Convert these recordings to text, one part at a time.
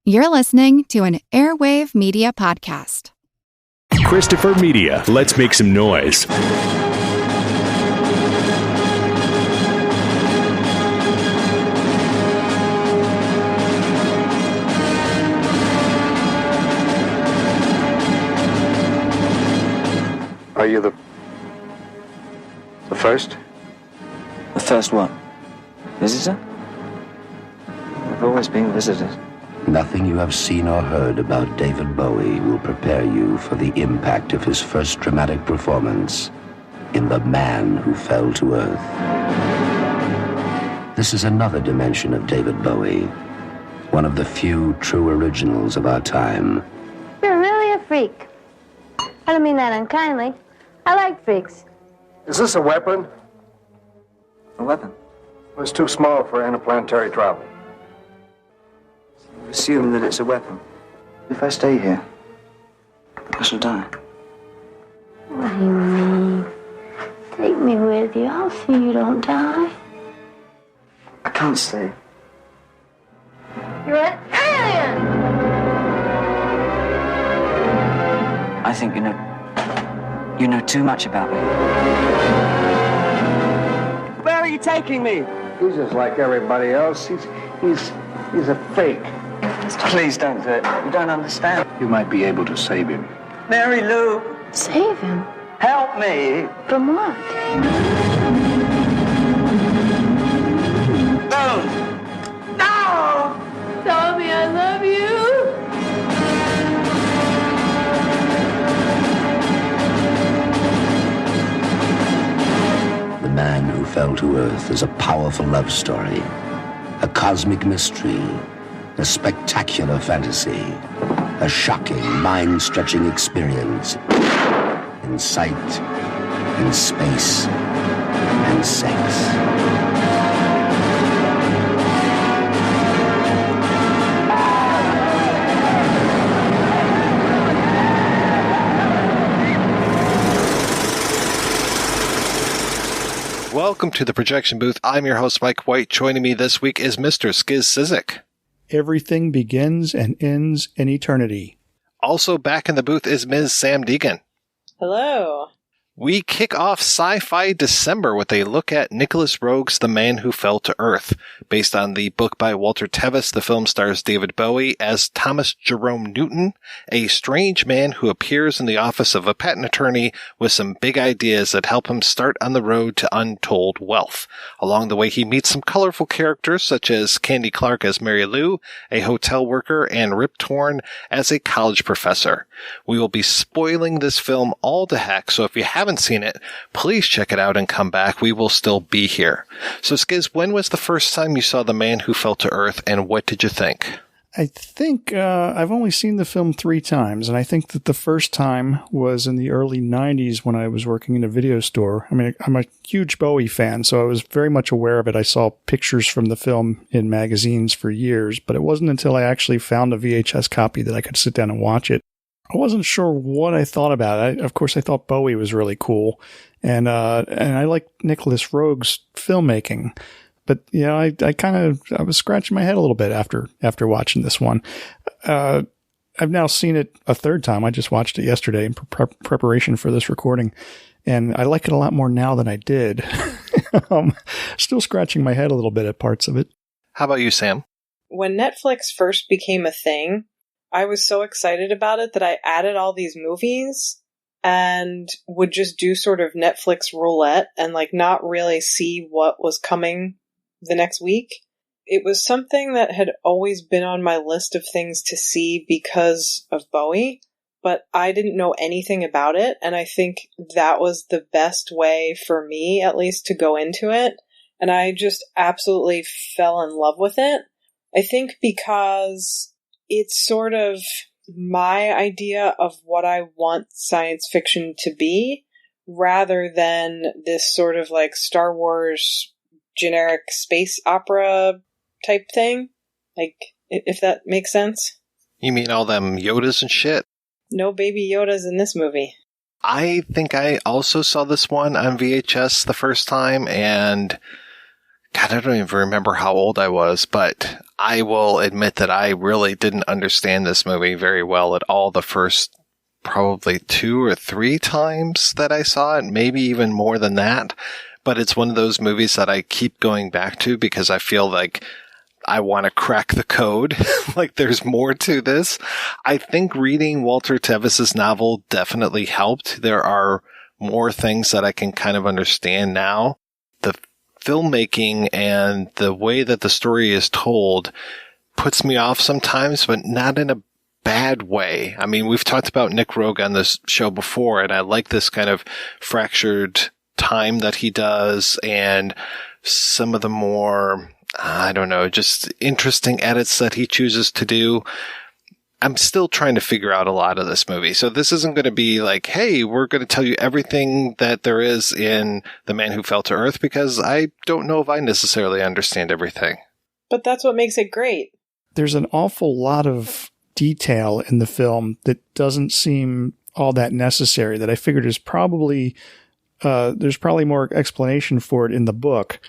You're listening to an Airwave Media Podcast. Christopher Media, let's make some noise. Are you the first? The first what? Visitor? We've always been visitors. Nothing you have seen or heard about David Bowie will prepare you for the impact of his first dramatic performance in The Man Who Fell to Earth. This is another dimension of David Bowie, one of the few true originals of our time. You're really a freak. I don't mean that unkindly. I like freaks. Is this a weapon? A weapon? It's too small for interplanetary travel. Assume that it's a weapon. If I stay here, I shall die. What do you mean? Take me with you. I'll see you don't die. I can't stay. You're an alien! I think you know too much about me. Where are you taking me? He's just like everybody else. He's a fake. Please don't do it. You don't understand. You might be able to save him. Mary Lou, Save him? help me. From what? No. No! Tell me I love you. The Man Who Fell to Earth is a powerful love story, a cosmic mystery, a spectacular fantasy, a shocking, mind-stretching experience in sight, in space, and sex. Welcome to the projection booth. I'm your host, Mike White. Joining me this week is Mr. Skizz Cyzyk. Everything begins and ends in eternity. Also back in the booth is Ms. Samm Deighan. Hello. We kick off Sci-Fi December with a look at Nicolas Roeg's The Man Who Fell to Earth. Based on the book by Walter Tevis, the film stars David Bowie as Thomas Jerome Newton, a strange man who appears in the office of a patent attorney with some big ideas that help him start on the road to untold wealth. Along the way, he meets some colorful characters such as Candy Clark as Mary Lou, a hotel worker, and Rip Torn as a college professor. We will be spoiling this film all to heck, so if you haven't seen it, please check it out and come back. We will still be here. So, Skizz, when was the first time you saw The Man Who Fell to Earth, and what did you think? I think I've only seen the film 3 times, and I think that the first time was in the early 90s when I was working in a video store. I mean, I'm a huge Bowie fan, so I was very much aware of it. I saw pictures from the film in magazines for years, but it wasn't until I actually found a VHS copy that I could sit down and watch it. I wasn't sure what I thought about it. Of course, I thought Bowie was really cool, and I liked Nicolas Roeg's filmmaking. But yeah, I was scratching my head a little bit after watching this one. I've now seen it a third time. I just watched it yesterday in preparation for this recording, and I like it a lot more now than I did. Still scratching my head a little bit at parts of it. How about you, Sam? When Netflix first became a thing, I was so excited about it that I added all these movies and would just do sort of Netflix roulette and not really see what was coming the next week. It was something that had always been on my list of things to see because of Bowie, but I didn't know anything about it, and I think that was the best way for me, at least, to go into it, and I just absolutely fell in love with it. I think because it's sort of my idea of what I want science fiction to be, rather than this sort of Star Wars generic space opera type thing. If that makes sense. You mean all them Yodas and shit? No baby Yodas in this movie. I think I also saw this one on VHS the first time, and God, I don't even remember how old I was, but I will admit that I really didn't understand this movie very well at all the first probably 2 or 3 times that I saw it, maybe even more than that. But it's one of those movies that I keep going back to because I feel like I want to crack the code. Like there's more to this. I think reading Walter Tevis's novel definitely helped. There are more things that I can kind of understand now. The filmmaking and the way that the story is told puts me off sometimes, but not in a bad way. I mean, we've talked about Nick Roeg on this show before, and I like this kind of fractured time that he does and some of the more, I don't know, just interesting edits that he chooses to do. I'm still trying to figure out a lot of this movie. So this isn't going to be like, hey, we're going to tell you everything that there is in The Man Who Fell to Earth, because I don't know if I necessarily understand everything. But that's what makes it great. There's an awful lot of detail in the film that doesn't seem all that necessary, that I figured is probably, there's probably more explanation for it in the book.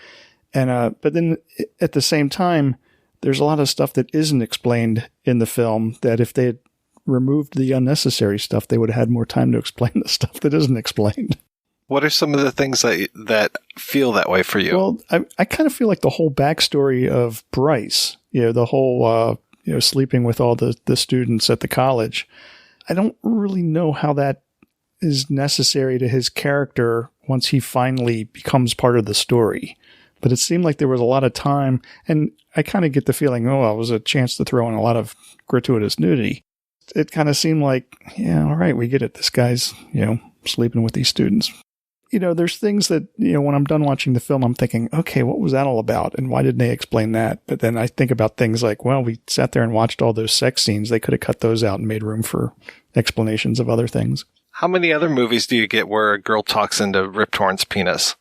And, but then at the same time, there's a lot of stuff that isn't explained in the film that if they had removed the unnecessary stuff, they would have had more time to explain the stuff that isn't explained. What are some of the things that feel that way for you? Well, I kind of feel like the whole backstory of Bryce, the whole, sleeping with all the students at the college. I don't really know how that is necessary to his character once he finally becomes part of the story. But it seemed like there was a lot of time, and I kind of get the feeling, it was a chance to throw in a lot of gratuitous nudity. It kind of seemed like, yeah, all right, we get it. This guy's, sleeping with these students. There's things that, when I'm done watching the film, I'm thinking, okay, what was that all about? And why didn't they explain that? But then I think about things like, well, we sat there and watched all those sex scenes. They could have cut those out and made room for explanations of other things. How many other movies do you get where a girl talks into Rip Torn's penis?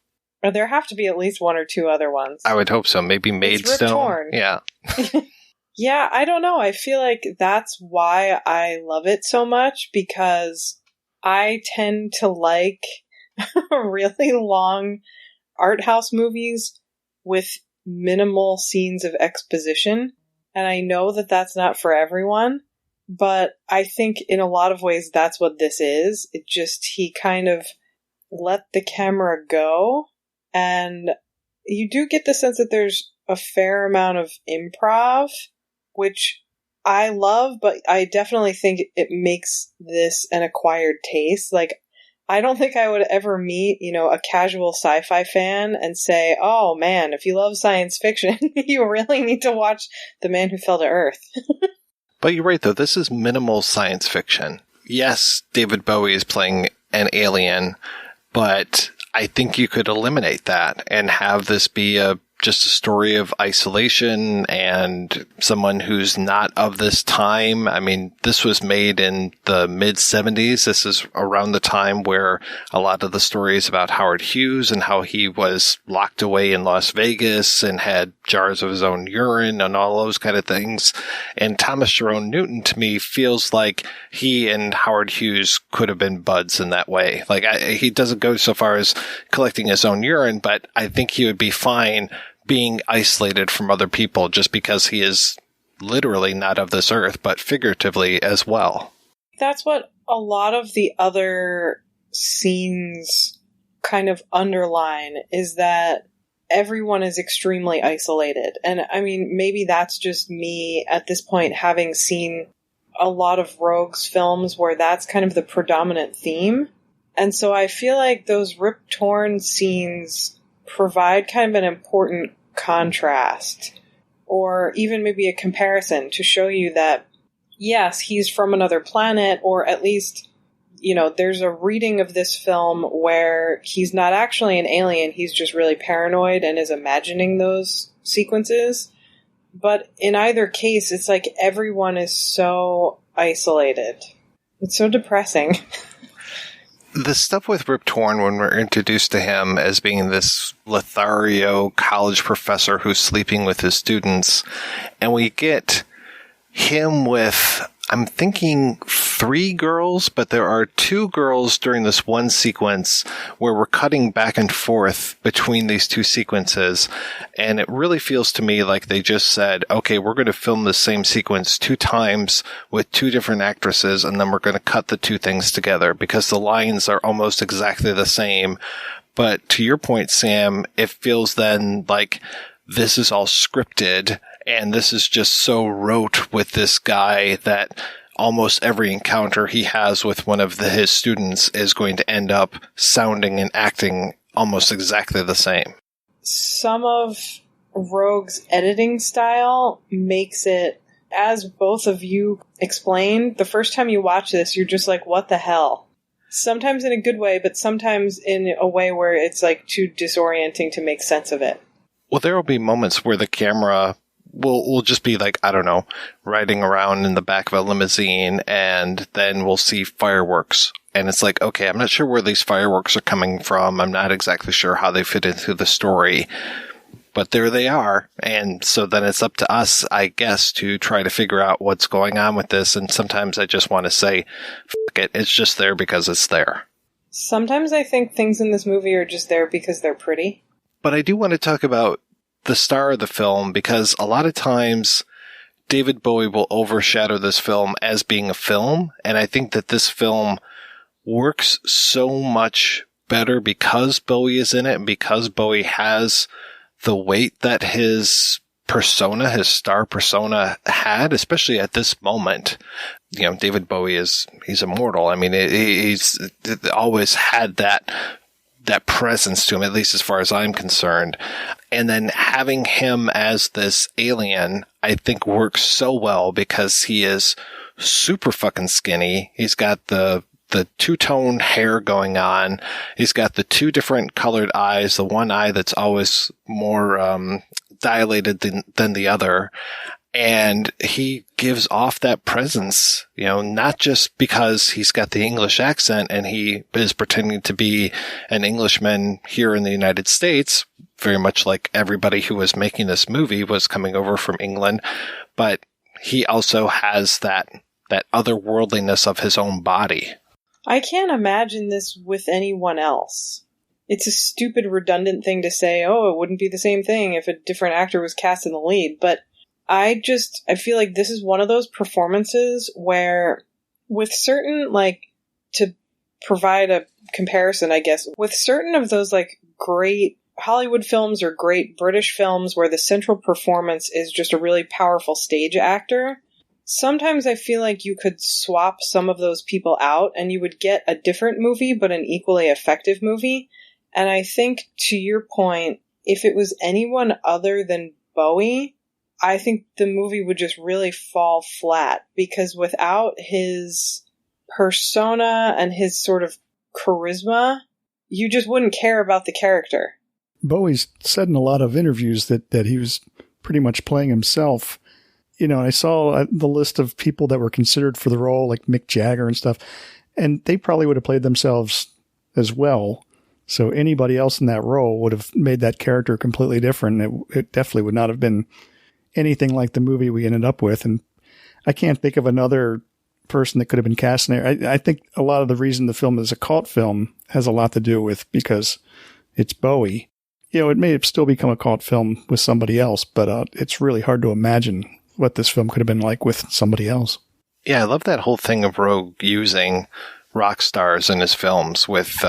Or there have to be at least 1 or 2 other ones. I would hope so. Maybe Maidstone. Yeah. Yeah, I don't know. I feel like that's why I love it so much, because I tend to like really long art house movies with minimal scenes of exposition. And I know that that's not for everyone, but I think in a lot of ways that's what this is. It just, he kind of let the camera go. And you do get the sense that there's a fair amount of improv, which I love, but I definitely think it makes this an acquired taste. Like, I don't think I would ever meet, a casual sci-fi fan and say, oh man, if you love science fiction, you really need to watch The Man Who Fell to Earth. But you're right, though. This is minimal science fiction. Yes, David Bowie is playing an alien, but I think you could eliminate that and have this be just a story of isolation and someone who's not of this time. I mean, this was made in the mid-70s. This is around the time where a lot of the stories about Howard Hughes and how he was locked away in Las Vegas and had jars of his own urine and all those kind of things. And Thomas Jerome Newton, to me, feels like he and Howard Hughes could have been buds in that way. Like, he doesn't go so far as collecting his own urine, but I think he would be fine being isolated from other people just because he is literally not of this earth, but figuratively as well. That's what a lot of the other scenes kind of underline, is that everyone is extremely isolated. And I mean, maybe that's just me at this point having seen a lot of Roeg's films where that's kind of the predominant theme. And so I feel like those Rip Torn scenes provide kind of an important contrast, or even maybe a comparison to show you that, yes, he's from another planet, or at least, there's a reading of this film where he's not actually an alien, he's just really paranoid and is imagining those sequences. But in either case, it's like everyone is so isolated. It's so depressing. The stuff with Rip Torn, when we're introduced to him as being this Lothario college professor who's sleeping with his students, and we get him with, I'm thinking, 3 girls, but there are 2 girls during this one sequence where we're cutting back and forth between these 2 sequences. And it really feels to me like they just said, okay, we're going to film the same sequence 2 times with 2 different actresses, and then we're going to cut the 2 things together because the lines are almost exactly the same. But to your point, Sam, it feels then like this is all scripted, and this is just so rote with this guy that almost every encounter he has with one of his students is going to end up sounding and acting almost exactly the same. Some of Roeg's editing style makes it, as both of you explained, the first time you watch this, you're just like, what the hell? Sometimes in a good way, but sometimes in a way where it's like too disorienting to make sense of it. Well, there will be moments where the camera will just be like, I don't know, riding around in the back of a limousine, and then we'll see fireworks. And it's like, okay, I'm not sure where these fireworks are coming from. I'm not exactly sure how they fit into the story. But there they are. And so then it's up to us, I guess, to try to figure out what's going on with this. And sometimes I just want to say, fuck it, it's just there because it's there. Sometimes I think things in this movie are just there because they're pretty. But I do want to talk about the star of the film, because a lot of times David Bowie will overshadow this film as being a film. And I think that this film works so much better because Bowie is in it and because Bowie has the weight that his persona, his star persona had, especially at this moment. You know, David Bowie he's immortal. I mean, he's always had that presence to him, at least as far as I'm concerned. And then having him as this alien, I think works so well because he is super fucking skinny. He's got the two-tone hair going on. He's got the 2 different colored eyes, the one eye that's always more dilated than the other. And he gives off that presence, you know, not just because he's got the English accent and he is pretending to be an Englishman here in the United States, very much like everybody who was making this movie was coming over from England, but he also has that otherworldliness of his own body. I can't imagine this with anyone else. It's a stupid, redundant thing to say, oh, it wouldn't be the same thing if a different actor was cast in the lead, but I feel like this is one of those performances where with certain, like, to provide a comparison, I guess, with certain of those, like, great Hollywood films or great British films where the central performance is just a really powerful stage actor, sometimes I feel like you could swap some of those people out and you would get a different movie, but an equally effective movie. And I think, to your point, if it was anyone other than Bowie, I think the movie would just really fall flat, because without his persona and his sort of charisma, you just wouldn't care about the character. Bowie's said in a lot of interviews that he was pretty much playing himself. You know, I saw the list of people that were considered for the role, like Mick Jagger and stuff, and they probably would have played themselves as well. So anybody else in that role would have made that character completely different. It definitely would not have been anything like the movie we ended up with. And I can't think of another person that could have been cast in there. I think a lot of the reason the film is a cult film has a lot to do with because it's Bowie. You know, it may have still become a cult film with somebody else, but it's really hard to imagine what this film could have been like with somebody else. Yeah, I love that whole thing of Roeg using rock stars in his films with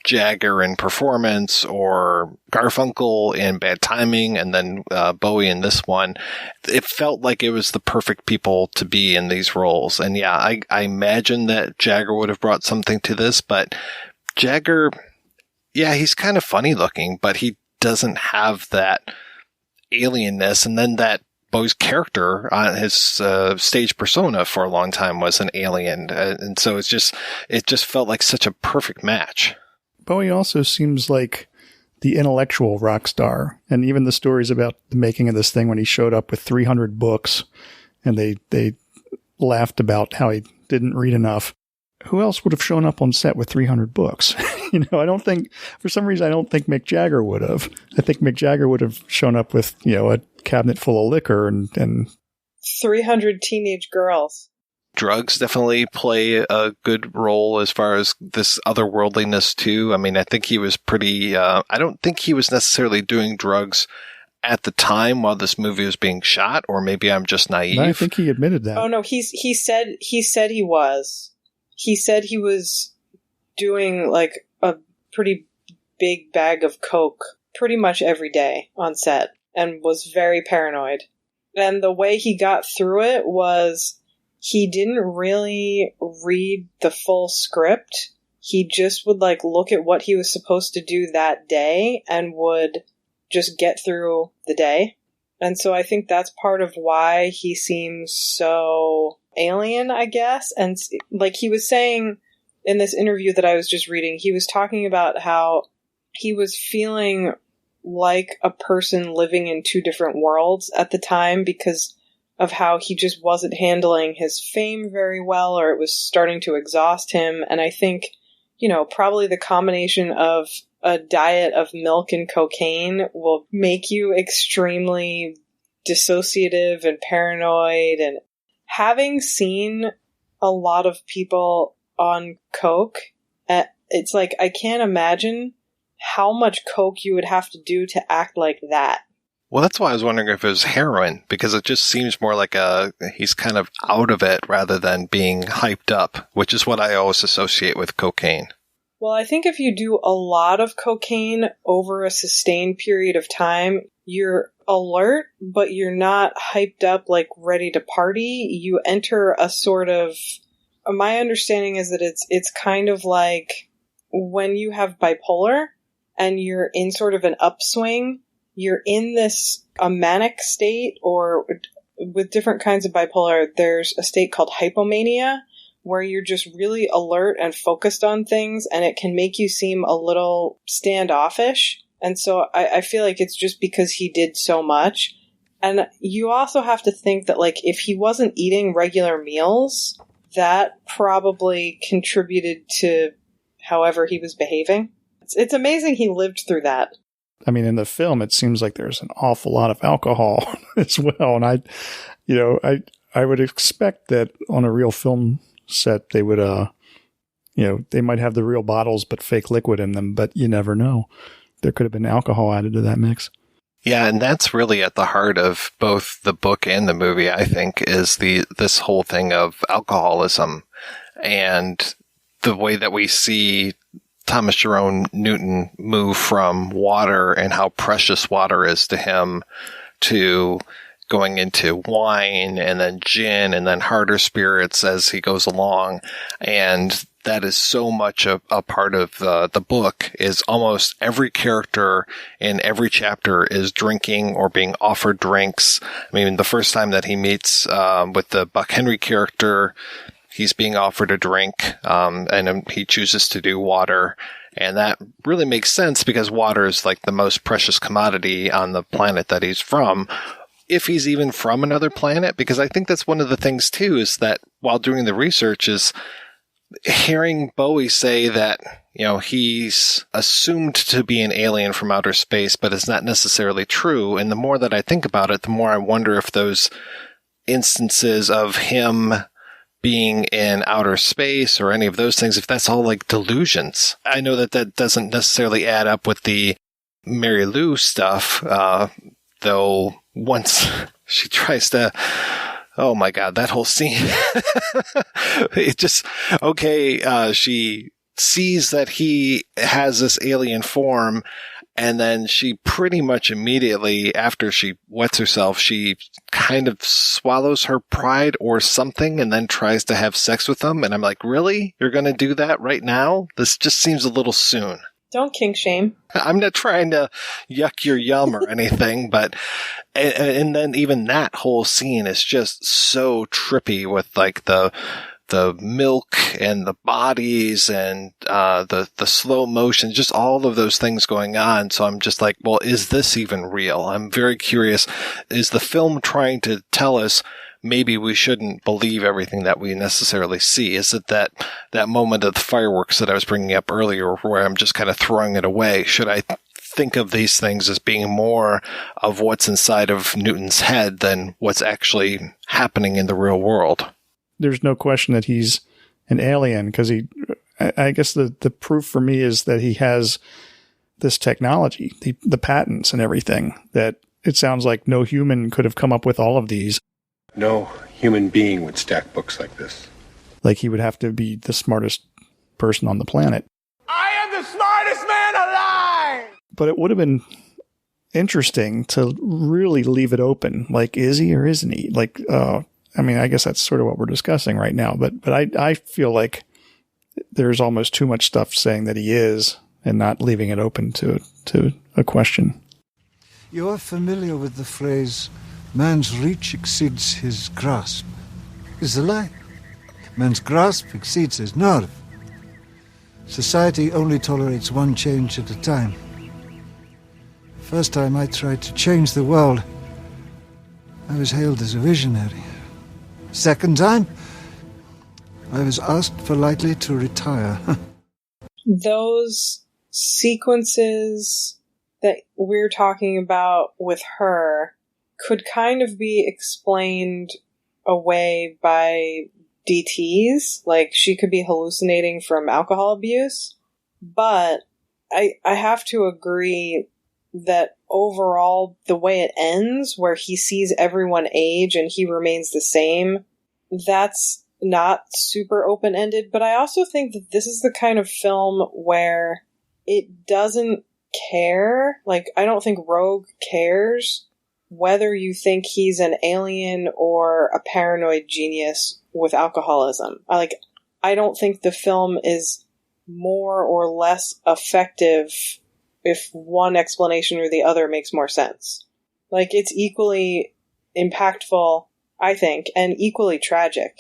Jagger in Performance or Garfunkel in Bad Timing, and then Bowie in this one. It felt like it was the perfect people to be in these roles. And yeah, I imagine that Jagger would have brought something to this, but Jagger, yeah, he's kind of funny looking, but he doesn't have that alienness. And then that Bowie's character on his stage persona for a long time was an alien. And so it just felt like such a perfect match. Bowie also seems like the intellectual rock star. And even the stories about the making of this thing when he showed up with 300 books and they laughed about how he didn't read enough. Who else would have shown up on set with 300 books? You know, for some reason, I don't think Mick Jagger would have. I think Mick Jagger would have shown up with, you know, a cabinet full of liquor and 300 teenage girls. drugs definitely play a good role as far as this otherworldliness too. I mean, I think he was pretty, I don't think he was necessarily doing drugs at the time while this movie was being shot, or maybe I'm just naive. No, I think he admitted that. Oh no, he said he was. He said he was doing like a pretty big bag of coke pretty much every day on set and was very paranoid. And the way he got through it was he didn't really read the full script. He just would like look at what he was supposed to do that day and would just get through the day. And so I think that's part of why he seems so alien, I guess. And like he was saying in this interview that I was just reading, he was talking about how he was feeling like a person living in two different worlds at the time because of how he just wasn't handling his fame very well, or it was starting to exhaust him. And I think, you know, probably the combination of a diet of milk and cocaine will make you extremely dissociative and paranoid. And having seen a lot of people on coke, it's like, I can't imagine how much coke you would have to do to act like that. Well, that's why I was wondering if it was heroin, because it just seems more like he's kind of out of it rather than being hyped up, which is what I always associate with cocaine. Well, I think if you do a lot of cocaine over a sustained period of time, you're alert, but you're not hyped up, like ready to party. You enter a sort of, my understanding is that it's kind of like when you have bipolar and you're in sort of an upswing, you're in a manic state, or with different kinds of bipolar, there's a state called hypomania, where you're just really alert and focused on things, and it can make you seem a little standoffish. And so I feel like it's just because he did so much. And you also have to think that, like, if he wasn't eating regular meals, that probably contributed to however he was behaving. It's amazing he lived through that. I mean, in the film, it seems like there's an awful lot of alcohol as well. And I would expect that on a real film set, they would, they might have the real bottles, but fake liquid in them, but you never know. There could have been alcohol added to that mix. Yeah, and that's really at the heart of both the book and the movie, I think, is this whole thing of alcoholism and the way that we see Thomas Jerome Newton move from water and how precious water is to him to going into wine and then gin and then harder spirits as he goes along. And that is so much a part of the book, is almost every character in every chapter is drinking or being offered drinks. I mean, the first time that he meets with the Buck Henry character, he's being offered a drink, and he chooses to do water. And that really makes sense because water is like the most precious commodity on the planet that he's from, if he's even from another planet. Because I think that's one of the things too, is that while doing the research, is hearing Bowie say that, he's assumed to be an alien from outer space, but it's not necessarily true. And the more that I think about it, the more I wonder if those instances of him being in outer space or any of those things, if that's all like delusions. I know that doesn't necessarily add up with the Mary Lou stuff, though once she tries to, oh my God, that whole scene, it just, she sees that he has this alien form, and then she pretty much immediately, after she wets herself, she kind of swallows her pride or something and then tries to have sex with him. And I'm like, really? You're going to do that right now? This just seems a little soon. Don't kink shame. I'm not trying to yuck your yum or anything, but, and then even that whole scene is just so trippy with like the milk and the bodies and the slow motion, just all of those things going on. So I'm just like, well, is this even real? I'm very curious. Is the film trying to tell us maybe we shouldn't believe everything that we necessarily see? Is it that moment of the fireworks that I was bringing up earlier where I'm just kind of throwing it away? Should I think of these things as being more of what's inside of Newton's head than what's actually happening in the real world? there's no question that he's an alien, because I guess the proof for me is that he has this technology, the patents and everything, that it sounds like no human could have come up with all of these. No human being would stack books like this. Like, he would have to be the smartest person on the planet. I am the smartest man alive! But it would have been interesting to really leave it open. Like, is he or isn't he? Like, I mean, I guess that's sort of what we're discussing right now. But I feel like there's almost too much stuff saying that he is and not leaving it open to a question. You are familiar with the phrase, man's reach exceeds his grasp. Is a lie. Man's grasp exceeds his nerve. Society only tolerates one change at a time. First time I tried to change the world, I was hailed as a visionary. Second time, I was asked politely to retire. Those sequences that we're talking about with her could kind of be explained away by DTs. Like, she could be hallucinating from alcohol abuse. But I have to agree that overall, the way it ends, where he sees everyone age and he remains the same, that's not super open-ended. But I also think that this is the kind of film where it doesn't care. Like, I don't think Roeg cares whether you think he's an alien or a paranoid genius with alcoholism. I don't think the film is more or less effective if one explanation or the other makes more sense. Like, it's equally impactful, I think, and equally tragic.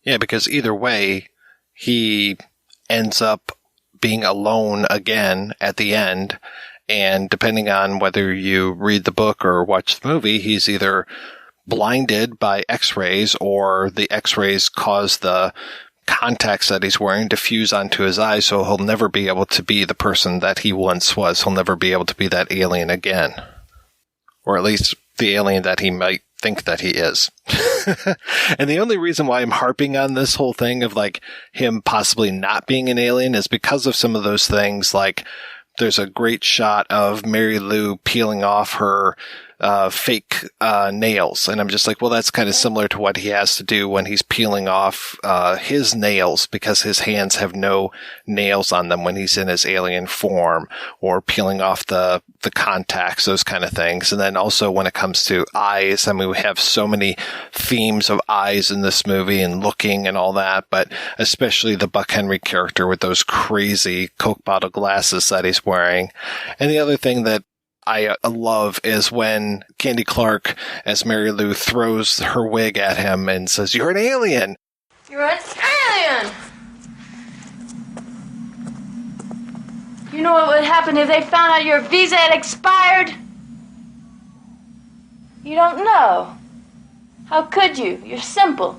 Yeah, because either way, he ends up being alone again at the end. And depending on whether you read the book or watch the movie, he's either blinded by X-rays, or the X-rays cause the contacts that he's wearing to fuse onto his eyes, so he'll never be able to be the person that he once was. He'll never be able to be that alien again. Or at least the alien that he might think that he is. And the only reason why I'm harping on this whole thing of like him possibly not being an alien is because of some of those things. Like, there's a great shot of Mary Lou peeling off her fake nails. And I'm just like, well, that's kind of similar to what he has to do when he's peeling off his nails, because his hands have no nails on them when he's in his alien form, or peeling off the contacts, those kind of things. And then also when it comes to eyes, I mean, we have so many themes of eyes in this movie and looking and all that, but especially the Buck Henry character with those crazy Coke bottle glasses that he's wearing. And the other thing that I love is when Candy Clark, as Mary Lou, throws her wig at him and says, "You're an alien!" You're an alien! You know what would happen if they found out your visa had expired? You don't know. How could you? You're simple.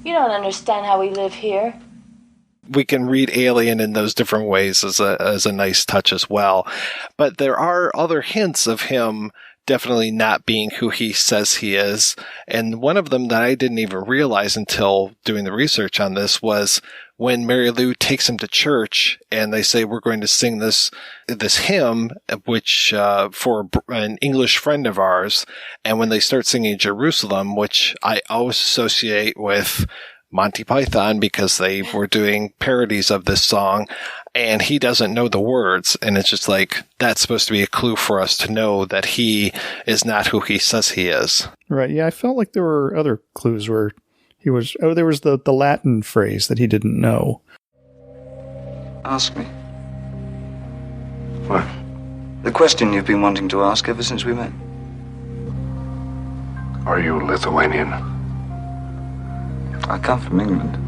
You don't understand how we live here. We can read alien in those different ways as a nice touch as well. But there are other hints of him definitely not being who he says he is. And one of them that I didn't even realize until doing the research on this was when Mary Lou takes him to church and they say, we're going to sing this hymn, which for an English friend of ours. And when they start singing Jerusalem, which I always associate with Monty Python because they were doing parodies of this song, and he doesn't know the words. And it's just like, that's supposed to be a clue for us to know that he is not who he says he is. Right. Yeah. I felt like there were other clues where he was, there was the Latin phrase that he didn't know. Ask me. What? The question you've been wanting to ask ever since we met. Are you Lithuanian? I come from England.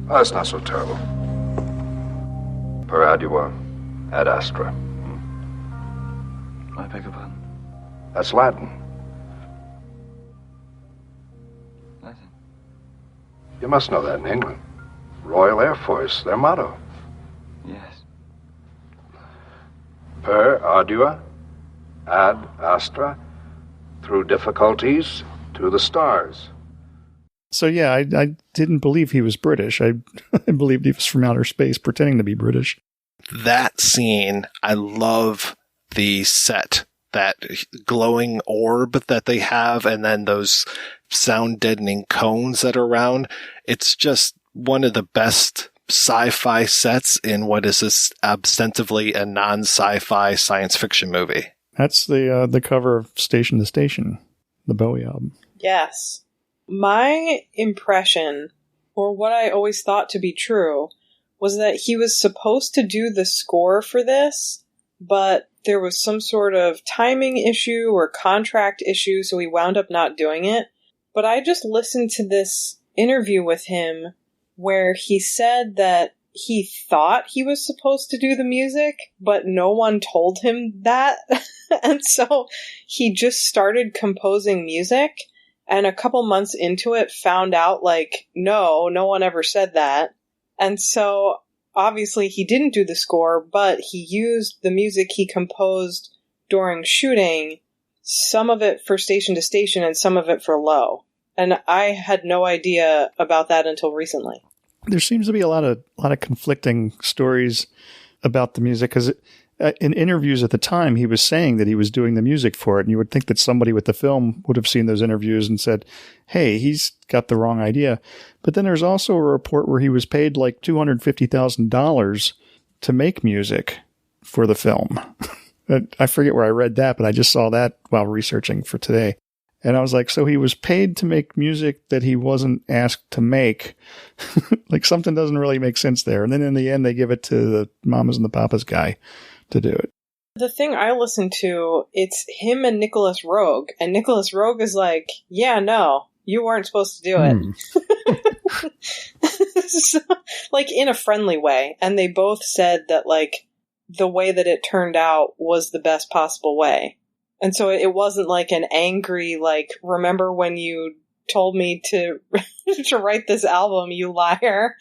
Oh, that's not so terrible. Per adua, ad astra. I beg your pardon? That's Latin. Latin? You must know that in England. Royal Air Force, their motto. Yes. Per ardua, ad astra, through difficulties to the stars. So yeah, I didn't believe he was British. I believed he was from outer space pretending to be British. That scene, I love the set, that glowing orb that they have, and then those sound deadening cones that are around. It's just one of the best sci-fi sets in what is this ostensibly a non-sci-fi science fiction movie. That's the cover of Station to Station, the Bowie album. Yes. My impression, or what I always thought to be true, was that he was supposed to do the score for this, but there was some sort of timing issue or contract issue, so he wound up not doing it. But I just listened to this interview with him where he said that he thought he was supposed to do the music, but no one told him that. And so he just started composing music, and a couple months into it found out, like, no one ever said that. And so obviously he didn't do the score, but he used the music he composed during shooting, some of it for Station to Station and some of it for Low. And I had no idea about that until recently. There seems to be a lot of conflicting stories about the music, because in interviews at the time, he was saying that he was doing the music for it, and you would think that somebody with the film would have seen those interviews and said, hey, he's got the wrong idea. But then there's also a report where he was paid like $250,000 to make music for the film. I forget where I read that, but I just saw that while researching for today. And I was like, so he was paid to make music that he wasn't asked to make. Like, something doesn't really make sense there. And then in the end, they give it to the Mamas and the Papas guy to do it. The thing I listened to, it's him and Nicolas Roeg. And Nicolas Roeg is like, yeah, no, you weren't supposed to do it. So, like, in a friendly way. And they both said that, like, the way that it turned out was the best possible way. And so it wasn't like an angry, like, remember when you told me to to write this album, you liar.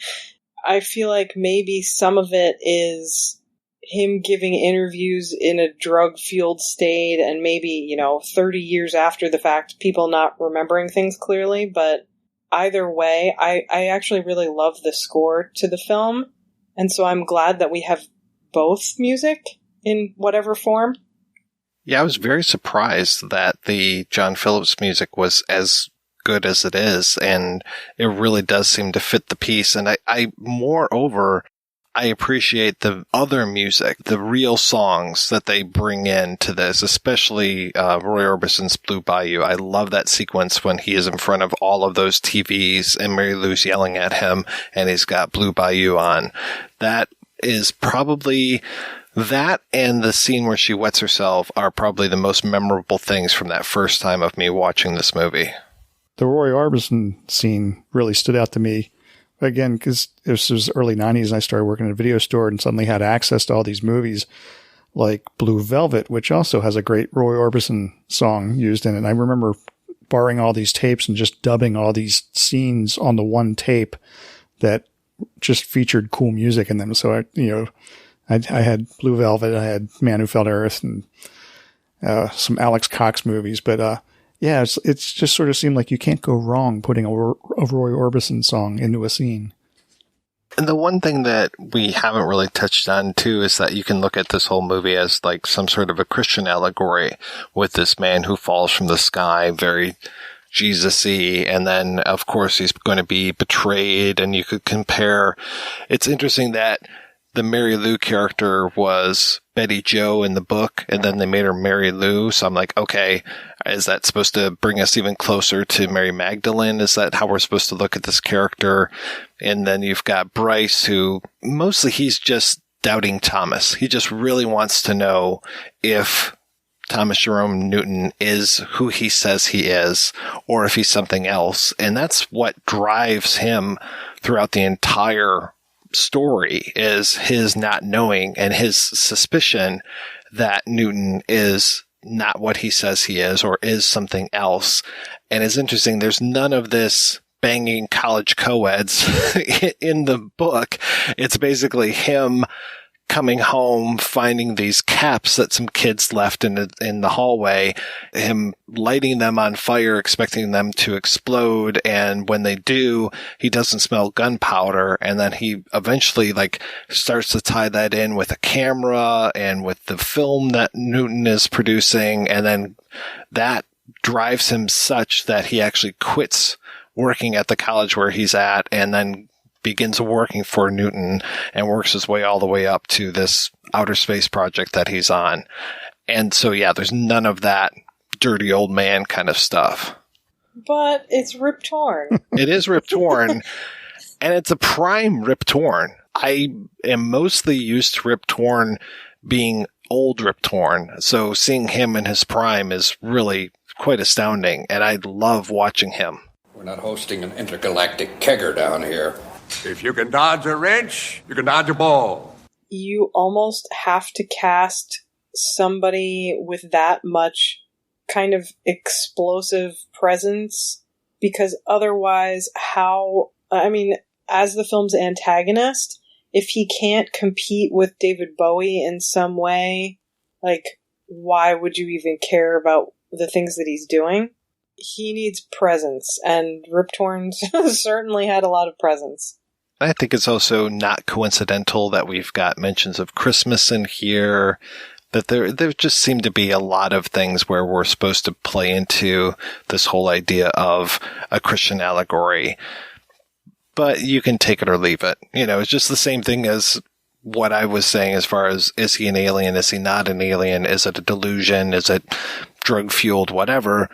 I feel like maybe some of it is him giving interviews in a drug-fueled state, and maybe, 30 years after the fact, people not remembering things clearly. But either way, I actually really love the score to the film. And so I'm glad that we have both music in whatever form. Yeah, I was very surprised that the John Phillips music was as good as it is, and it really does seem to fit the piece. And I moreover, I appreciate the other music, the real songs that they bring into this, especially Roy Orbison's Blue Bayou. I love that sequence when he is in front of all of those TVs and Mary Lou's yelling at him, and he's got Blue Bayou on. That is probably... That and the scene where she wets herself are probably the most memorable things from that first time of me watching this movie. The Roy Orbison scene really stood out to me, again, because this was early 90s and I started working at a video store and suddenly had access to all these movies like Blue Velvet, which also has a great Roy Orbison song used in it. And I remember borrowing all these tapes and just dubbing all these scenes on the one tape that just featured cool music in them. So I had Blue Velvet, I had Man Who Fell to Earth, and some Alex Cox movies. But it's just sort of seemed like you can't go wrong putting a Roy Orbison song into a scene. And the one thing that we haven't really touched on, too, is that you can look at this whole movie as like some sort of a Christian allegory with this man who falls from the sky, very Jesus-y, and then, of course, he's going to be betrayed, and you could compare. It's interesting that the Mary Lou character was Betty Jo in the book, and then they made her Mary Lou. So I'm like, okay, is that supposed to bring us even closer to Mary Magdalene? Is that how we're supposed to look at this character? And then you've got Bryce, who mostly he's just doubting Thomas. He just really wants to know if Thomas Jerome Newton is who he says he is, or if he's something else. And that's what drives him throughout the entire story, is his not knowing and his suspicion that Newton is not what he says he is, or is something else. And it's interesting, there's none of this banging college co-eds in the book. It's basically him coming home, finding these caps that some kids left in the hallway, him lighting them on fire, expecting them to explode. And when they do, he doesn't smell gunpowder. And then he eventually starts to tie that in with a camera and with the film that Newton is producing. And then that drives him such that he actually quits working at the college where he's at and then begins working for Newton and works his way all the way up to this outer space project that he's on. And so, yeah, there's none of that dirty old man kind of stuff. But it's Rip Torn. It is Rip Torn, and it's a prime Rip Torn. I am mostly used to Rip Torn being old Rip Torn, so seeing him in his prime is really quite astounding, and I love watching him. We're not hosting an intergalactic kegger down here. If you can dodge a wrench, you can dodge a ball. You almost have to cast somebody with that much kind of explosive presence, because otherwise as the film's antagonist, if he can't compete with David Bowie in some way, why would you even care about the things that he's doing? He needs presence, and Rip Torn certainly had a lot of presence. I think it's also not coincidental that we've got mentions of Christmas in here, that there just seem to be a lot of things where we're supposed to play into this whole idea of a Christian allegory. But you can take it or leave it. It's just the same thing as what I was saying as far as, is he an alien? Is he not an alien? Is it a delusion? Is it drug-fueled? Whatever.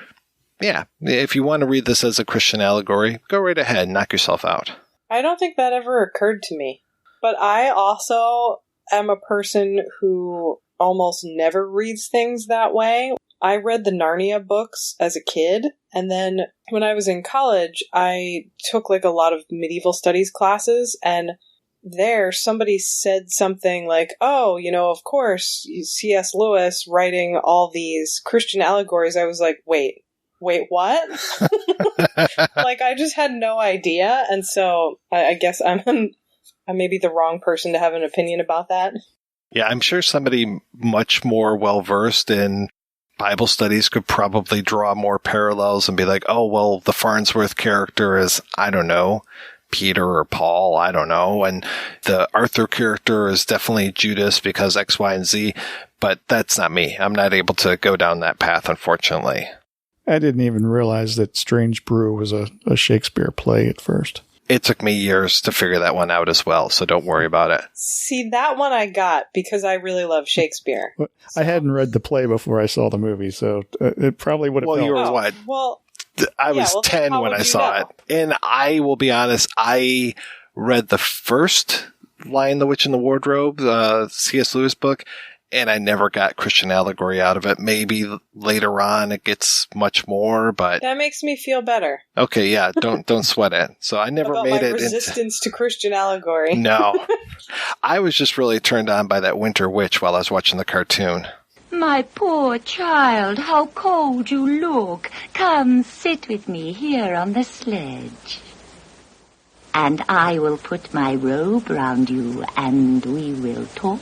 Yeah, if you want to read this as a Christian allegory, go right ahead, knock yourself out. I don't think that ever occurred to me. But I also am a person who almost never reads things that way. I read the Narnia books as a kid, and then when I was in college, I took a lot of medieval studies classes, and there somebody said something like, oh, of course, C.S. Lewis writing all these Christian allegories. I was like, wait, what? I just had no idea, and so I guess I'm maybe the wrong person to have an opinion about that. Yeah, I'm sure somebody much more well-versed in Bible studies could probably draw more parallels and be like, oh, well, the Farnsworth character is, I don't know, Peter or Paul, I don't know, and the Arthur character is definitely Judas because X, Y, and Z, but that's not me. I'm not able to go down that path, unfortunately. I didn't even realize that Strange Brew was a Shakespeare play at first. It took me years to figure that one out as well, so don't worry about it. See, that one I got because I really love Shakespeare. I hadn't read the play before I saw the movie, so it probably would have Well, felt... you were what? Well, I was 10 when I saw it. And I will be honest, I read the first Lion, the Witch, and the Wardrobe, C.S. Lewis book, and I never got Christian allegory out of it. Maybe later on it gets much more, but... That makes me feel better. Okay, yeah, don't sweat it. So I never about made my it resistance to Christian allegory. No. I was just really turned on by that Winter Witch while I was watching the cartoon. My poor child, how cold you look. Come sit with me here on the sledge. And I will put my robe round you and we will talk.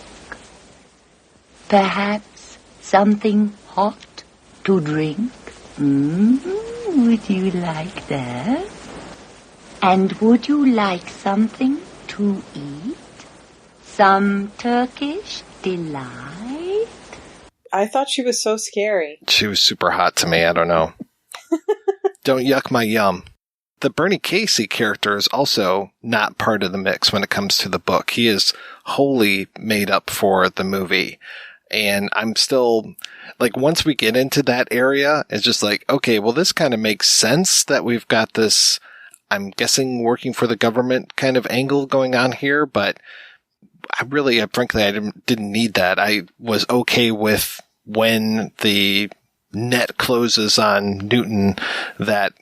Perhaps something hot to drink? Would you like that? And would you like something to eat? Some Turkish delight? I thought she was so scary. She was super hot to me. I don't know. Don't yuck my yum. The Bernie Casey character is also not part of the mix when it comes to the book. He is wholly made up for the movie. And I'm still, once we get into that area, it's just okay, well, this kind of makes sense that we've got this, I'm guessing, working for the government kind of angle going on here, but frankly, I didn't need that. I was okay with when the net closes on Newton that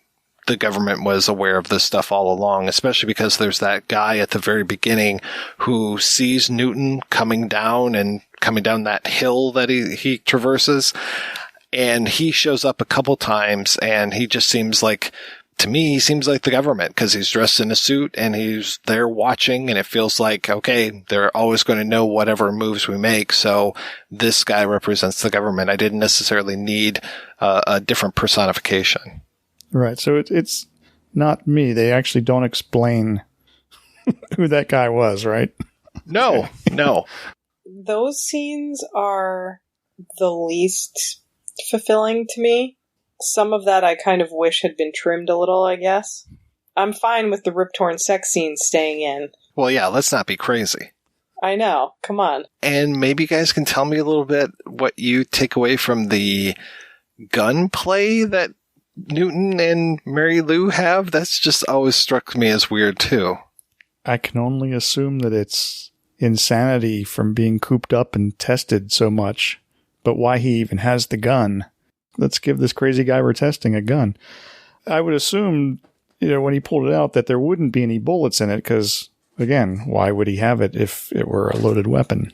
the government was aware of this stuff all along, especially because there's that guy at the very beginning who sees Newton coming down that hill that he traverses, and he shows up a couple times, and he just seems to me, he seems like the government because he's dressed in a suit and he's there watching, and it feels like, okay, they're always going to know whatever moves we make. So this guy represents the government. I didn't necessarily need a different personification. Right. So it's not me. They actually don't explain who that guy was, right? No. Those scenes are the least fulfilling to me. Some of that I kind of wish had been trimmed a little, I guess. I'm fine with the rip-torn sex scenes staying in. Well, yeah, let's not be crazy. I know. Come on. And maybe you guys can tell me a little bit what you take away from the gunplay that Newton and Mary Lou have. That's just always struck me as weird, too. I can only assume that it's insanity from being cooped up and tested so much. But why he even has the gun? Let's give this crazy guy we're testing a gun. I would assume, when he pulled it out, that there wouldn't be any bullets in it because, again, why would he have it if it were a loaded weapon?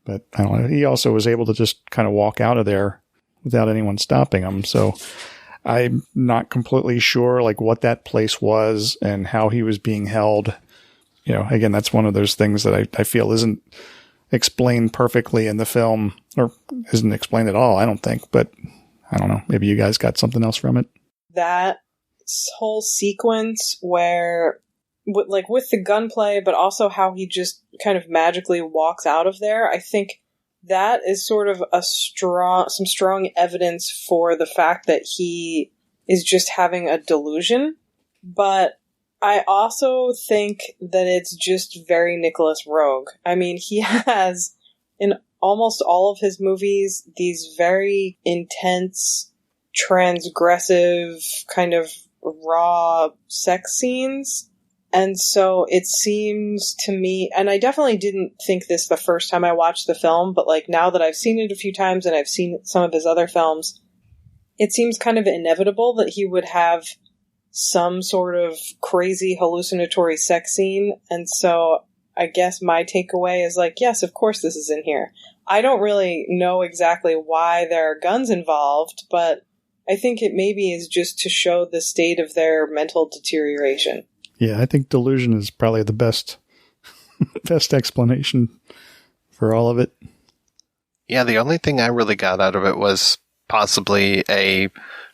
But I don't know. He also was able to just kind of walk out of there without anyone stopping him. So I'm not completely sure what that place was and how he was being held. Again, that's one of those things that I feel isn't explained perfectly in the film, or isn't explained at all, I don't think. But I don't know. Maybe you guys got something else from it. That whole sequence where, with the gunplay, but also how he just kind of magically walks out of there, I think that is sort of some strong evidence for the fact that he is just having a delusion. But I also think that it's just very Nicolas Roeg. I mean, he has, in almost all of his movies, these very intense, transgressive, kind of raw sex scenes. And so it seems to me, and I definitely didn't think this the first time I watched the film, but now that I've seen it a few times and I've seen some of his other films, it seems kind of inevitable that he would have some sort of crazy hallucinatory sex scene. And so I guess my takeaway is yes, of course this is in here. I don't really know exactly why there are guns involved, but I think it maybe is just to show the state of their mental deterioration. Yeah, I think delusion is probably the best explanation for all of it. Yeah, the only thing I really got out of it was possibly a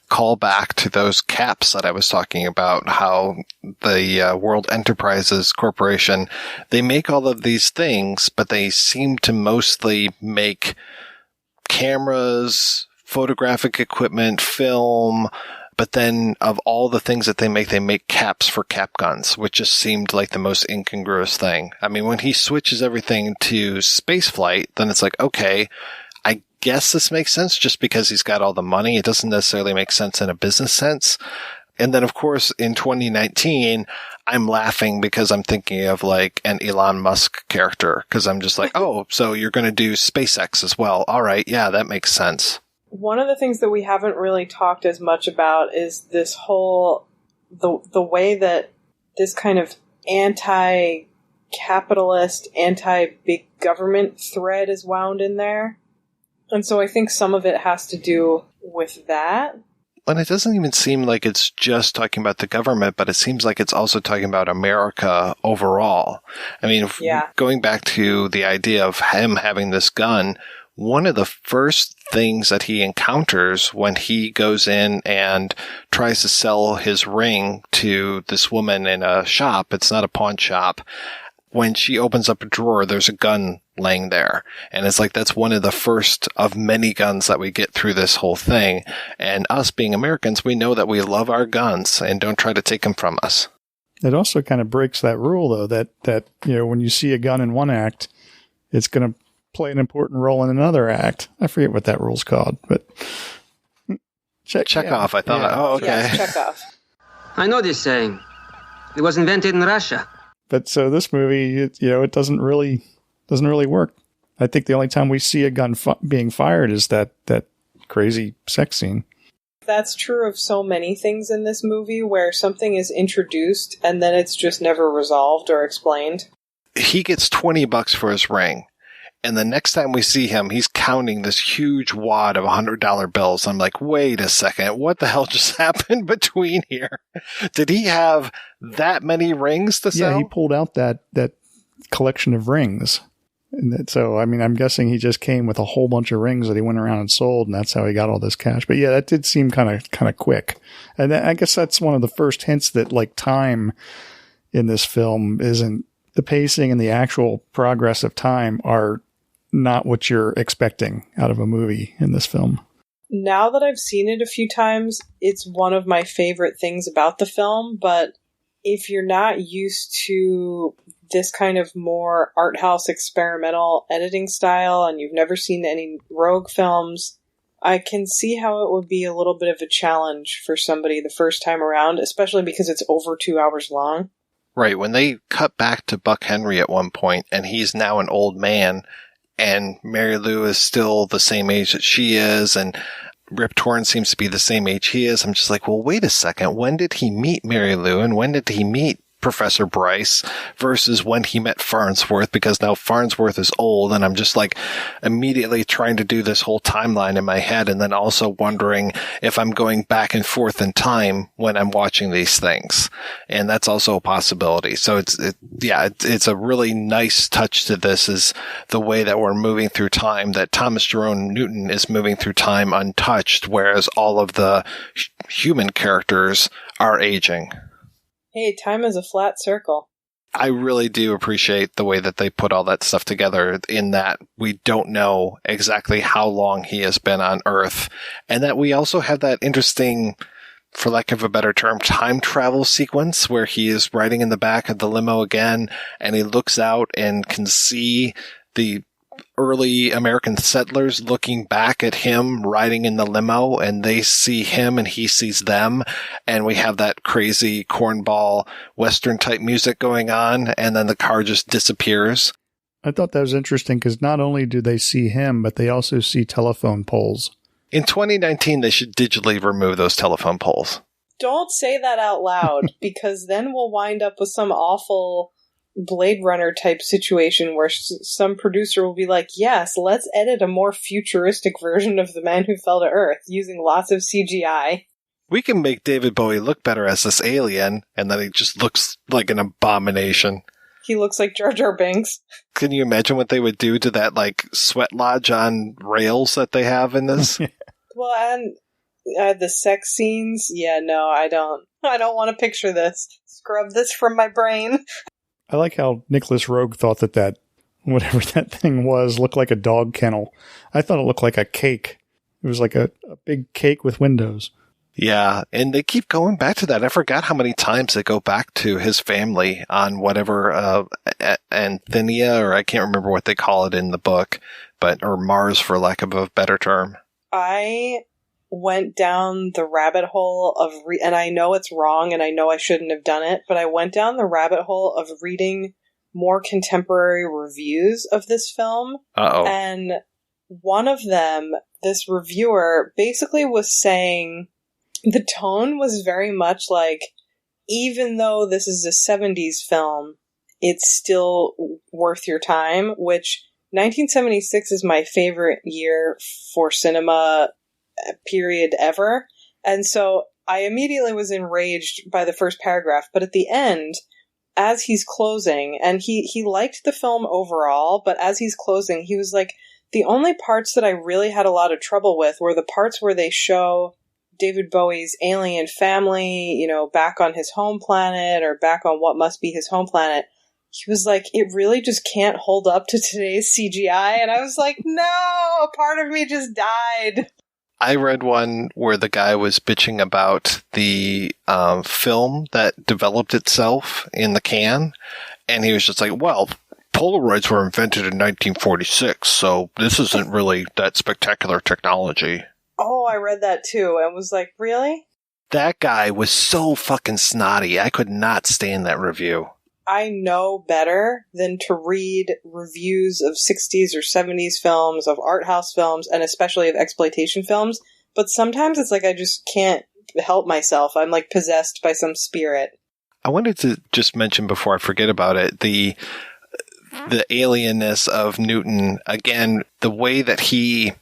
call back to those caps that I was talking about, how the World Enterprises Corporation, they make all of these things, but they seem to mostly make cameras, photographic equipment, film, but then of all the things that they make caps for cap guns, which just seemed like the most incongruous thing. I mean, when he switches everything to space flight, then it's like, okay, I guess this makes sense just because he's got all the money. It doesn't necessarily make sense in a business sense. And then, of course, in 2019, I'm laughing because I'm thinking of an Elon Musk character, because I'm just like, oh, so you're going to do SpaceX as well. All right. Yeah, that makes sense. One of the things that we haven't really talked as much about is this whole, the way that this kind of anti-capitalist, anti-big government thread is wound in there. And so I think some of it has to do with that. And it doesn't even seem like it's just talking about the government, but it seems like it's also talking about America overall. I mean, going back to the idea of him having this gun, one of the first things that he encounters when he goes in and tries to sell his ring to this woman in a shop, it's not a pawn shop, when she opens up a drawer, there's a gun laying there. And it's that's one of the first of many guns that we get through this whole thing. And us being Americans, we know that we love our guns and don't try to take them from us. It also kind of breaks that rule, though, that when you see a gun in one act, it's going to play an important role in another act. I forget what that rule's called, but Chekhov, I thought. Yeah. Oh, okay. Yes, Chekhov. I know this saying. It was invented in Russia. But so this movie, it doesn't really work. I think the only time we see a gun being fired is that crazy sex scene. That's true of so many things in this movie, where something is introduced and then it's just never resolved or explained. He gets $20 for his ring. And the next time we see him, he's counting this huge wad of $100 bills. I'm like, wait a second, what the hell just happened between here? Did he have that many rings to sell? Yeah, he pulled out that collection of rings. And so, I mean, I'm guessing he just came with a whole bunch of rings that he went around and sold, and that's how he got all this cash. But yeah, that did seem kind of quick. And I guess that's one of the first hints that, like, time in this film isn't, the pacing and the actual progress of time are not what you're expecting out of a movie in this film. Now that I've seen it a few times, it's one of my favorite things about the film, but if you're not used to this kind of more art house experimental editing style and you've never seen any Roeg films, I can see how it would be a little bit of a challenge for somebody the first time around, especially because it's over 2 hours long. Right. When they cut back to Buck Henry at one point and he's now an old man and Mary Lou is still the same age that she is and Rip Torn seems to be the same age he is, I'm just like, well, wait a second. When did he meet Mary Lou and when did he meet Professor Bryce versus when he met Farnsworth, because now Farnsworth is old and I'm just like immediately trying to do this whole timeline in my head and then also wondering if I'm going back and forth in time when I'm watching these things. And that's also a possibility. So it's a really nice touch to this is the way that we're moving through time, that Thomas Jerome Newton is moving through time untouched, whereas all of the human characters are aging. Hey, time is a flat circle. I really do appreciate the way that they put all that stuff together in that we don't know exactly how long he has been on Earth. And that we also have that interesting, for lack of a better term, time travel sequence where he is riding in the back of the limo again and he looks out and can see the early American settlers looking back at him riding in the limo and they see him and he sees them. And we have that crazy cornball Western type music going on. And then the car just disappears. I thought that was interesting because not only do they see him, but they also see telephone poles. In 2019, they should digitally remove those telephone poles. Don't say that out loud because then we'll wind up with some awful Blade Runner type situation where some producer will be like, yes, let's edit a more futuristic version of The Man Who Fell to Earth using lots of CGI. We can make David Bowie look better as this alien, and then he just looks like an abomination. He looks like Jar Jar Binks. Can you imagine what they would do to that, like, sweat lodge on rails that they have in this? Well, and the sex scenes, yeah, no, I don't want to picture this. Scrub this from my brain. I like how Nicolas Roeg thought that whatever that thing was looked like a dog kennel. I thought it looked like a cake. It was like a big cake with windows. Yeah, and they keep going back to that. I forgot how many times they go back to his family on whatever Anthenia, or I can't remember what they call it in the book, or Mars for lack of a better term. I went down the rabbit hole of, and I know it's wrong and I know I shouldn't have done it, but I went down the rabbit hole of reading more contemporary reviews of this film. Uh-oh. And one of them, this reviewer basically was saying the tone was very much like, even though this is a 70s film, it's still worth your time, which 1976 is my favorite year for cinema period ever. And so I immediately was enraged by the first paragraph, but at the end, as he's closing, and he liked the film overall, but as he's closing, he was like, the only parts that I really had a lot of trouble with were the parts where they show David Bowie's alien family, back on his home planet or back on what must be his home planet. He was like, it really just can't hold up to today's CGI. And I was like, no, a part of me just died. I read one where the guy was bitching about the film that developed itself in the can. And he was just like, well, Polaroids were invented in 1946, so this isn't really that spectacular technology. Oh, I read that too and was like, really? That guy was so fucking snotty. I could not stand that review. I know better than to read reviews of 60s or 70s films, of art house films, and especially of exploitation films. But sometimes it's like I just can't help myself. I'm like possessed by some spirit. I wanted to just mention before I forget about it, the the alienness of Newton, again, the way that he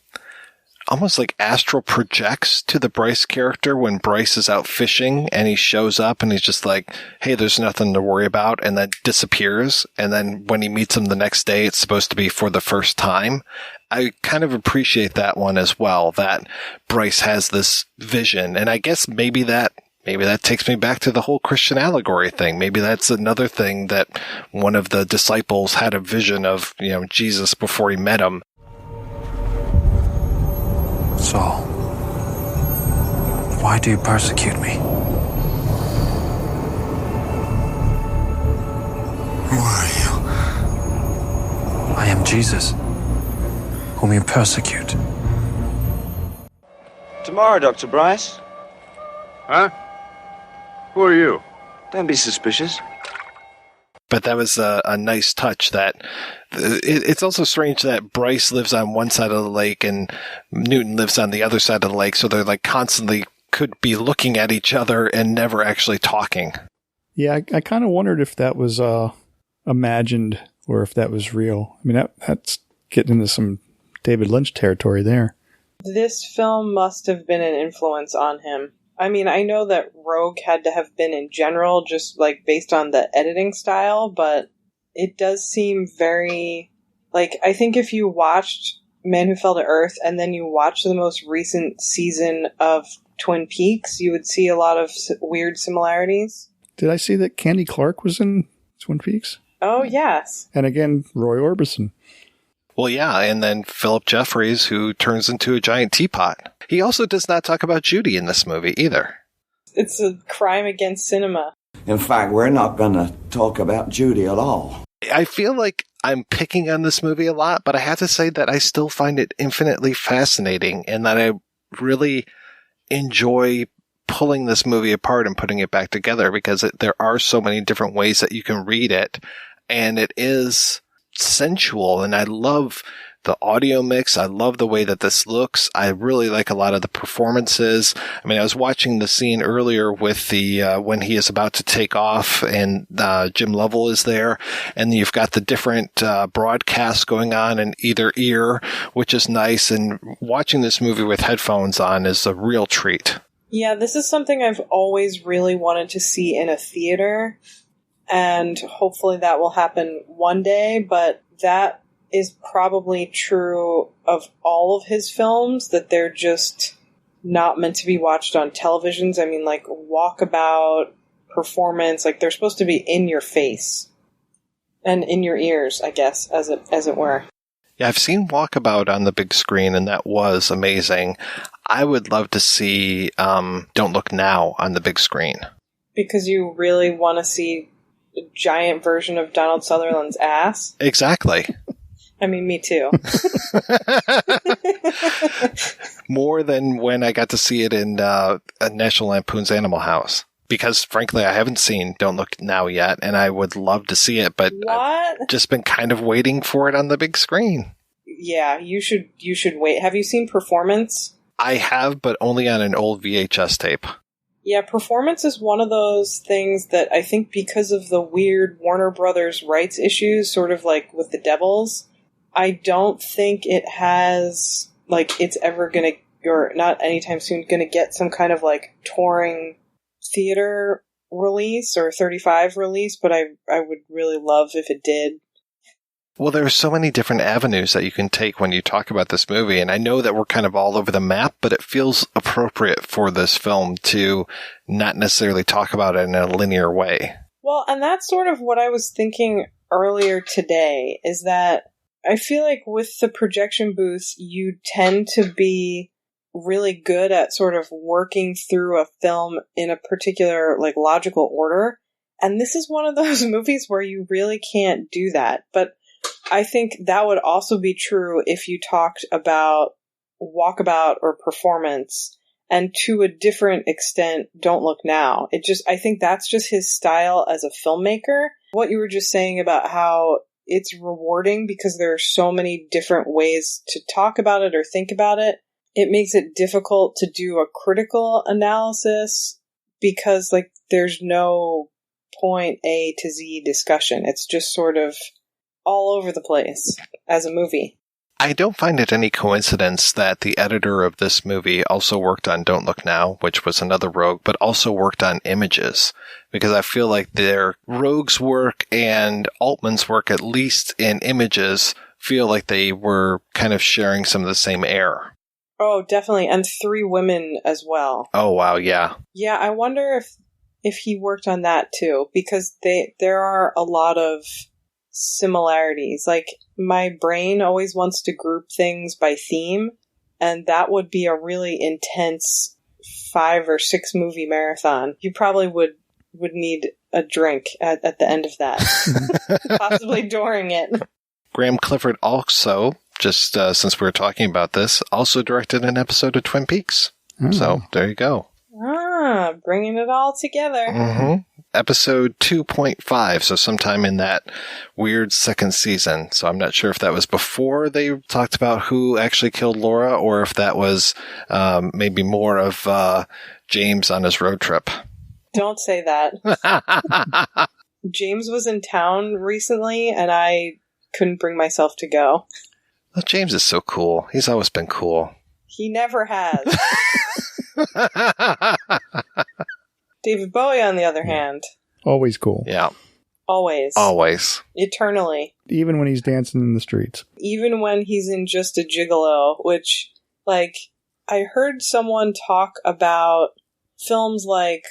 almost like astral projects to the Bryce character when Bryce is out fishing and he shows up and he's just like, hey, there's nothing to worry about, and then disappears. And then when he meets him the next day, it's supposed to be for the first time. I kind of appreciate that one as well, that Bryce has this vision. And I guess maybe that takes me back to the whole Christian allegory thing. Maybe that's another thing that one of the disciples had a vision of, Jesus before he met him. Saul, why do you persecute me? Who are you? I am Jesus, whom you persecute. Tomorrow, Dr. Bryce. Huh? Who are you? Don't be suspicious. But that was a nice touch. That it's also strange that Bryce lives on one side of the lake and Newton lives on the other side of the lake. So they're like constantly could be looking at each other and never actually talking. Yeah, I kind of wondered if that was imagined or if that was real. I mean, that's getting into some David Lynch territory there. This film must have been an influence on him. I mean, I know that Roeg had to have been in general, just like based on the editing style, but it does seem very, like, I think if you watched Man Who Fell to Earth and then you watched the most recent season of Twin Peaks, you would see a lot of weird similarities. Did I see that Candy Clark was in Twin Peaks? Oh, yes. And again, Roy Orbison. Well, yeah, and then Philip Jeffries, who turns into a giant teapot. He also does not talk about Judy in this movie either. It's a crime against cinema. In fact, we're not going to talk about Judy at all. I feel like I'm picking on this movie a lot, but I have to say that I still find it infinitely fascinating and that I really enjoy pulling this movie apart and putting it back together because there are so many different ways that you can read it, and it is sensual, and I love the audio mix. I love the way that this looks. I really like a lot of the performances. I mean, I was watching the scene earlier with the when he is about to take off and Jim Lovell is there, and you've got the different broadcasts going on in either ear, which is nice, and watching this movie with headphones on is a real treat. Yeah, this is something I've always really wanted to see in a theater, and hopefully that will happen one day, but that is probably true of all of his films, that they're just not meant to be watched on televisions. I mean, like Walkabout, Performance, like they're supposed to be in your face and in your ears, I guess, as it were. Yeah, I've seen Walkabout on the big screen, and that was amazing. I would love to see Don't Look Now on the big screen. Because you really want to see a giant version of Donald Sutherland's ass? Exactly. I mean, me too. More than when I got to see it in National Lampoon's Animal House. Because, frankly, I haven't seen Don't Look Now yet, and I would love to see it, but I've just been kind of waiting for it on the big screen. Yeah, you should wait. Have you seen Performance? I have, but only on an old VHS tape. Yeah, Performance is one of those things that I think because of the weird Warner Brothers rights issues, sort of like with the Devils, I don't think it has, like, it's ever going to, or not anytime soon, going to get some kind of, like, touring theater release or 35 release, but I would really love if it did. Well, there are so many different avenues that you can take when you talk about this movie, and I know that we're kind of all over the map, but it feels appropriate for this film to not necessarily talk about it in a linear way. Well, and that's sort of what I was thinking earlier today, is that I feel like with the projection booths, you tend to be really good at sort of working through a film in a particular, like, logical order. And this is one of those movies where you really can't do that. But I think that would also be true if you talked about Walkabout or Performance, and to a different extent, Don't Look Now. I think that's just his style as a filmmaker. What you were just saying about how it's rewarding because there are so many different ways to talk about it or think about it. It makes it difficult to do a critical analysis because, like, there's no point A to Z discussion. It's just sort of all over the place as a movie. I don't find it any coincidence that the editor of this movie also worked on Don't Look Now, which was another Roeg, but also worked on Images, because I feel like their Roeg's work and Altman's work, at least in Images, feel like they were kind of sharing some of the same air. Oh, definitely. And Three Women as well. Oh, wow, yeah. Yeah, I wonder if he worked on that too, because there are a lot of similarities. Like, my brain always wants to group things by theme, and that would be a really intense 5 or 6 movie marathon. You probably would need a drink at the end of that. Possibly during it. Graham Clifford also, just since we were talking about this, also directed an episode of Twin Peaks. So, there you go. Bringing it all together. Mm-hmm. Episode 2.5, so sometime in that weird second season. So I'm not sure if that was before they talked about who actually killed Laura, or if that was maybe more of James on his road trip. Don't say that. James was in town recently, and I couldn't bring myself to go. Well, James is so cool. He's always been cool. He never has. David Bowie, on the other hand. Always cool. Yeah. Always. Always. Eternally. Even when he's dancing in the streets. Even when he's in Just a Gigolo, which, like, I heard someone talk about films like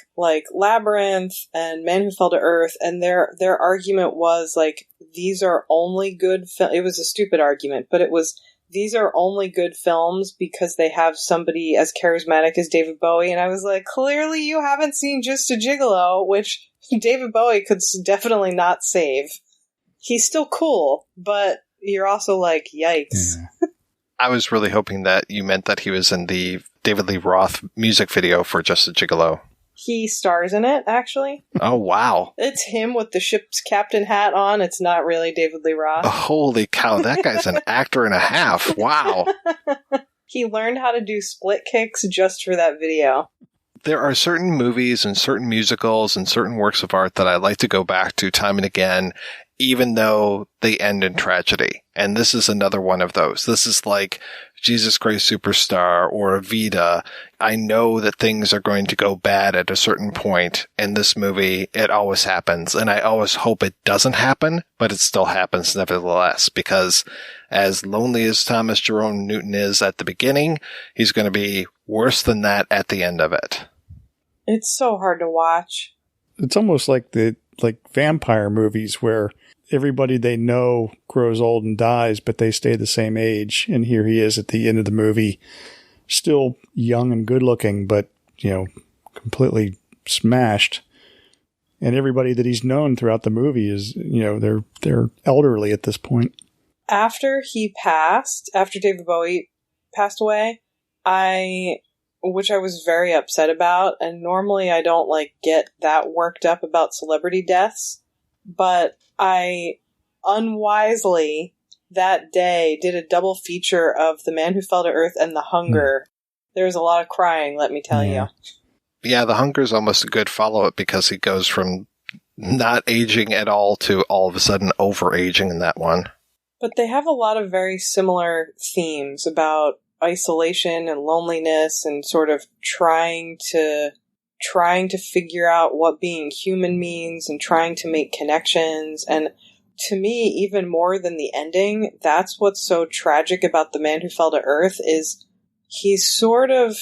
Labyrinth and Man Who Fell to Earth, and their argument was, like, these are only good it was a stupid argument, but it was, these are only good films because they have somebody as charismatic as David Bowie. And I was like, clearly you haven't seen Just a Gigolo, which David Bowie could definitely not save. He's still cool, but you're also like, yikes. Yeah. I was really hoping that you meant that he was in the David Lee Roth music video for Just a Gigolo. He stars in it, actually. Oh, wow. It's him with the ship's captain hat on. It's not really David Lee Roth. Oh, holy cow, that guy's an actor and a half. Wow. He learned how to do split kicks just for that video. There are certain movies and certain musicals and certain works of art that I like to go back to time and again, even though they end in tragedy. And this is another one of those. This is like Jesus Christ Superstar or Evita. I know that things are going to go bad at a certain point. In this movie, it always happens. And I always hope it doesn't happen, but it still happens nevertheless. Because as lonely as Thomas Jerome Newton is at the beginning, he's going to be worse than that at the end of it. It's so hard to watch. It's almost like vampire movies where everybody they know grows old and dies, but they stay the same age. And here he is at the end of the movie, still young and good looking, but, completely smashed. And everybody that he's known throughout the movie is, they're elderly at this point. After David Bowie passed away, which I was very upset about, and normally I don't get that worked up about celebrity deaths, but I unwisely that day did a double feature of The Man Who Fell to Earth and The Hunger. There was a lot of crying, let me tell you. Yeah, The Hunger is almost a good follow-up because he goes from not aging at all to all of a sudden over-aging in that one. But they have a lot of very similar themes about isolation and loneliness and sort of trying to figure out what being human means and trying to make connections. And to me, even more than the ending, that's what's so tragic about The Man Who Fell to Earth is he's sort of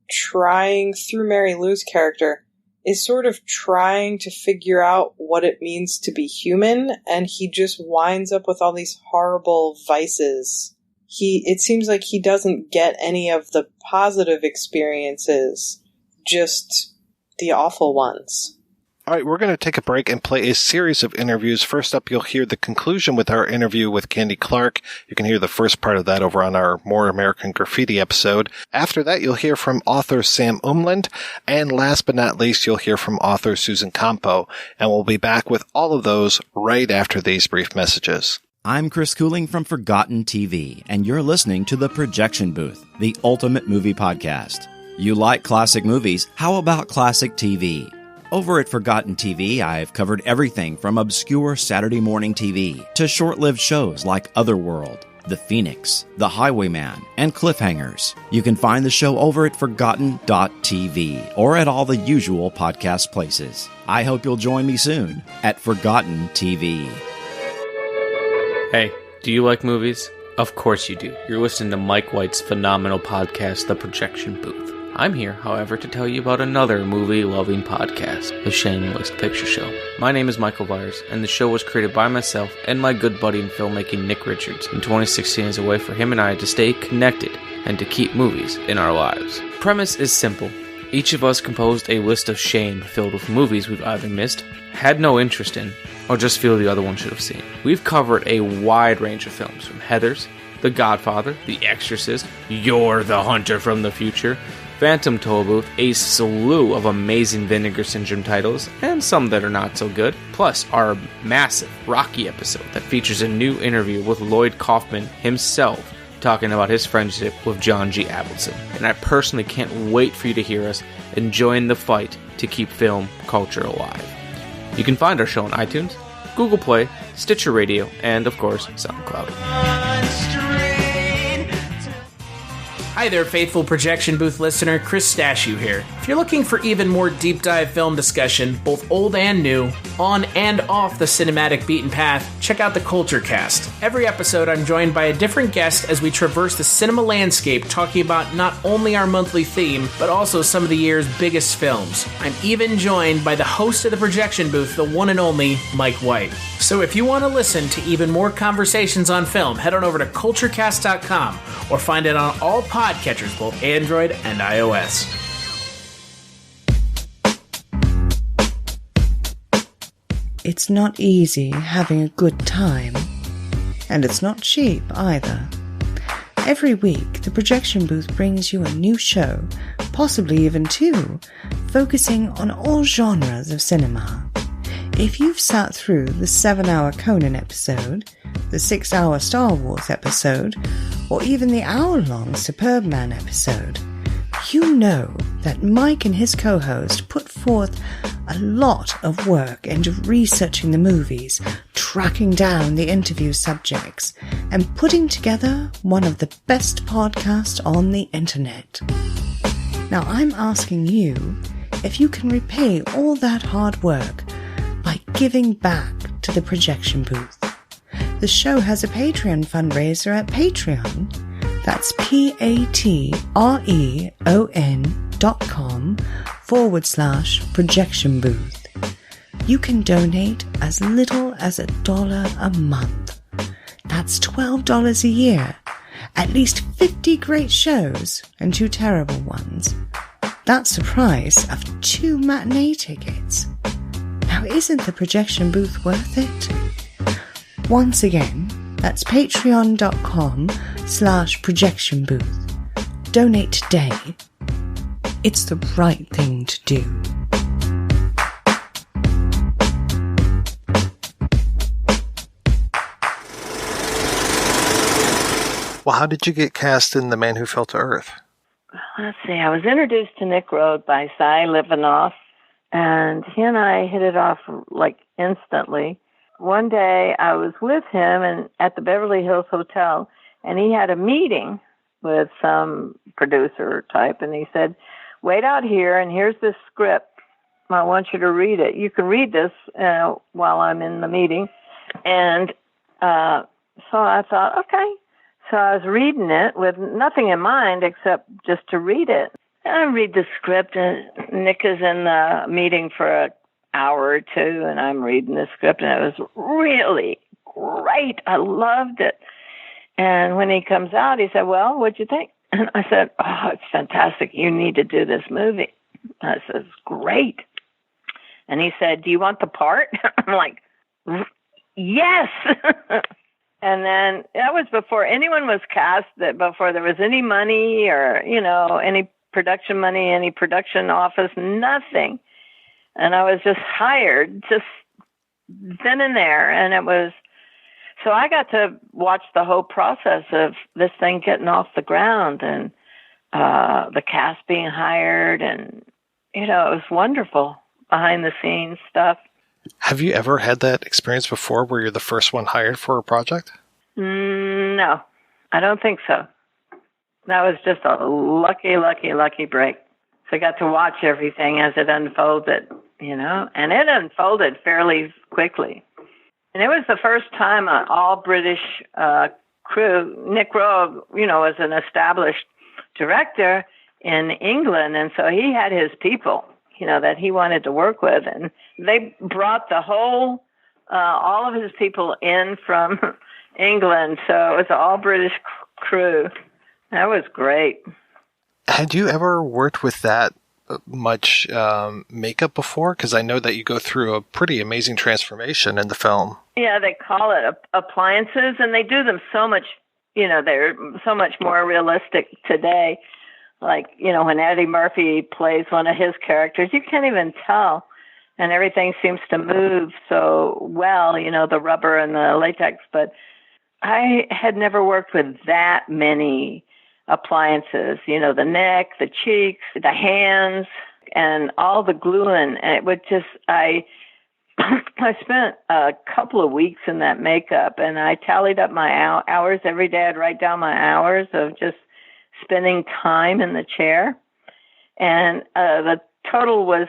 trying, through Mary Lou's character, is sort of trying to figure out what it means to be human, and he just winds up with all these horrible vices. It seems like he doesn't get any of the positive experiences, just the awful ones. All right, we're going to take a break and play a series of interviews. First up, you'll hear the conclusion with our interview with Candy Clark. You can hear the first part of that over on our More American Graffiti episode. After that, you'll hear from author Samm Umland. And last but not least, you'll hear from author Susan Compo. And we'll be back with all of those right after these brief messages. I'm Chris Cooling from Forgotten TV, and you're listening to The Projection Booth, the ultimate movie podcast. You like classic movies? How about classic TV? Over at Forgotten TV, I've covered everything from obscure Saturday morning TV to short-lived shows like Otherworld, The Phoenix, The Highwayman, and Cliffhangers. You can find the show over at forgotten.tv or at all the usual podcast places. I hope you'll join me soon at Forgotten TV. Hey, do you like movies? Of course you do. You're listening to Mike White's phenomenal podcast, The Projection Booth. I'm here, however, to tell you about another movie-loving podcast, The Shameless Picture Show. My name is Michael Byers, and the show was created by myself and my good buddy in filmmaking, Nick Richards, in 2016 as a way for him and I to stay connected and to keep movies in our lives. Premise is simple. Each of us composed a list of shame filled with movies we've either missed, had no interest in, or just feel the other one should have seen. We've covered a wide range of films, from Heathers, The Godfather, The Exorcist, You're the Hunter from the Future, Phantom Tollbooth, a slew of amazing Vinegar Syndrome titles, and some that are not so good, plus our massive Rocky episode that features a new interview with Lloyd Kaufman himself talking about his friendship with John G. Avildsen. And I personally can't wait for you to hear us enjoying the fight to keep film culture alive. You can find our show on iTunes, Google Play, Stitcher Radio, and of course, SoundCloud. Hi there, faithful Projection Booth listener, Chris Stashew here. If you're looking for even more deep dive film discussion, both old and new, on and off the cinematic beaten path, check out the Culture Cast. Every episode I'm joined by a different guest as we traverse the cinema landscape talking about not only our monthly theme, but also some of the year's biggest films. I'm even joined by the host of the Projection Booth, the one and only Mike White. So if you want to listen to even more conversations on film, head on over to culturecast.com or find it on all podcatchers, both Android and iOS. It's not easy having a good time, and it's not cheap either. Every week, the Projection Booth brings you a new show, possibly even two, focusing on all genres of cinema. If you've sat through the 7-hour Conan episode, the 6-hour Star Wars episode, or even the hour-long Superman episode, you know that Mike and his co-host put forth a lot of work into researching the movies, tracking down the interview subjects, and putting together one of the best podcasts on the internet. Now I'm asking you if you can repay all that hard work by giving back to the Projection Booth. The show has a Patreon fundraiser at Patreon. That's patreon.com/Projection Booth. You can donate as little as $1 a month. That's $12 a year. At least 50 great shows and 2 terrible ones. That's the price of 2 matinee tickets. Now, isn't the Projection Booth worth it? Once again, that's patreon.com/Projection Booth. Donate today. It's the right thing to do. Well, how did you get cast in The Man Who Fell to Earth? Let's see. I was introduced to Nick Roeg by Cy Livenoff, and he and I hit it off like instantly. One day I was with him and at the Beverly Hills Hotel, and he had a meeting with some producer type, and he said, wait out here, and here's this script. I want you to read it. You can read this while I'm in the meeting. And so I thought, okay. So I was reading it with nothing in mind except just to read it. And I read the script, and Nick is in the meeting for an hour or two, and I'm reading the script, and it was really great. I loved it. And when he comes out, he said, well, what'd you think? And I said, oh, it's fantastic. You need to do this movie. I said, great. And he said, do you want the part? I'm like, yes. And then that was before anyone was cast, that before there was any money or, any production money, any production office, nothing. And I was just hired just then and there. And it was, so I got to watch the whole process of this thing getting off the ground and the cast being hired. And, it was wonderful. behind-the-scenes stuff. Have you ever had that experience before where you're the first one hired for a project? No, I don't think so. That was just a lucky break. So I got to watch everything as it unfolded, and it unfolded fairly quickly. And it was the first time an all-British crew, Nick Roeg, was an established director in England, and so he had his people, that he wanted to work with, and they brought the whole, all of his people in from England, so it was an all-British crew. That was great. Had you ever worked with that much makeup before? Because I know that you go through a pretty amazing transformation in the film. Yeah, they call it appliances, and they do them so much, they're so much more realistic today. Like, when Eddie Murphy plays one of his characters, you can't even tell. And everything seems to move so well, the rubber and the latex. But I had never worked with that many appliances, the neck, the cheeks, the hands, and all the gluing. And it would just, I spent a couple of weeks in that makeup, and I tallied up my hours every day. I'd write down my hours of just spending time in the chair. And the total was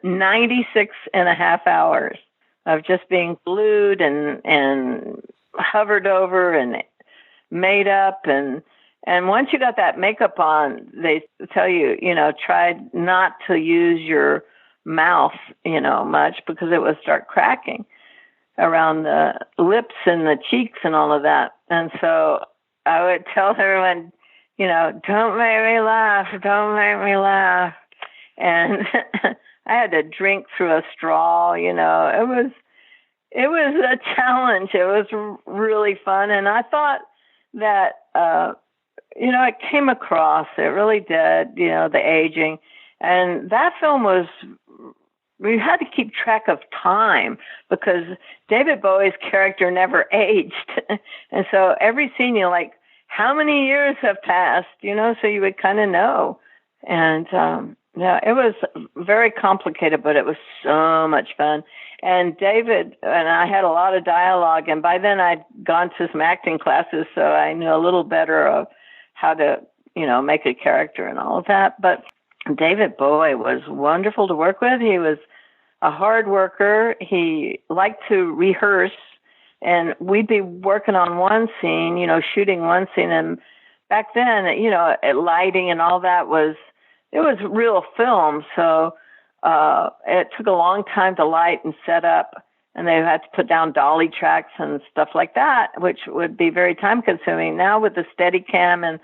96 and a half hours of just being glued and hovered over and made up. And once you got that makeup on, they tell you, try not to use your mouth, much, because it would start cracking around the lips and the cheeks and all of that. And so I would tell everyone, don't make me laugh, don't make me laugh. And I had to drink through a straw, it was a challenge. It was really fun. And I thought that, it came across, it really did, the aging. And that film we had to keep track of time because David Bowie's character never aged. And so every scene, you're like, how many years have passed, so you would kind of know. And, it was very complicated, but it was so much fun. And David and I had a lot of dialogue, and by then I'd gone to some acting classes, so I knew a little better of how to, make a character and all of that. But David Bowie was wonderful to work with. He was a hard worker. He liked to rehearse, and we'd be working on one scene, shooting one scene. And back then, lighting and all that it was real film. So it took a long time to light and set up, and they had to put down dolly tracks and stuff like that, which would be very time consuming. Now with the Steadicam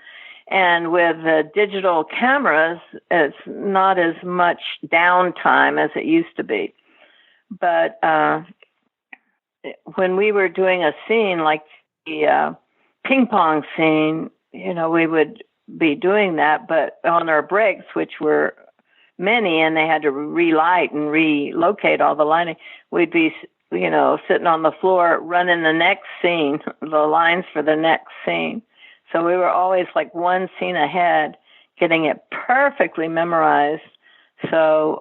and with the digital cameras, it's not as much downtime as it used to be. But when we were doing a scene like the ping pong scene, we would be doing that, but on our breaks, which were many, and they had to relight and relocate all the lighting, we'd be, sitting on the floor running the next scene, the lines for the next scene. So we were always like one scene ahead, getting it perfectly memorized. So,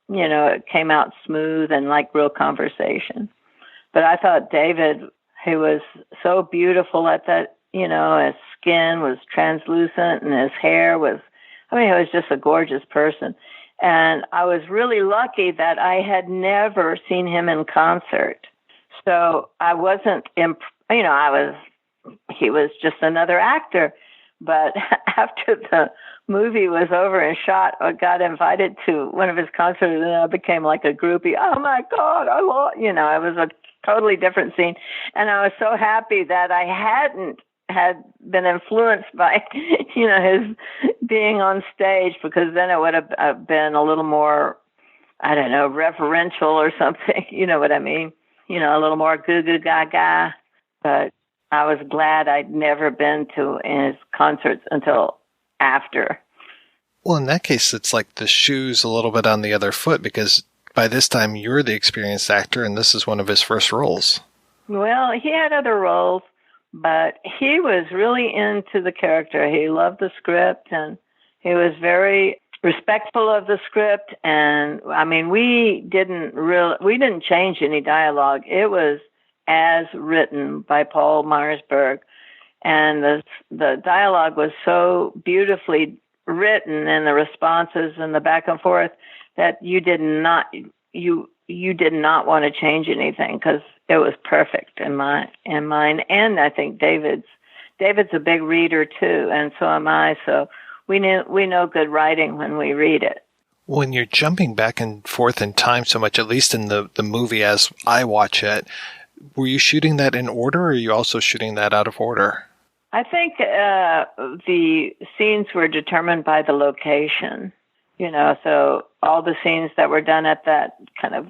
it came out smooth and like real conversation. But I thought David, he was so beautiful at that, his skin was translucent and his hair was, he was just a gorgeous person. And I was really lucky that I had never seen him in concert. So I wasn't, he was just another actor. But after the movie was over and shot, I got invited to one of his concerts, and I became like a groupie. Oh my God, it was a totally different scene. And I was so happy that I had been influenced by, his being on stage, because then it would have been a little more, I don't know, reverential or something. You know what I mean? A little more goo goo gaga. But I was glad I'd never been to his concerts until after. Well, in that case, it's like the shoe's a little bit on the other foot, because by this time you're the experienced actor and this is one of his first roles. Well, he had other roles, but he was really into the character. He loved the script, and he was very respectful of the script. And I mean, we didn't change any dialogue. It was as written by Paul Meyersberg. And the dialogue was so beautifully written, and the responses and the back and forth, that you did not want to change anything, because it was perfect in mine. And I think David's a big reader too, and so am I. So we know good writing when we read it. When you're jumping back and forth in time so much, at least in the movie as I watch it, were you shooting that in order, or are you also shooting that out of order? I think the scenes were determined by the location, so all the scenes that were done at that kind of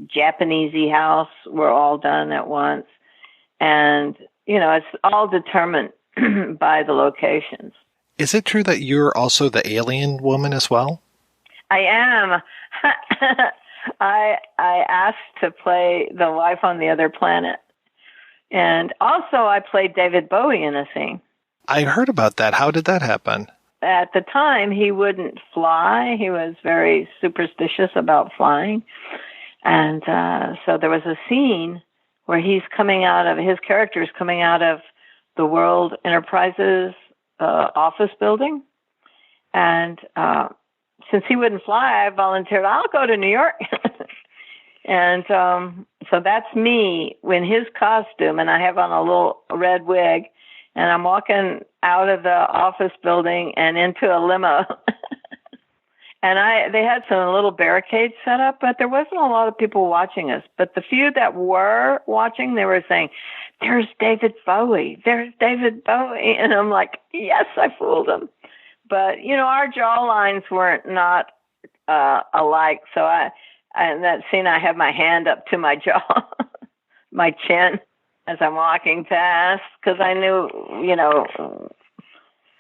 Japanesey house were all done at once. And, it's all determined by the locations. Is it true that you're also the alien woman as well? I am. I asked to play the wife on the other planet. And also I played David Bowie in a scene. I heard about that. How did that happen? At the time, he wouldn't fly. He was very superstitious about flying. And so there was a scene where his character is coming out of the World Enterprises office building. And since he wouldn't fly, I volunteered, I'll go to New York. And so that's me in his costume, and I have on a little red wig, and I'm walking out of the office building and into a limo. And they had some little barricades set up, but there wasn't a lot of people watching us. But the few that were watching, they were saying, "There's David Bowie. There's David Bowie." And I'm like, yes, I fooled them. But, our jaw lines weren't not alike, so in that scene, I have my hand up to my jaw, my chin, as I'm walking past, because I knew,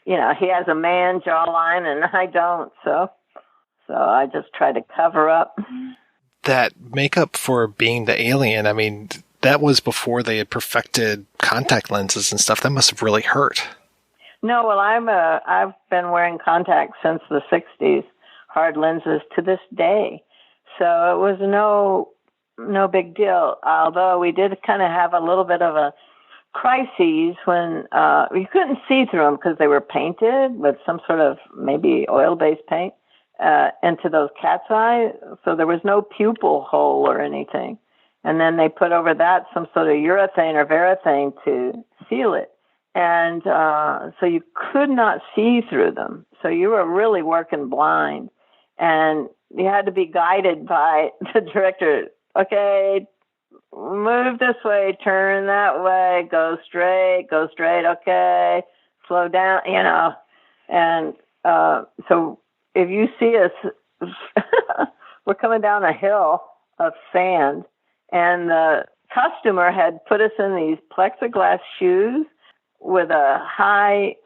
he has a man jawline and I don't, so I just try to cover up. That makeup for being the alien, I mean, that was before they had perfected contact lenses and stuff. That must have really hurt. No, well, I've been wearing contacts since the 60s, hard lenses to this day. So it was no big deal, although we did kind of have a little bit of a crisis when you couldn't see through them because they were painted with some sort of maybe oil-based paint into those cat's eyes. So there was no pupil hole or anything. And then they put over that some sort of urethane or varathane to seal it. And so you could not see through them. So you were really working blind. And you had to be guided by the director. Okay, move this way, turn that way, go straight, okay, slow down, And so if you see us, we're coming down a hill of sand, and the costumer had put us in these plexiglass shoes with a high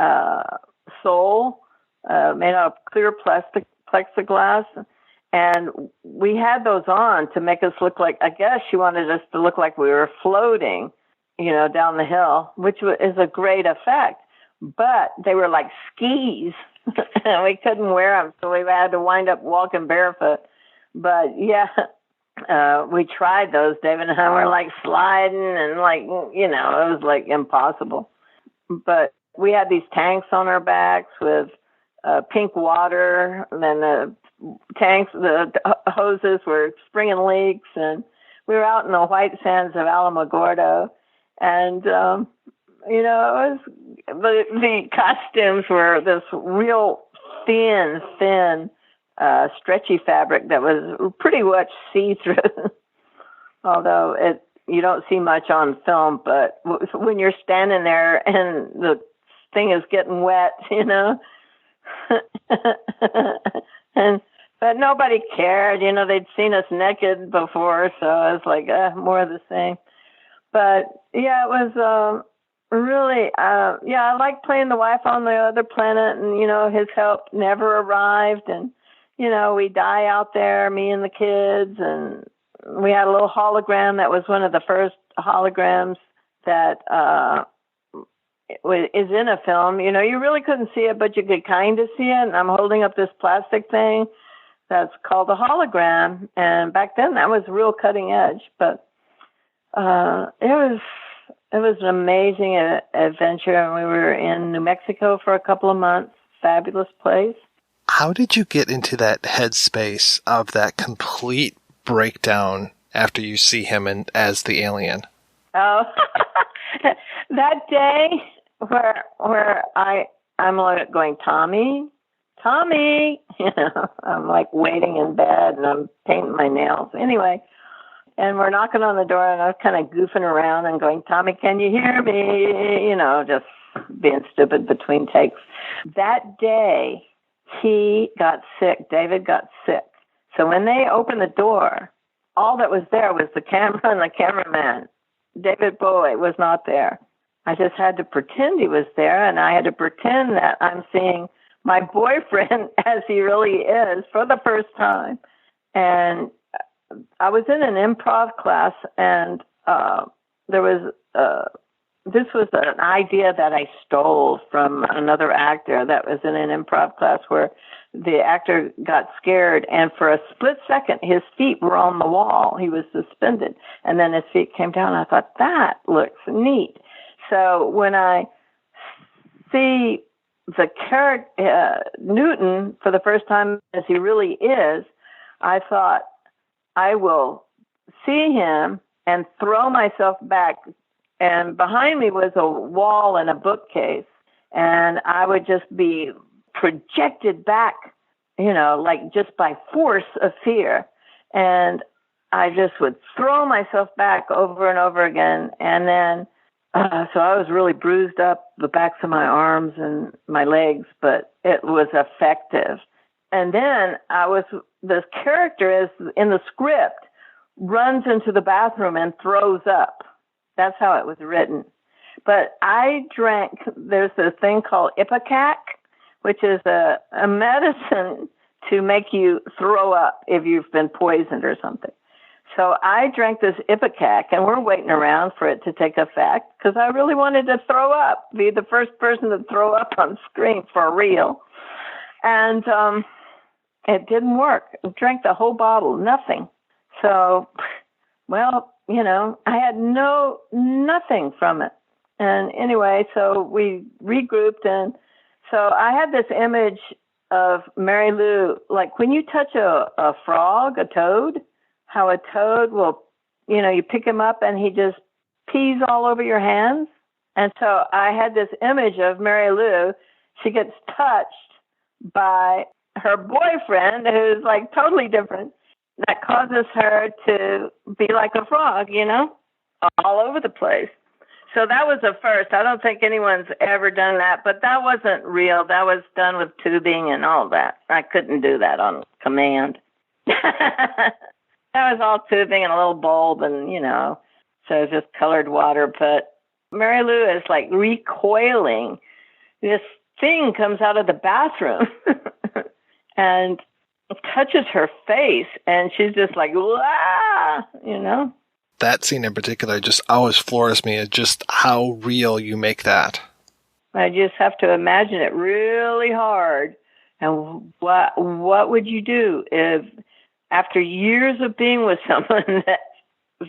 sole made out of clear plexiglass. And we had those on to make us look like, I guess she wanted us to look like we were floating, down the hill, which is a great effect. But they were like skis, and we couldn't wear them, so we had to wind up walking barefoot. But yeah, we tried those. David and I were like sliding, and it was like impossible. But we had these tanks on our backs with pink water, and then the hoses were springing leaks, and we were out in the white sands of Alamogordo, and it was the costumes were this real thin stretchy fabric that was pretty much see-through. Although you don't see much on film, but when you're standing there and the thing is getting wet, But nobody cared, they'd seen us naked before, so I was like, more of the same. But yeah, it was really, I liked playing the wife on the other planet, and his help never arrived, and we die out there, me and the kids, and we had a little hologram that was one of the first holograms that is in a film, you really couldn't see it, but you could kind of see it. And I'm holding up this plastic thing that's called a hologram. And back then that was real cutting edge, but it was an amazing adventure. And we were in New Mexico for a couple of months. Fabulous place. How did you get into that headspace of that complete breakdown after you see him as the alien? Oh, that day where I'm like going, Tommy, I'm like waiting in bed and I'm painting my nails. Anyway, and we're knocking on the door and I was kind of goofing around and going, Tommy, can you hear me? Just being stupid between takes. That day, he got sick. David got sick. So when they opened the door, all that was there was the camera and the cameraman. David Bowie was not there. I just had to pretend he was there, and I had to pretend that I'm seeing my boyfriend as he really is for the first time. And I was in an improv class, and there was this was an idea that I stole from another actor that was in an improv class where the actor got scared, and for a split second, his feet were on the wall. He was suspended, and then his feet came down. I thought, that looks neat. So when I see the character, Newton, for the first time as he really is, I thought, I will see him and throw myself back. And behind me was a wall and a bookcase, and I would just be projected back, like just by force of fear. And I just would throw myself back over and over again. And then, so I was really bruised up, the backs of my arms and my legs, but it was effective. And then this character is in the script, runs into the bathroom and throws up. That's how it was written. But I drank, there's a thing called Ipecac, which is a medicine to make you throw up if you've been poisoned or something. So I drank this Ipecac, and we're waiting around for it to take effect because I really wanted to throw up, be the first person to throw up on screen for real. And it didn't work. I drank the whole bottle, nothing. So, well, I had nothing from it. And anyway, so we regrouped, and so I had this image of Mary Lou, like when you touch a frog, a toad, how a toad will, you pick him up and he just pees all over your hands. And so I had this image of Mary Lou. She gets touched by her boyfriend, who's like totally different. That causes her to be like a frog, all over the place. So that was a first. I don't think anyone's ever done that, but that wasn't real. That was done with tubing and all that. I couldn't do that on command. That was all tubing and a little bulb and, so it's just colored water. But Mary Lou is like recoiling. This thing comes out of the bathroom and touches her face, and she's just like, "Wah!" That scene in particular just always floors me at just how real you make that. I just have to imagine it really hard. And what would you do if, after years of being with someone, that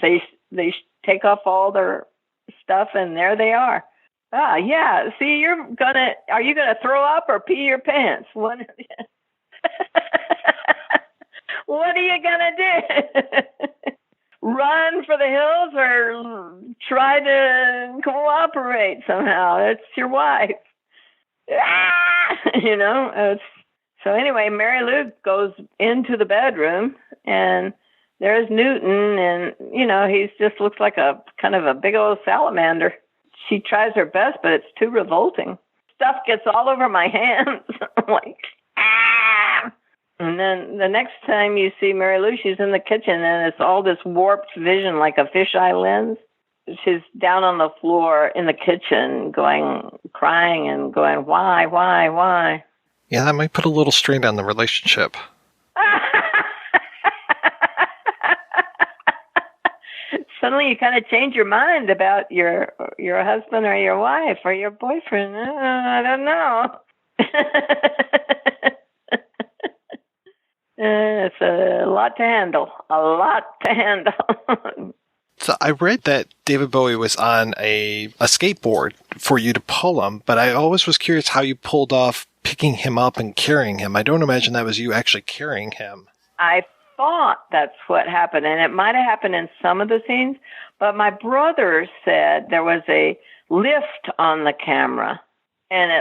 they take off all their stuff and there they are? Ah, yeah. See, are you gonna throw up or pee your pants? What are you gonna do? Run for the hills or try to cooperate somehow? It's your wife. So anyway, Mary Lou goes into the bedroom, and there's Newton, and, he just looks like a kind of a big old salamander. She tries her best, but it's too revolting. Stuff gets all over my hands. I'm like, ah! And then the next time you see Mary Lou, she's in the kitchen, and it's all this warped vision like a fisheye lens. She's down on the floor in the kitchen crying and going, why? Yeah, that might put a little strain on the relationship. suddenly you kind of change your mind about your husband or your wife or your boyfriend. I don't know. It's a lot to handle. So I read that David Bowie was on a skateboard for you to pull him, but I always was curious how you pulled off picking him up and carrying him. I don't imagine that was you actually carrying him. I thought that's what happened, and it might have happened in some of the scenes, but my brother said there was a lift on the camera, and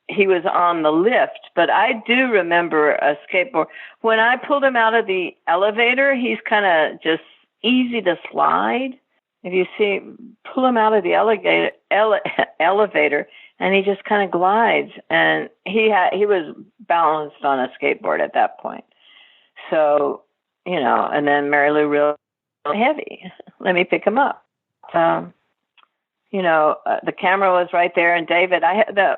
he was on the lift, but I do remember a skateboard. When I pulled him out of the elevator, he's kind of just easy to slide. If you see, pull him out of the elevator, and he just kind of glides. And he was balanced on a skateboard at that point. So, and then Mary Lou real heavy. Let me pick him up. The camera was right there, and David,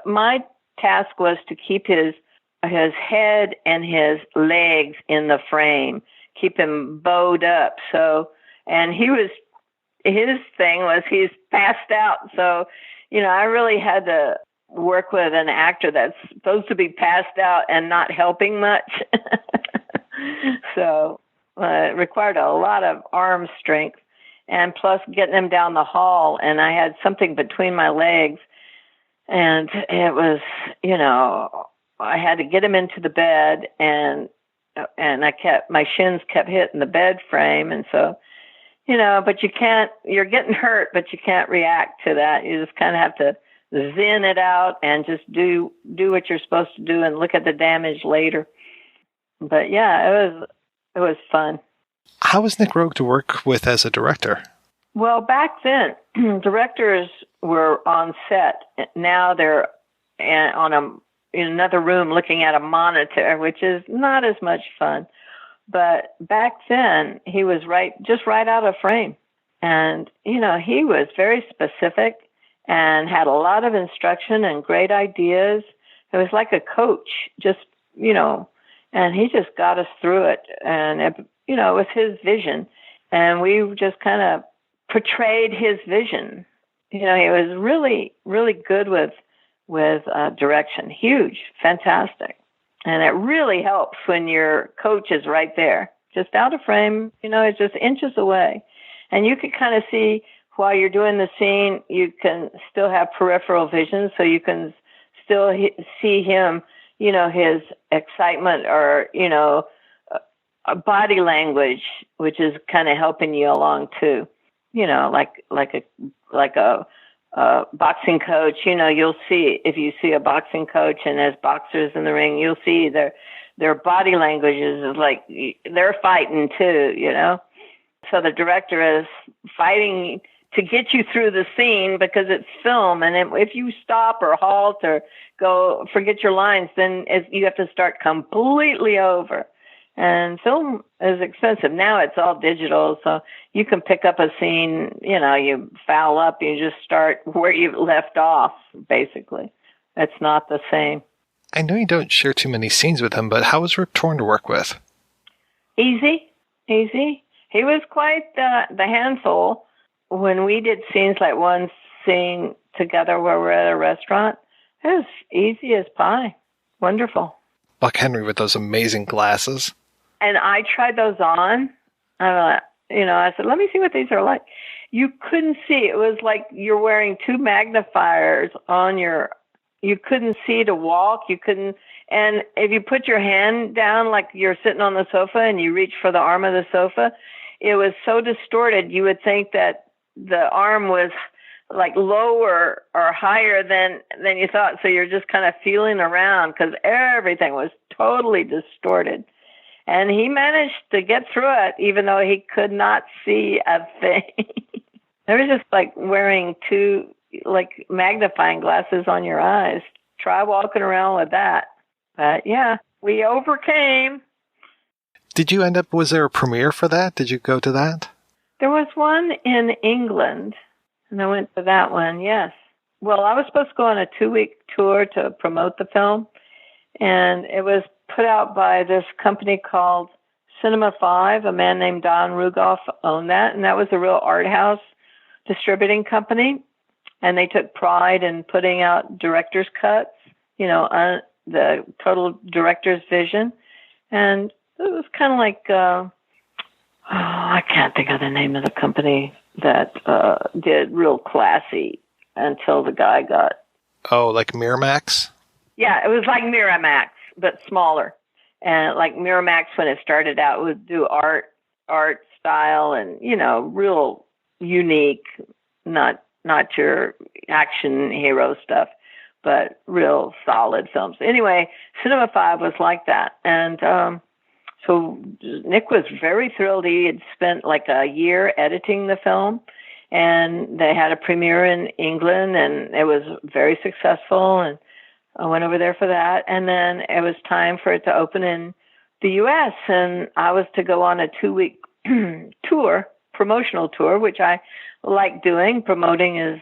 my task was to keep his head and his legs in the frame, keep him bowed up. So, and his thing was he's passed out. So, I really had to work with an actor that's supposed to be passed out and not helping much. So, it required a lot of arm strength, and plus getting him down the hall. And I had something between my legs. And it was, I had to get him into the bed, and my shins kept hitting the bed frame. And so, but you're getting hurt, but you can't react to that. You just kind of have to zen it out and just do what you're supposed to do and look at the damage later. But yeah, it was fun. How was Nick Roeg to work with as a director? Well, back then, directors were on set. Now they're in another room looking at a monitor, which is not as much fun. But back then, he was just right out of frame. And, he was very specific and had a lot of instruction and great ideas. It was like a coach, and he just got us through it. And, it was his vision. And we just kind of portrayed his vision. He was really, really good with direction. Huge, fantastic. And it really helps when your coach is right there, just out of frame, it's just inches away. And you can kind of see while you're doing the scene, you can still have peripheral vision, so you can still see him, his excitement or, body language, which is kind of helping you along too. Like a boxing coach, you'll see, if you see a boxing coach and as boxers in the ring, you'll see their body languages is like they're fighting too, So the director is fighting to get you through the scene because it's film, and if you stop or halt or go forget your lines, then you have to start completely over. And film is expensive. Now it's all digital, so you can pick up a scene, you foul up, you just start where you left off, basically. It's not the same. I know you don't share too many scenes with him, but how was Rip Torn to work with? Easy. He was quite the handful. When we did scenes like one scene together where we're at a restaurant, it was easy as pie. Wonderful. Buck Henry with those amazing glasses. And I tried those on. I said, let me see what these are like. You couldn't see. It was like you're wearing two magnifiers on you couldn't see to walk. You couldn't. And if you put your hand down like you're sitting on the sofa and you reach for the arm of the sofa, it was so distorted you would think that the arm was like lower or higher than you thought. So you're just kind of feeling around because everything was totally distorted. And he managed to get through it, even though he could not see a thing. It was just like wearing two, like, magnifying glasses on your eyes. Try walking around with that. But, yeah, we overcame. Was there a premiere for that? Did you go to that? There was one in England, and I went to that one, yes. Well, I was supposed to go on a 2-week tour to promote the film, and it was put out by this company called Cinema 5, a man named Don Rugoff owned that, and that was a real art house distributing company. And they took pride in putting out director's cuts, the total director's vision. And it was kind of like, I can't think of the name of the company that did real classy until the guy got... Oh, like Miramax? Yeah, it was like Miramax, but smaller. And like Miramax, when it started out, would do art style and, real unique, not your action hero stuff, but real solid films. Anyway, Cinema 5 was like that. And so Nick was very thrilled. He had spent like a year editing the film, and they had a premiere in England, and it was very successful, and I went over there for that. And then it was time for it to open in the U.S., and I was to go on a 2-week tour, promotional tour, which I like doing. Promoting is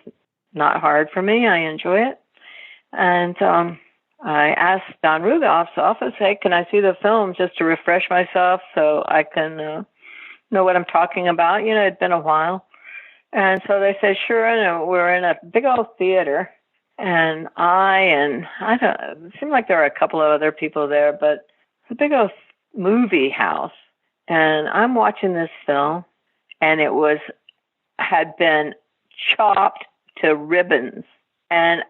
not hard for me. I enjoy it. And I asked Don Rugoff's office, hey, can I see the film just to refresh myself so I can know what I'm talking about? It'd been a while. And so they said, sure. And we're in a big old theater. And it seemed like there were a couple of other people there, but it's a big old movie house. And I'm watching this film, and it had been chopped to ribbons. And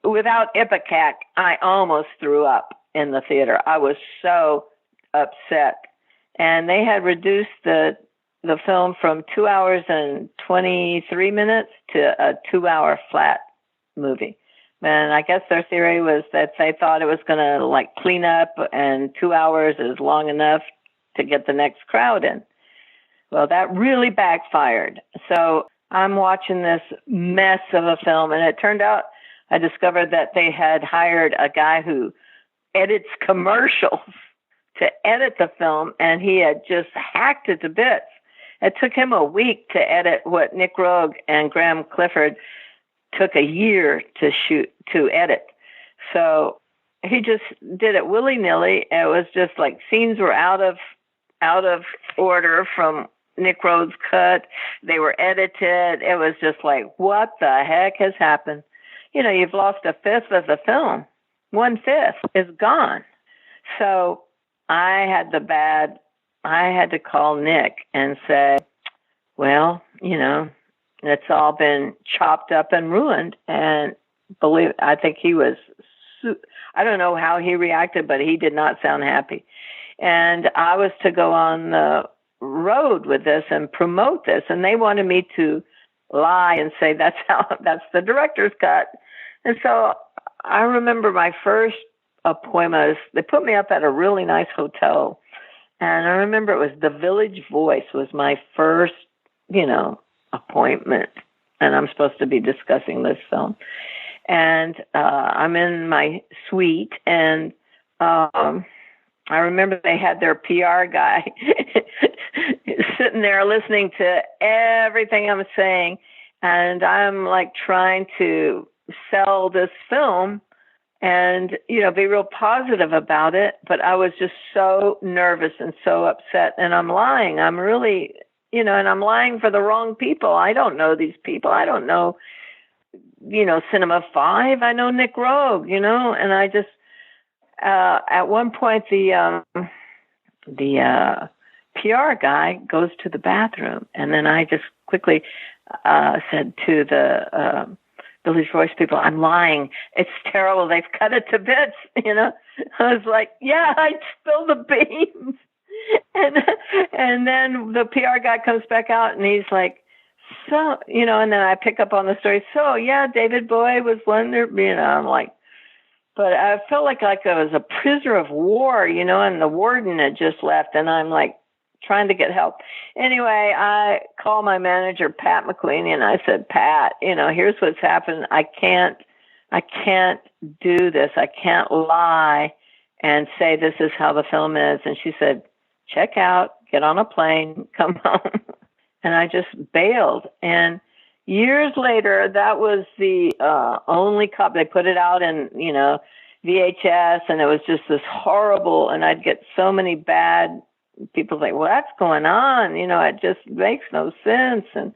without Ipecac, I almost threw up in the theater. I was so upset. And they had reduced the film from 2 hours and 23 minutes to a 2-hour flat movie. And I guess their theory was that they thought it was going to clean up, and 2 hours is long enough to get the next crowd in. Well, that really backfired. So I'm watching this mess of a film, and it turned out I discovered that they had hired a guy who edits commercials to edit the film, and he had just hacked it to bits. It took him a week to edit what Nick Roeg and Graham Clifford took a year to edit. So he just did it willy-nilly. It was just like scenes were out of order from Nick Roeg's cut. They were edited. It was just like, what the heck has happened? You've lost 1/5 of the film. 1/5 is gone. So I had to call Nick and say, well, it's all been chopped up and ruined. And I think he was, I don't know how he reacted, but he did not sound happy. And I was to go on the road with this and promote this. And they wanted me to lie and say, that's the director's cut. And so I remember my first appointment, they put me up at a really nice hotel. And I remember it was the Village Voice was my first, appointment. And I'm supposed to be discussing this film. And I'm in my suite, and I remember they had their PR guy sitting there listening to everything I'm saying. And I'm trying to sell this film and, be real positive about it. But I was just so nervous and so upset. And I'm lying. I'm really, and I'm lying for the wrong people. I don't know these people. I don't know, Cinema 5. I know Nick Roeg, and I just, at one point, the PR guy goes to the bathroom. And then I just quickly said to the Village Voice people, I'm lying. It's terrible. They've cut it to bits, I was like, yeah, I spilled the beans. And then the PR guy comes back out, and he's like, so, and then I pick up on the story. So, yeah, David Bowie was one there, I'm like, but I felt like I was a prisoner of war, and the warden had just left, and I'm trying to get help. Anyway, I called my manager, Pat McQueen, and I said, Pat, here's what's happened. I can't do this. I can't lie and say this is how the film is. And she said, check out, get on a plane, come home. And I just bailed. And years later, that was the only copy. They put it out in, VHS, and it was just this horrible, and I'd get so many bad people say, well, what's going on? You know, it just makes no sense. And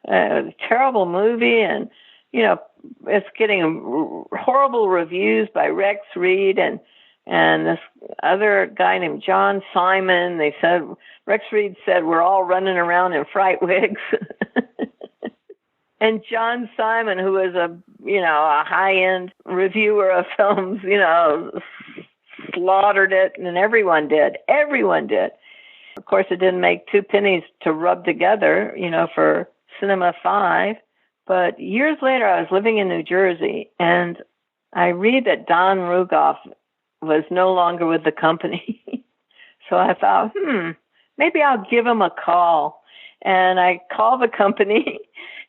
it was a terrible movie. And, you know, it's getting horrible reviews by Rex Reed and this other guy named John Simon. They said, Rex Reed said, we're all running around in fright wigs. And John Simon, who is a high-end reviewer of films, you know, slaughtered it, and everyone did. Everyone did. Of course, it didn't make two pennies to rub together, you know, for Cinema 5. But years later, I was living in New Jersey, and I read that Don Rugoff was no longer with the company. So I thought, maybe I'll give him a call. And I called the company,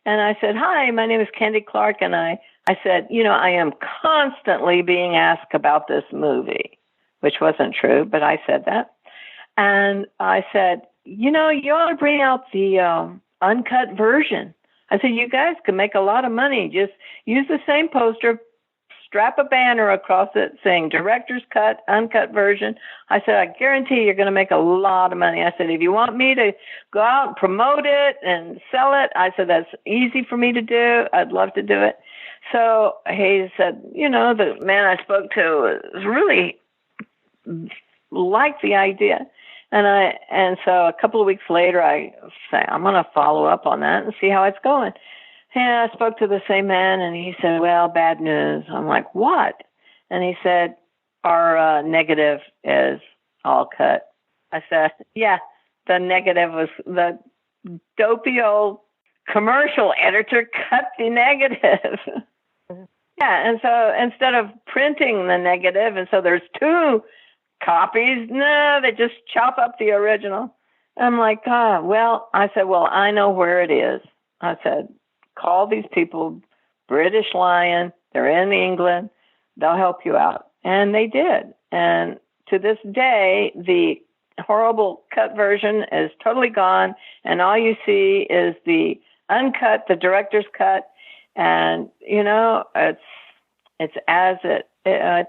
and I said, hi, my name is Candy Clark. And I said, you know, I am constantly being asked about this movie, which wasn't true, but I said that. And I said, you know, you ought to bring out the uncut version. I said, you guys can make a lot of money. Just use the same poster, strap a banner across it saying director's cut, uncut version. I said, I guarantee you're going to make a lot of money. I said, if you want me to go out and promote it and sell it, I said, that's easy for me to do. I'd love to do it. So he said, you know, the man I spoke to was really liked the idea. And so a couple of weeks later, I say, I'm going to follow up on that and see how it's going. And I spoke to the same man, and he said, well, bad news. I'm like, what? And he said, our negative is all cut. I said, yeah, the negative was the dopey old commercial editor cut the negative. Yeah, and so instead of printing the negative, and so there's two copies, no, they just chop up the original. I'm like, well, I said, well, I know where it is. I said, call these people, British Lion, they're in England, they'll help you out. And they did. And to this day, the horrible cut version is totally gone, and all you see is the uncut, the director's cut. And, you know, it's as it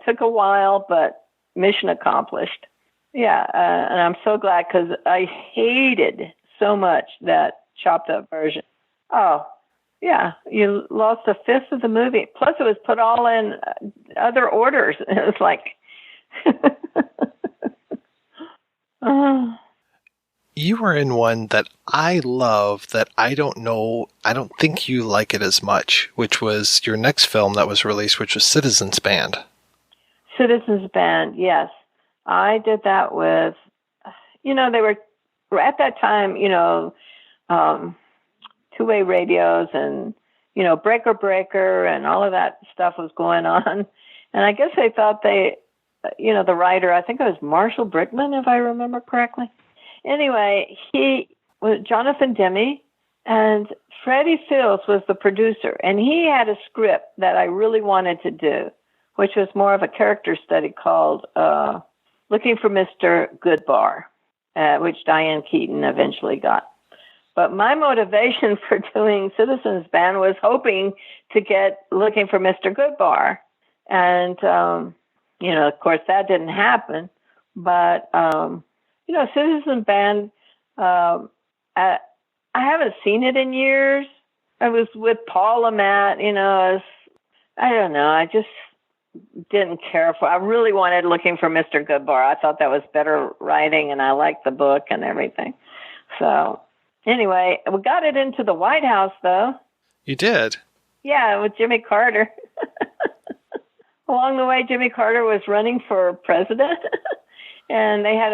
took a while, but mission accomplished. Yeah, and I'm so glad because I hated so much that chopped up version. Oh, yeah, you lost a fifth of the movie. Plus, it was put all in other orders. It was like... You were in one that I love that I don't think you like it as much, which was your next film that was released, which was Citizens Band. Citizens Band, yes. I did that with, you know, they were at that time, you know, two-way radios and, you know, breaker and all of that stuff was going on. And I guess they thought you know, the writer, I think it was Marshall Brickman, if I remember correctly. Anyway, he was Jonathan Demme, and Freddie Fields was the producer. And he had a script that I really wanted to do, which was more of a character study called Looking for Mr. Goodbar, which Diane Keaton eventually got. But my motivation for doing Citizens Band was hoping to get Looking for Mr. Goodbar. And, you know, of course, that didn't happen. But, you know, Citizens Band, I haven't seen it in years. I was with Paul Lamette, you know, I don't know, I just didn't care for. I really wanted Looking for Mr. Goodbar. I thought that was better writing, and I liked the book and everything. So anyway, we got it into the White House, though. You did? Yeah, with Jimmy Carter. Along the way, Jimmy Carter was running for president, and they had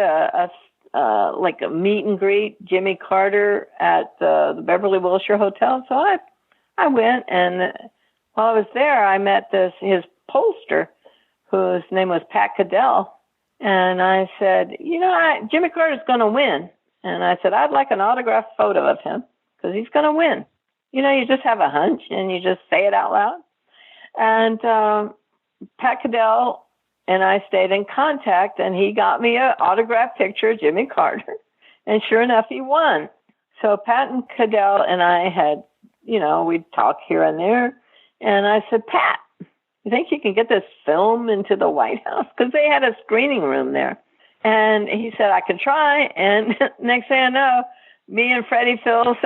like a meet and greet, Jimmy Carter at the Beverly Wilshire Hotel. So I went, and while I was there, I met his pollster, whose name was Pat Cadell. And I said, you know, Jimmy Carter's going to win. And I said, I'd like an autographed photo of him because he's going to win. You know, you just have a hunch and you just say it out loud. And Pat Cadell and I stayed in contact, and he got me an autographed picture of Jimmy Carter. And sure enough, he won. So Pat and Cadell and I had, you know, we'd talk here and there. And I said, Pat, you think you can get this film into the White House? Because they had a screening room there. And he said, I can try. And next thing I know, me and Freddie Phills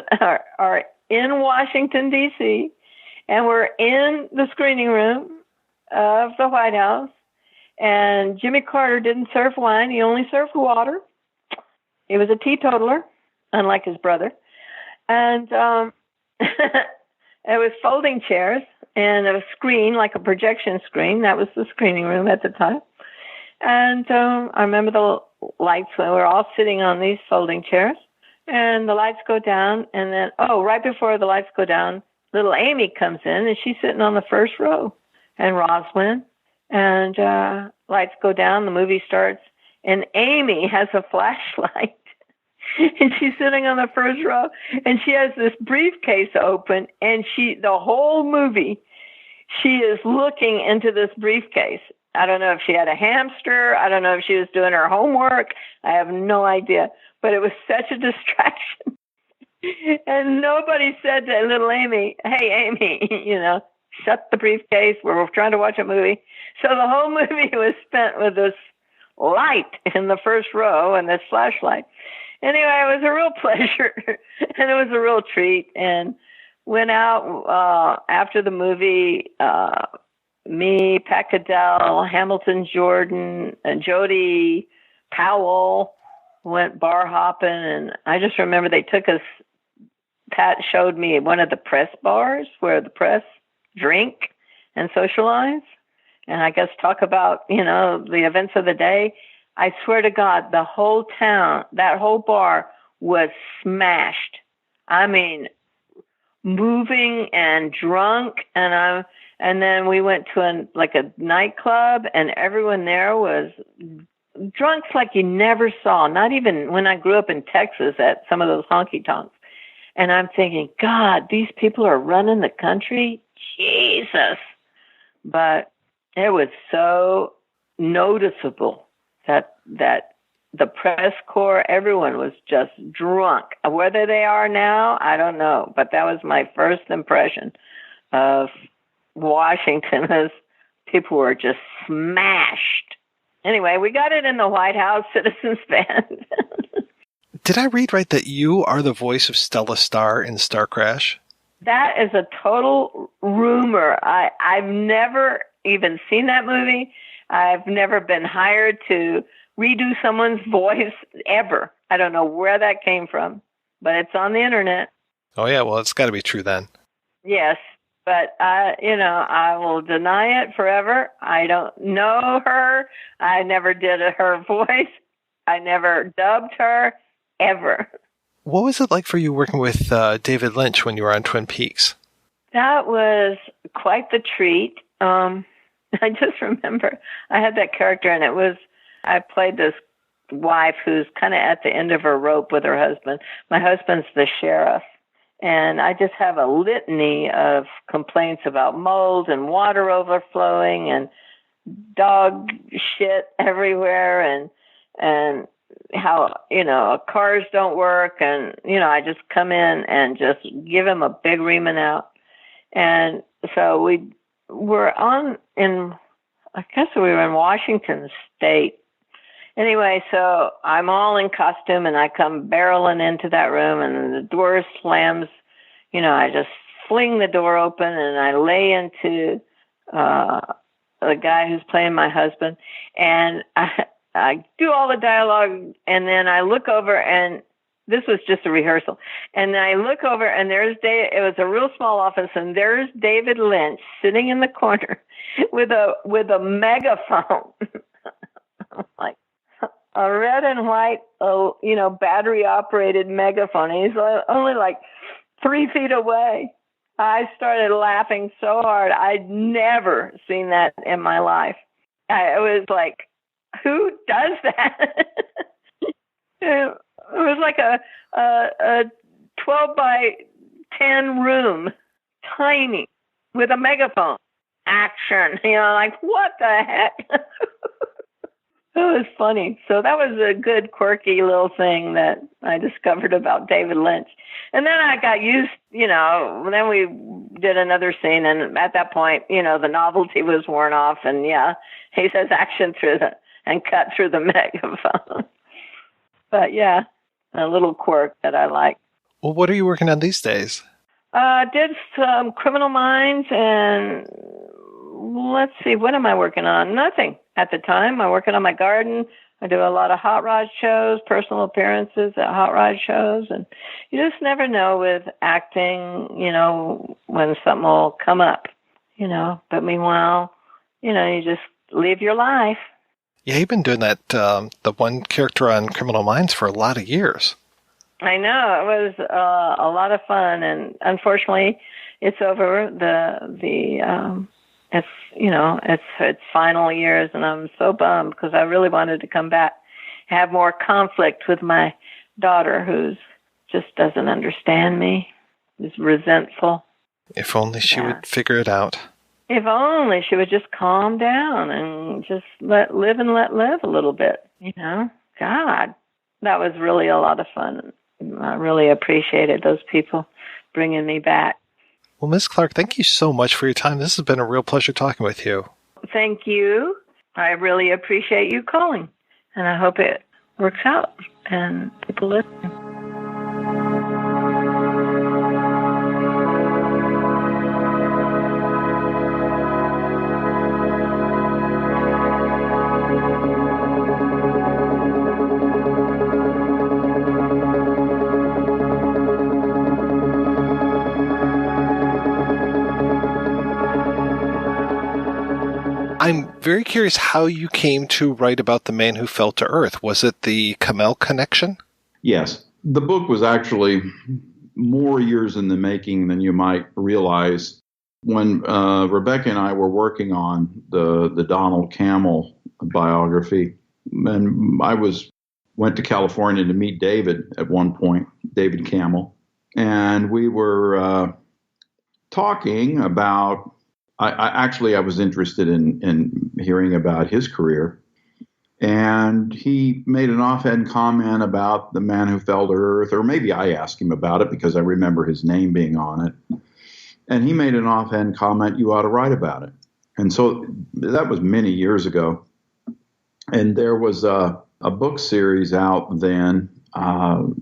are in Washington, D.C., and we're in the screening room of the White House. And Jimmy Carter didn't serve wine. He only served water. He was a teetotaler, unlike his brother. And it was folding chairs and a screen, like a projection screen. That was the screening room at the time. And I remember the lights when we were all sitting on these folding chairs. And the lights go down. And then, right before the lights go down, little Amy comes in, and she's sitting on the first row. And Rosalind. And lights go down, the movie starts, and Amy has a flashlight. And she's sitting on the first row, and she has this briefcase open, and the whole movie, she is looking into this briefcase. I don't know if she had a hamster. I don't know if she was doing her homework. I have no idea. But it was such a distraction. And nobody said to little Amy, hey, Amy, shut the briefcase. We're trying to watch a movie. So the whole movie was spent with this light in the first row and this flashlight. Anyway, it was a real pleasure, and it was a real treat. And went out after the movie, me, Pat Caddell, Hamilton Jordan, and Jody Powell went bar hopping. And I just remember they took us, Pat showed me one of the press bars where the press drink and socialize. And I guess talk about, the events of the day. I swear to God, the whole town, that whole bar was smashed. I mean, moving and drunk. And then we went to a nightclub, and everyone there was drunk like you never saw. Not even when I grew up in Texas at some of those honky tonks. And I'm thinking, God, these people are running the country. Jesus. But it was so noticeable that the press corps, everyone was just drunk. Whether they are now, I don't know. But that was my first impression of Washington, as people were just smashed. Anyway, we got it in the White House Citizens Band. Did I read right that you are the voice of Stella Star in Star Crash? That is a total rumor. I've never even seen that movie. I've never been hired to redo someone's voice ever. I don't know where that came from, but it's on the internet. Oh, yeah. Well, it's got to be true then. Yes, but, I will deny it forever. I don't know her. I never did her voice. I never dubbed her, ever. What was it like for you working with David Lynch when you were on Twin Peaks? That was quite the treat. I just remember I had that character, and I played this wife who's kind of at the end of her rope with her husband. My husband's the sheriff, and I just have a litany of complaints about mold and water overflowing and dog shit everywhere, and how, cars don't work. And, I just come in and just give him a big reaming out. And so we were I guess we were in Washington State. Anyway, so I'm all in costume, and I come barreling into that room, and the door slams. I just fling the door open, and I lay into the guy who's playing my husband. And I do all the dialogue, and then I look over, and this was just a rehearsal. And I look over, and it was a real small office, and there's David Lynch sitting in the corner with a megaphone, like a red and white, battery operated megaphone. And he's only like 3 feet away. I started laughing so hard. I'd never seen that in my life. I was like, who does that? It was like a 12 by 10 room, tiny, with a megaphone. Action, like, what the heck? It was funny. So that was a good, quirky little thing that I discovered about David Lynch. And then I got used, then we did another scene, and at that point, the novelty was worn off, and yeah, he says action through and cut through the megaphone. But yeah, a little quirk that I like. Well, what are you working on these days? Did some Criminal Minds, and let's see, what am I working on? Nothing at the time. I'm working on my garden. I do a lot of hot rod shows, personal appearances at hot rod shows, and you just never know with acting, when something will come up, But meanwhile, you just live your life. Yeah, you've been doing that, the one character on Criminal Minds for a lot of years. I know. It was a lot of fun, and unfortunately, it's over. It's its final years, and I'm so bummed because I really wanted to come back, have more conflict with my daughter, who's just doesn't understand me, is resentful. If only she would figure it out. If only she would just calm down and just let live a little bit, God, that was really a lot of fun. I really appreciated those people bringing me back. Well, Ms. Clark, thank you so much for your time. This has been a real pleasure talking with you. Thank you. I really appreciate you calling, and I hope it works out and people listen. I'm very curious how you came to write about The Man Who Fell to Earth. Was it the Kamel connection? Yes. The book was actually more years in the making than you might realize. When Rebecca and I were working on the Donald Campbell biography, and I went to California to meet David at one point, David Campbell, and we were talking about I was interested in hearing about his career, and he made an offhand comment about The Man Who Fell to Earth, or maybe I asked him about it because I remember his name being on it, and he made an offhand comment, "You ought to write about it." And so that was many years ago, and there was a book series out then called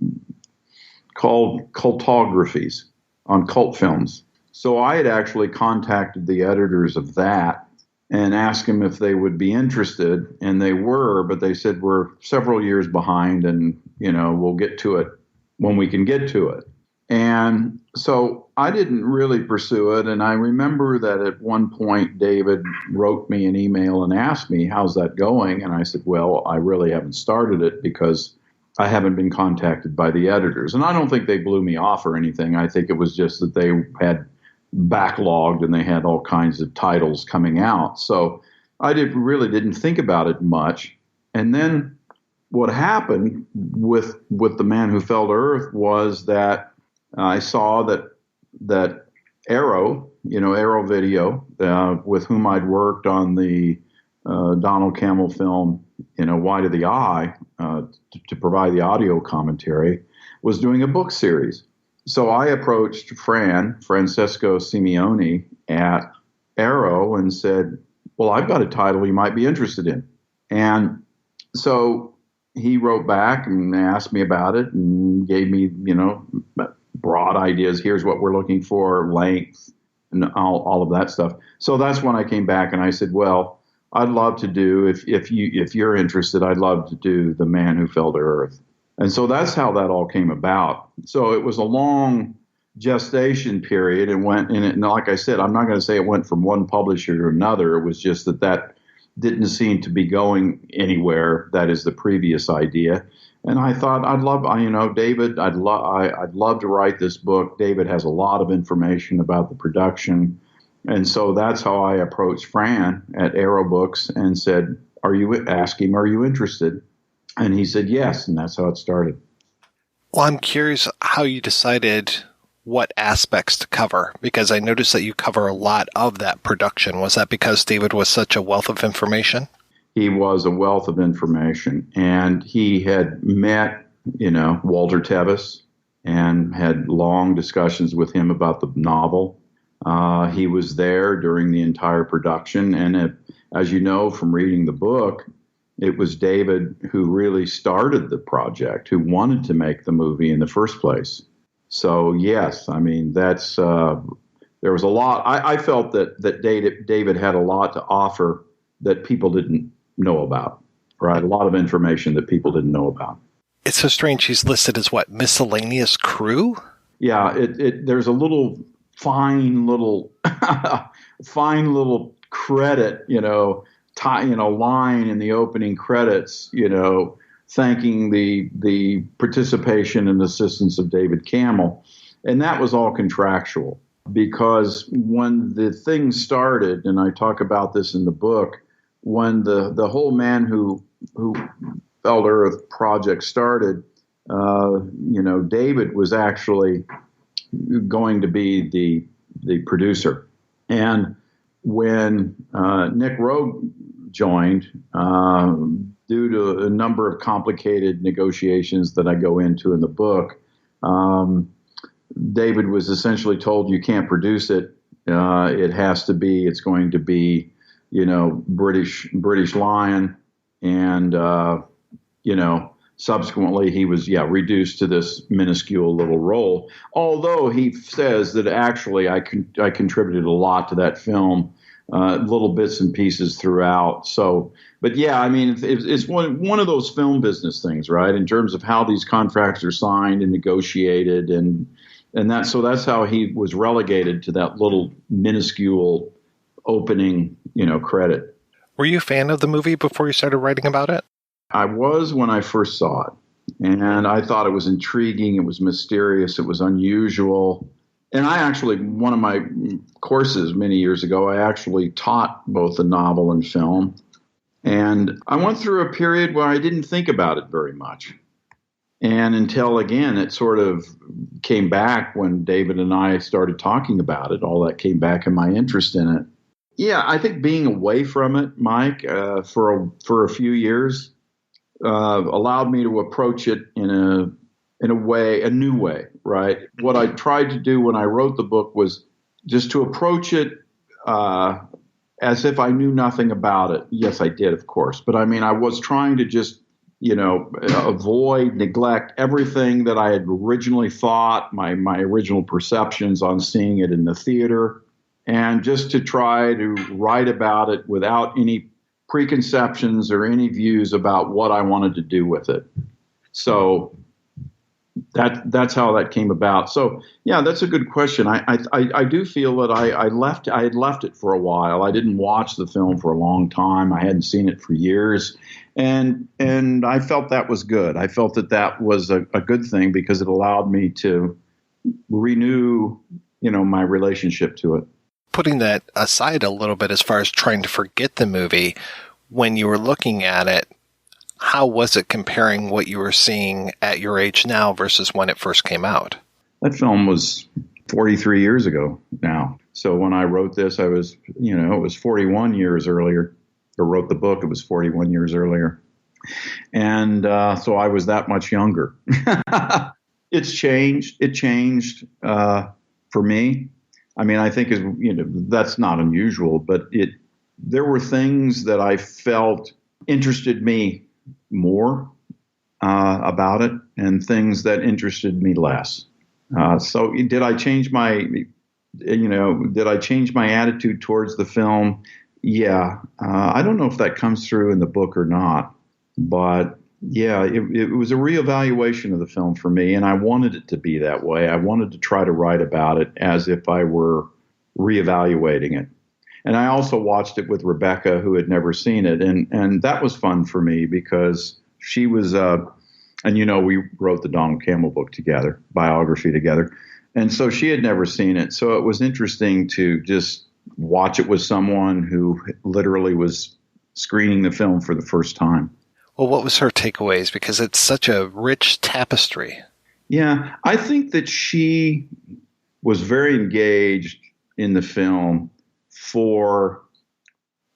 Cultographies on cult films. So I had actually contacted the editors of that and asked them if they would be interested, and they were, but they said we're several years behind and, we'll get to it when we can get to it. And so I didn't really pursue it, and I remember that at one point David wrote me an email and asked me, "How's that going?" And I said, "Well, I really haven't started it because I haven't been contacted by the editors." And I don't think they blew me off or anything. I think it was just that they had backlogged and they had all kinds of titles coming out. So I really didn't think about it much. And then what happened with The Man Who Fell to Earth was that I saw that Arrow, Arrow Video, with whom I'd worked on the Donald Campbell film, Why to the Eye, to provide the audio commentary, was doing a book series. So I approached Francesco Simeone at Arrow and said, "Well, I've got a title you might be interested in." And so he wrote back and asked me about it and gave me, broad ideas. Here's what we're looking for, length, and all of that stuff. So that's when I came back and I said, "Well, I'd love to do, if you're interested, I'd love to do The Man Who Fell to Earth." And so that's how that all came about. So it was a long gestation period and and like I said, I'm not going to say it went from one publisher to another. It was just that didn't seem to be going anywhere. That is the previous idea. And I thought David, I'd love to write this book. David has a lot of information about the production. And so that's how I approached Fran at Arrow Books and said, are you interested? And he said yes, and that's how it started. Well, I'm curious how you decided what aspects to cover, because I noticed that you cover a lot of that production. Was that because David was such a wealth of information? He was a wealth of information, and he had met, Walter Tevis and had long discussions with him about the novel. He was there during the entire production, and as you know from reading the book, it was David who really started the project, who wanted to make the movie in the first place. So, yes, I mean, that's there was a lot. I felt that David had a lot to offer that people didn't know about, right? A lot of information that people didn't know about. It's so strange. He's listed as what, miscellaneous crew? Yeah, there's a little fine little credit, line in the opening credits, thanking the participation and assistance of David Campbell. And that was all contractual, because when the thing started, and I talk about this in the book, when the whole Man Who Fell to Earth project started, David was actually going to be the producer. And when Nick Roeg joined, due to a number of complicated negotiations that I go into in the book, David was essentially told, you can't produce it. It's going to be, British Lion. And, subsequently he was, reduced to this minuscule little role. Although he says that actually I contributed a lot to that film, little bits and pieces throughout. So, but I mean, it's one of those film business things, right? In terms of how these contracts are signed and negotiated, and that's how he was relegated to that little minuscule opening, credit. Were you a fan of the movie before you started writing about it? I was when I first saw it, and I thought it was intriguing. It was mysterious. It was unusual. And I actually, one of my courses many years ago, I actually taught both the novel and film. And I went through a period where I didn't think about it very much. And until, again, it sort of came back when David and I started talking about it, all that came back in my interest in it. Yeah, I think being away from it, Mike, for a few years, allowed me to approach it in a new way, right? What I tried to do when I wrote the book was just to approach it as if I knew nothing about it. Yes, I did, of course. But I mean, I was trying to just, avoid, neglect everything that I had originally thought, my original perceptions on seeing it in the theater, and just to try to write about it without any preconceptions or any views about what I wanted to do with it. So that's how that came about. So yeah, that's a good question. I do feel that I had left it for a while. I didn't watch the film for a long time. I hadn't seen it for years, and I felt that was good. I felt that was a good thing because it allowed me to renew, my relationship to it. Putting that aside a little bit as far as trying to forget the movie, when you were looking at it, how was it comparing what you were seeing at your age now versus when it first came out? That film was 43 years ago now. So when I wrote this, I was, it was 41 years earlier. Or wrote the book, it was 41 years earlier. And so I was that much younger. It's changed. It changed for me. I mean, I think that's not unusual, but there were things that I felt interested me more about it, and things that interested me less. So did I change my attitude towards the film? Yeah. I don't know if that comes through in the book or not, but yeah, it was a reevaluation of the film for me, and I wanted it to be that way. I wanted to try to write about it as if I were reevaluating it. And I also watched it with Rebecca, who had never seen it, and that was fun for me because she was, we wrote the Donald Campbell book together, biography together, and so she had never seen it. So it was interesting to just watch it with someone who literally was screening the film for the first time. Well, what was her takeaways? Because it's such a rich tapestry. Yeah, I think that she was very engaged in the film for,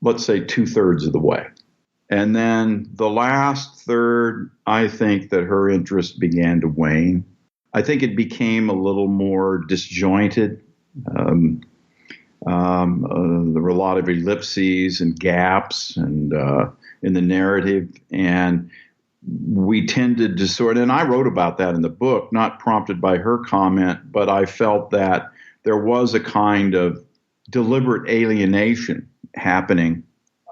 let's say, 2/3 of the way. And then the last third, I think that her interest began to wane. I think it became a little more disjointed. There were a lot of ellipses and gaps, and in the narrative, and we tended to sort of, and I wrote about that in the book, not prompted by her comment, but I felt that there was a kind of deliberate alienation happening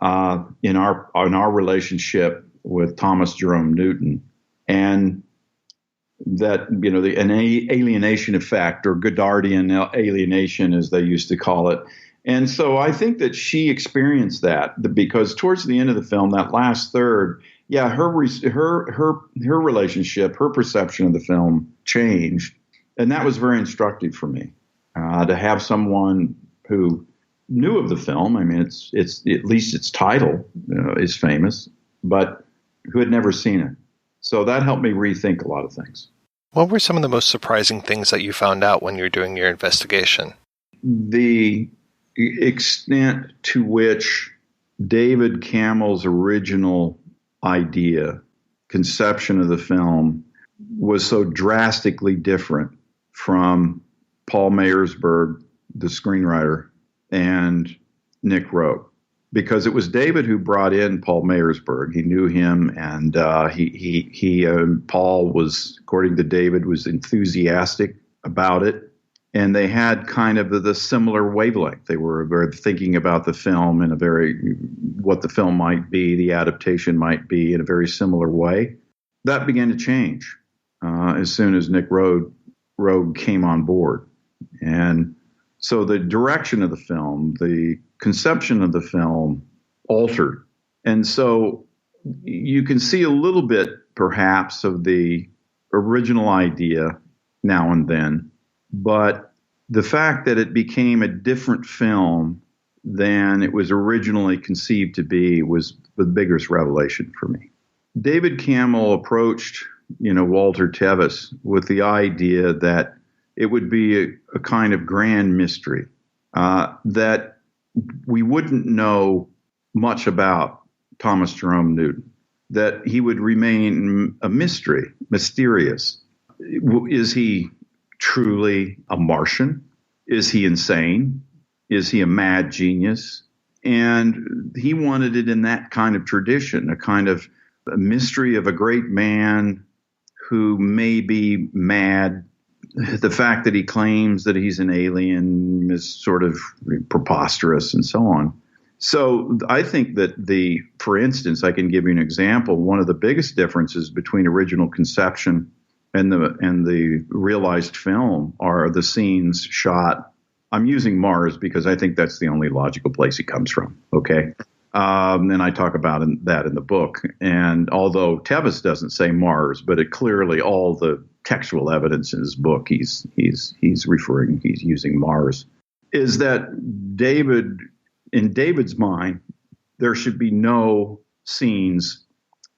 in our relationship with Thomas Jerome Newton, and that, you know, an alienation effect, or Godardian alienation, as they used to call it. And so I think that she experienced that, because towards the end of the film, that last third, yeah, her relationship, her perception of the film changed, and that was very instructive for me to have someone who knew of the film. I mean, it's at least its title is famous, but who had never seen it. So that helped me rethink a lot of things. What were some of the most surprising things that you found out when you were doing your investigation? The extent to which David Campbell's original idea, conception of the film, was so drastically different from Paul Mayersburg, the screenwriter, and Nick Roeg. Because it was David who brought in Paul Mayersburg. He knew him, and Paul was, according to David, was enthusiastic about it. And they had kind of the similar wavelength. They were thinking about the film in what the film might be, the adaptation might be, in a very similar way. That began to change as soon as Nick Roeg came on board. And so the direction of the film, the conception of the film altered. And so you can see a little bit, perhaps, of the original idea now and then, but the fact that it became a different film than it was originally conceived to be was the biggest revelation for me. David Campbell approached, Walter Tevis with the idea that it would be a kind of grand mystery, that we wouldn't know much about Thomas Jerome Newton, that he would remain a mystery, mysterious. Is he truly a Martian? Is he insane? Is he a mad genius? And he wanted it in that kind of tradition, a kind of a mystery of a great man who may be mad. The fact that he claims that he's an alien is sort of preposterous, and so on. So I think that for instance, I can give you an example. One of the biggest differences between original conception and the realized film are the scenes shot. I'm using Mars because I think that's the only logical place he comes from. Okay. And I talk about that in the book. And although Tevis doesn't say Mars, but it clearly, all the textual evidence in his book, he's using Mars, is that in David's mind, there should be no scenes,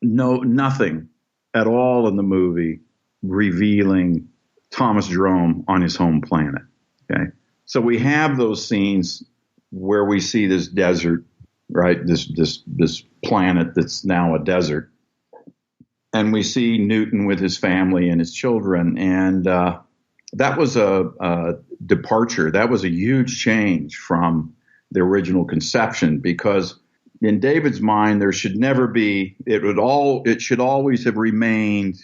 nothing at all in the movie revealing Thomas Jerome on his home planet. Okay. So we have those scenes where we see this desert, right? This planet that's now a desert. And we see Newton with his family and his children. And that was a departure. That was a huge change from the original conception, because in David's mind, there should never be, it should always have remained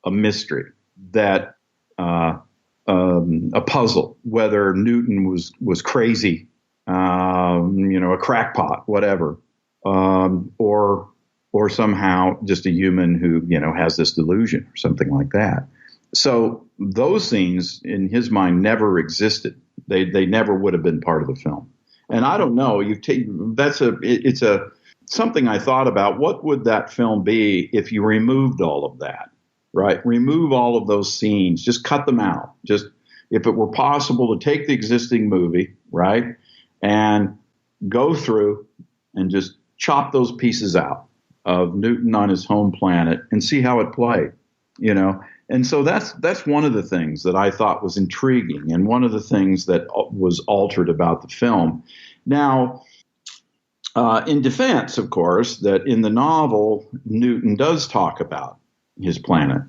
a mystery, that a puzzle, whether Newton was crazy, a crackpot, whatever, or somehow just a human who, has this delusion or something like that. So those scenes in his mind never existed. They never would have been part of the film. And I don't know, it's something I thought about. What would that film be if you removed all of that, right? Remove all of those scenes, just cut them out. Just, if it were possible to take the existing movie, right, and go through and just chop those pieces out of Newton on his home planet and see how it played, And so that's one of the things that I thought was intriguing, and one of the things that was altered about the film. Now, in defense, of course, that in the novel, Newton does talk about his planet,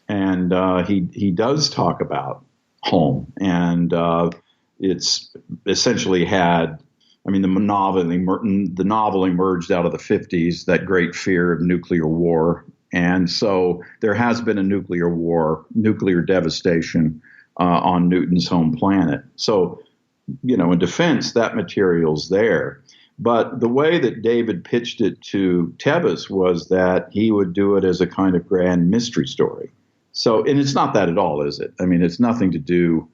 and he does talk about home, and it's essentially had I mean, the novel emerged out of the 50s, that great fear of nuclear war. And so there has been a nuclear war, nuclear devastation on Newton's home planet. So, in defense, that material's there. But the way that David pitched it to Tevis was that he would do it as a kind of grand mystery story. So, and it's not that at all, is it? I mean, it's nothing to do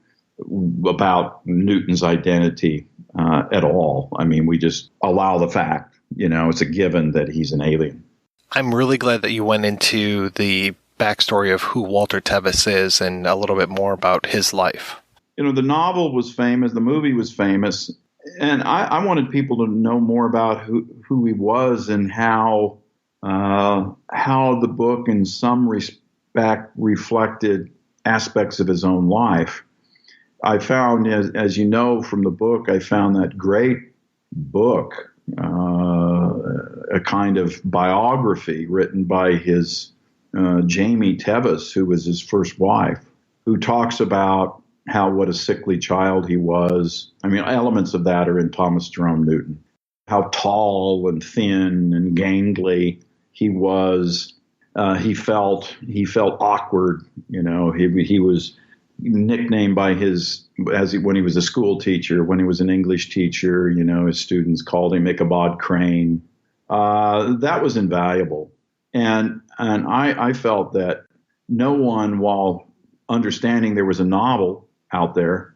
about Newton's identity at all. I mean, we just allow the fact, it's a given that he's an alien. I'm really glad that you went into the backstory of who Walter Tevis is and a little bit more about his life. The novel was famous, the movie was famous, and I wanted people to know more about who he was and how the book in some respect reflected aspects of his own life. I found, as you know from the book, I found that great book, a kind of biography written by his Jamie Tevis, who was his first wife, who talks about what a sickly child he was. I mean, elements of that are in Thomas Jerome Newton. How tall and thin and gangly he was. He felt awkward. He was nicknamed by when he was a school teacher, when he was an English teacher, his students called him Ichabod Crane. That was invaluable. And I felt that no one, while understanding there was a novel out there,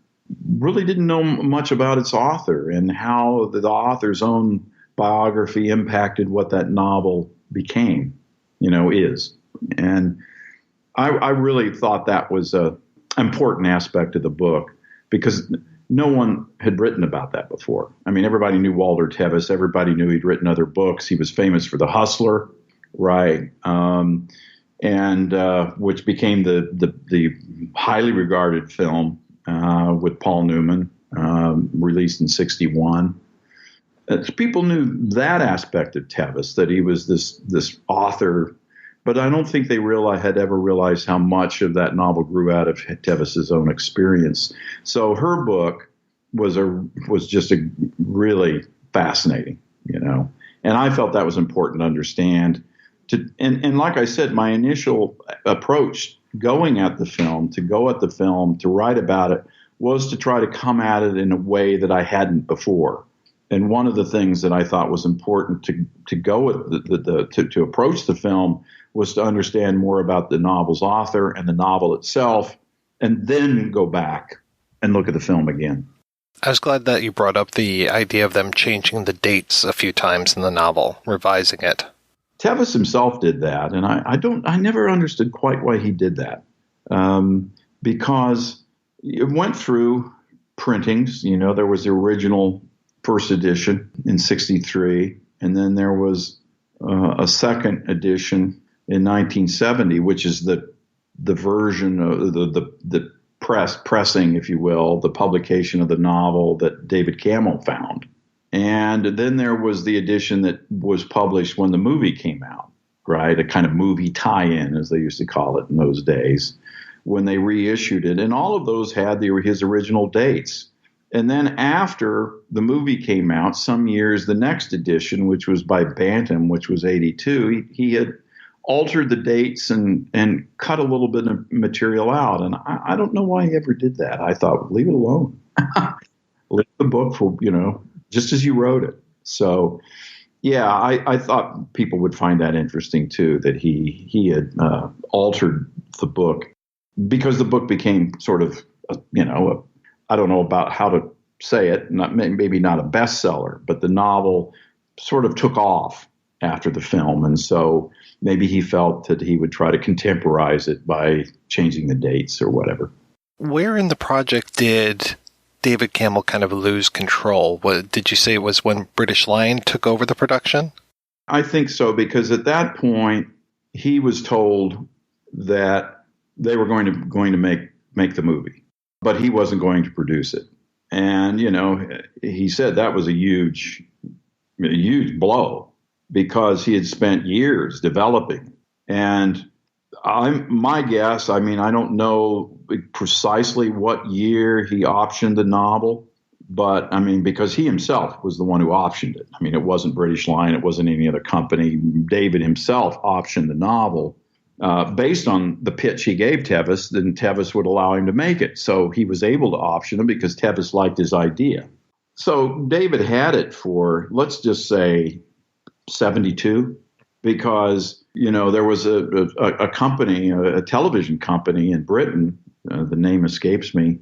really didn't know much about its author and how the author's own biography impacted what that novel became, is. And I really thought that was a important aspect of the book, because no one had written about that before. I mean, everybody knew Walter Tevis. Everybody knew he'd written other books. He was famous for The Hustler, right? And which became the highly regarded film with Paul Newman, released in 1961. People knew that aspect of Tevis, that he was this author. But I don't think they had ever realized how much of that novel grew out of Tevis's own experience. So her book was just a really fascinating, and I felt that was important to understand. And like I said, my initial approach going at the film, to write about it, was to try to come at it in a way that I hadn't before. And one of the things that I thought was important to go with to approach the film was to understand more about the novel's author and the novel itself, and then go back and look at the film again. I was glad that you brought up the idea of them changing the dates a few times in the novel, revising it. Tevis himself did that, and I never understood quite why he did that, because it went through printings. There was the original first edition in 1963, and then there was a second edition in 1970, which is the version of the pressing, if you will, the publication of the novel that David Campbell found. And then there was the edition that was published when the movie came out, right? A kind of movie tie-in, as they used to call it in those days, when they reissued it. And all of those had his original dates. And then after the movie came out, some years, the next edition, which was by Bantam, which was 1982, he had altered the dates and cut a little bit of material out. And I don't know why he ever did that. I thought, leave it alone. Leave the book for, just as you wrote it. So, yeah, I thought people would find that interesting, too, that he had altered the book, because the book became sort of, I don't know about how to say it, maybe not a bestseller, but the novel sort of took off after the film. And so maybe he felt that he would try to contemporize it by changing the dates or whatever. Where in the project did David Campbell kind of lose control? What did you say it was when British Lion took over the production? I think so, because at that point he was told that they were going to make the movie, but he wasn't going to produce it. And, he said that was a huge blow, because he had spent years developing. And my guess, I don't know precisely what year he optioned the novel, But, I mean, because he himself was the one who optioned it. I mean, it wasn't British Lion. It wasn't any other company. David himself optioned the novel based on the pitch he gave Tevis. Then Tevis would allow him to make it. So he was able to option it because Tevis liked his idea. So David had it for, let's just say, 72, because, you know, there was a company, a television company in Britain, the name escapes me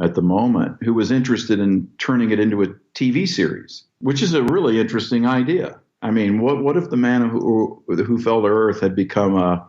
at the moment, who was interested in turning it into a TV series, which is a really interesting idea. I mean, what if The Man Who Fell to Earth had become a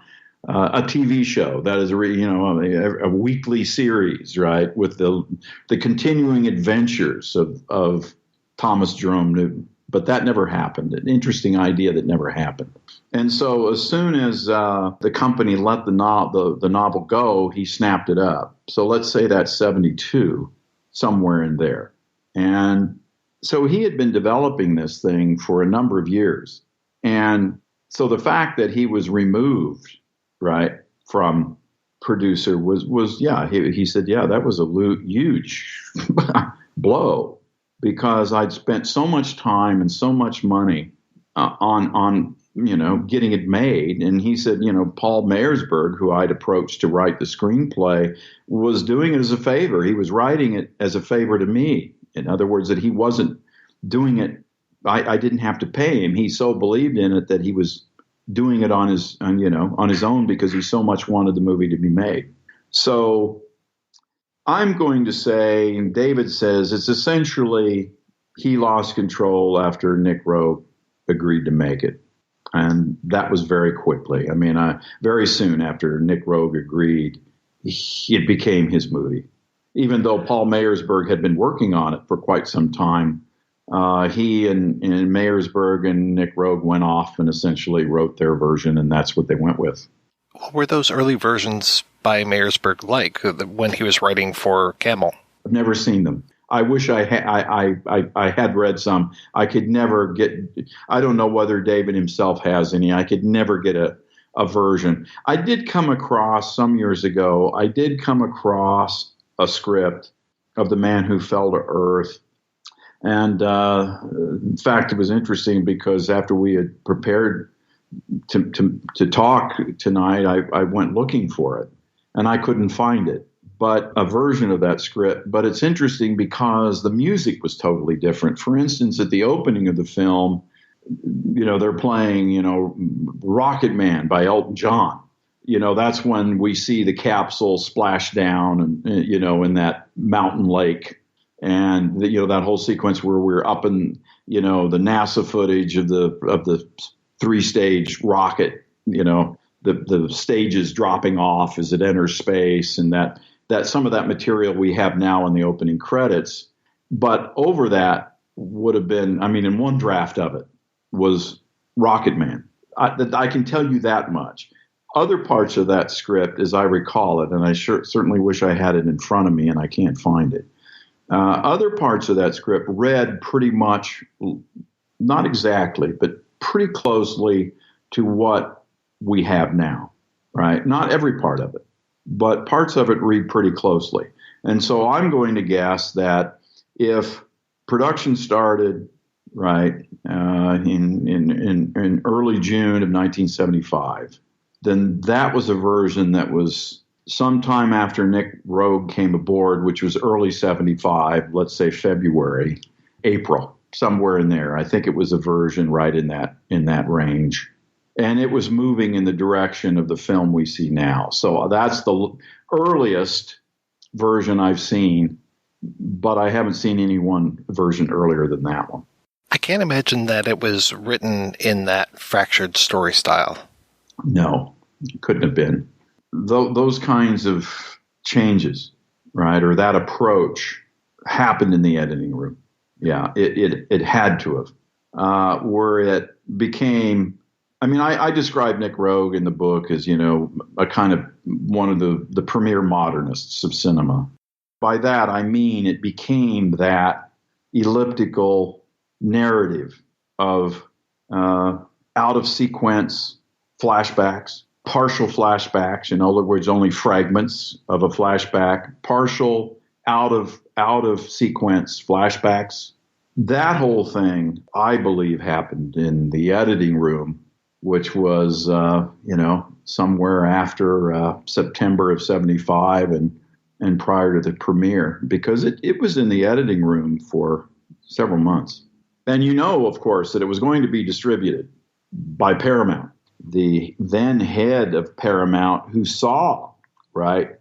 TV show that is a weekly series, right, with the continuing adventures of Thomas Jerome Newton? But that never happened. An interesting idea that never happened. And so as soon as the company let the novel go, he snapped it up. So let's say that's 72, somewhere in there. And so he had been developing this thing for a number of years. And so the fact that he was removed, right, from producer was he said, that was a huge blow, because I'd spent so much time and so much money on getting it made. And he said, Paul Meyersburg, who I'd approached to write the screenplay, was doing it as a favor. He was writing it as a favor to me. In other words, that he wasn't doing it. I didn't have to pay him. He so believed in it that he was doing it on his own because he so much wanted the movie to be made. So I'm going to say, and David says, it's essentially he lost control after Nick Roeg agreed to make it. And that was very quickly. I mean, very soon after Nick Roeg agreed, it became his movie. Even though Paul Meyersburg had been working on it for quite some time, he and Meyersburg and Nick Roeg went off and essentially wrote their version, and that's what they went with. What were those early versions by Meyersburg like when he was writing for Camel? I've never seen them. I wish I had read some. I could never get. I don't know whether David himself has any. I could never get a version. I did come across some years ago. I did come across a script of The Man Who Fell to Earth, and in fact, it was interesting because after we had prepared to talk tonight, I went looking for it, and I couldn't find it. But a version of that script. But it's interesting because the music was totally different. For instance, at the opening of the film, they're playing, Rocket Man by Elton John. That's when we see the capsule splash down and, in that mountain lake. And, that whole sequence where we're up in, the NASA footage of the 3-stage rocket, the stages dropping off as it enters space, and that some of that material we have now in the opening credits. But over that would have been, in one draft of it was Rocket Man. I can tell you that much. Other parts of that script, as I recall it, and I certainly wish I had it in front of me and I can't find it. Other parts of that script read pretty much, not exactly, but pretty closely to what we have now, right? Not every part of it, but parts of it read pretty closely. And so I'm going to guess that if production started, right, in early June of 1975, then that was a version that was sometime after Nick Roeg came aboard, which was early 75, let's say February, April, somewhere in there. I think it was a version right in that range. And it was moving in the direction of the film we see now. So that's the earliest version I've seen, but I haven't seen any one version earlier than that one. I can't imagine that it was written in that fractured story style. No, it couldn't have been. Those kinds of changes, right, or that approach happened in the editing room. Yeah, it had to have. Where it became... I describe Nick Roeg in the book as, a kind of one of the premier modernists of cinema. By that, I mean it became that elliptical narrative of out-of-sequence flashbacks, partial flashbacks, in other words, only fragments of a flashback, partial out of sequence flashbacks. That whole thing, I believe, happened in the editing room, which was, somewhere after September of 75 and prior to the premiere, because it was in the editing room for several months. And of course, that it was going to be distributed by Paramount. The then head of Paramount, who saw Nick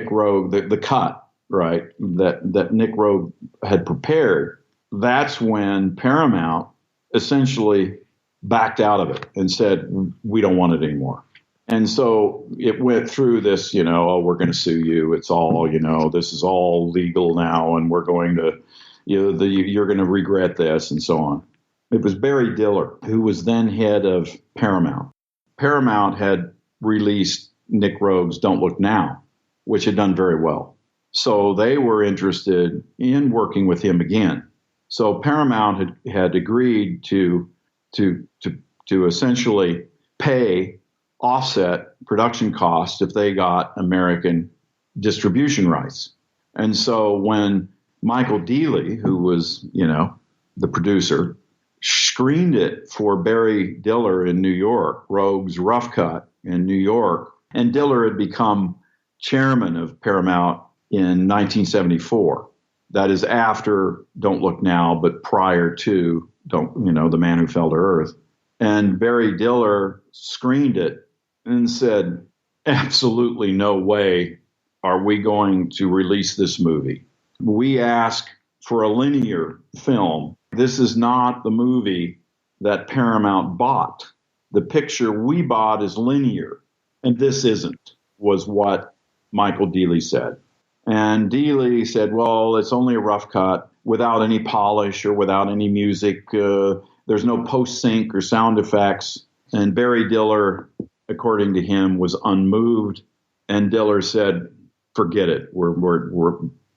Roeg, the cut, right, that Nick Roeg had prepared, that's when Paramount essentially backed out of it and said, we don't want it anymore. And so it went through this, we're going to sue you. It's all, this is all legal now, and we're going to, you're going to regret this, and so on. It was Barry Diller, who was then head of Paramount. Paramount had released Nick Roeg's Don't Look Now, which had done very well. So they were interested in working with him again. So Paramount had agreed to essentially offset production costs if they got American distribution rights. And so when Michael Dealey, who was, the producer, screened it for Barry Diller in New York, Roeg's Rough Cut in New York, and Diller had become chairman of Paramount in 1974. That is after Don't Look Now, but prior to The Man Who Fell to Earth. And Barry Diller screened it and said, absolutely no way are we going to release this movie. We ask for a linear film. This is not the movie that Paramount bought. The picture we bought is linear, and this isn't, was what Michael Dealey said. And Dealey said, well, it's only a rough cut without any polish or without any music. There's no post-sync or sound effects. And Barry Diller, according to him, was unmoved. And Diller said, forget it.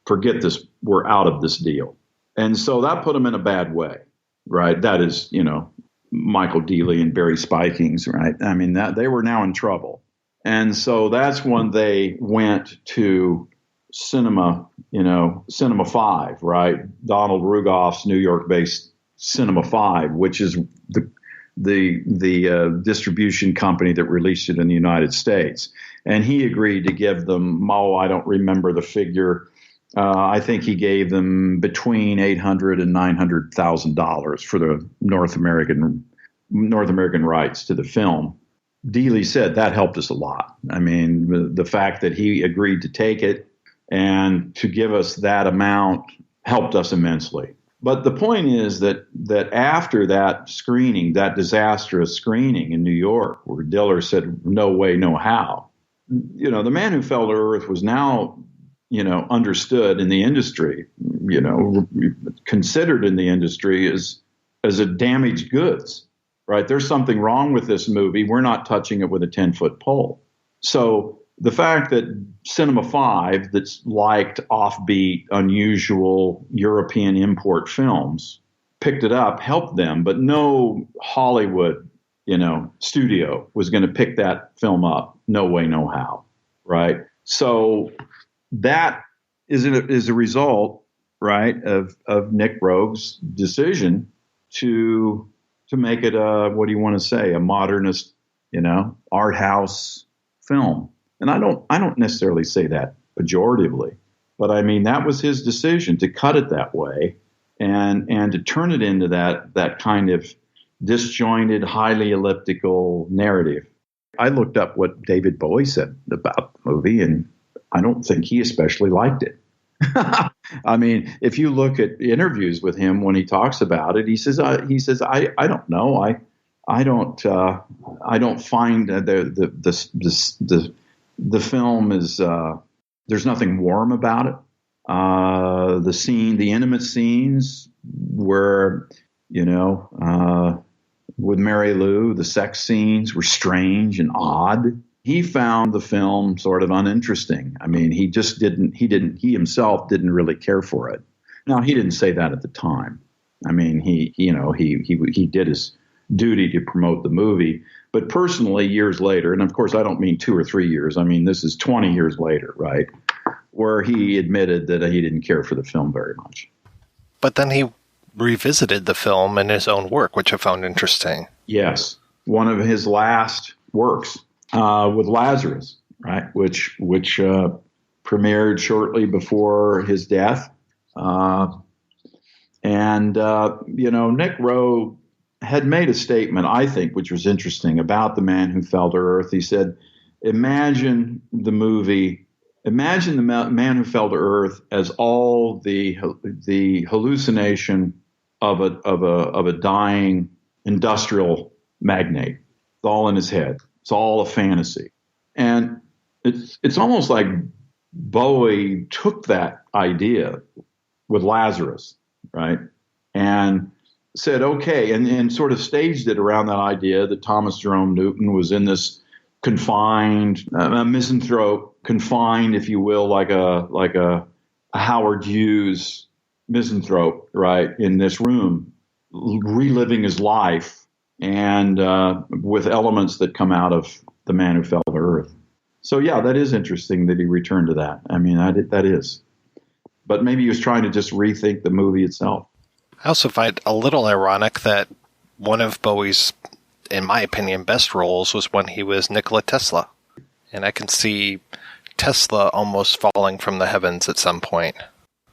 Forget this. We're out of this deal. And so that put him in a bad way, right? That is, Michael Dealey and Barry Spikings, right? I mean, that they were now in trouble. And so that's when they went to Cinema 5, right? Donald Rugoff's New York-based Cinema 5, which is the distribution company that released it in the United States. And he agreed to give them, I don't remember the figure. I think he gave them between $800,000 and $900,000 for the North American rights to the film. Dealey said that helped us a lot. I mean, the fact that he agreed to take it and to give us that amount helped us immensely. But the point is that after that screening, that disastrous screening in New York, where Diller said, no way, no how, The Man Who Fell to Earth was now, understood in the industry, considered in the industry as a damaged goods, right? There's something wrong with this movie. We're not touching it with a 10-foot pole. So the fact that Cinema 5, that's liked offbeat, unusual European import films, picked it up, helped them, but no Hollywood, studio was going to pick that film up. No way, no how, right? So that is a result, right, of Nick Roeg's decision to make it a modernist, art house film. And I don't necessarily say that pejoratively, but I mean, that was his decision to cut it that way and to turn it into that kind of disjointed, highly elliptical narrative. I looked up what David Bowie said about the movie, and I don't think he especially liked it. I mean, if you look at interviews with him when he talks about it, he says, I don't know. I don't find the film is, there's nothing warm about it. The intimate scenes where, with Mary Lou, the sex scenes were strange and odd. He found the film sort of uninteresting. I mean, he himself didn't really care for it. Now, he didn't say that at the time. I mean, he did his duty to promote the movie, But personally, years later, and of course I don't mean 2 or 3 years, I mean this is 20 years later, right, where he admitted that he didn't care for the film very much. But then he revisited the film in his own work, which I found interesting. Yes. One of his last works with Lazarus, right, which premiered shortly before his death. Nick Roeg had made a statement, I think, which was interesting about The Man Who Fell to Earth. He said, imagine the Man Who Fell to Earth as all the hallucination of a dying industrial magnate. It's all in his head. It's all a fantasy. And it's almost like Bowie took that idea with Lazarus, right? And said, okay, and sort of staged it around that idea that Thomas Jerome Newton was in this confined, a misanthrope, confined, if you will, like a Howard Hughes misanthrope, right, in this room, reliving his life, and with elements that come out of The Man Who Fell to Earth. So yeah, that is interesting that he returned to that. I mean, that is. But maybe he was trying to just rethink the movie itself. I also find a little ironic that one of Bowie's, in my opinion, best roles was when he was Nikola Tesla. And I can see Tesla almost falling from the heavens at some point.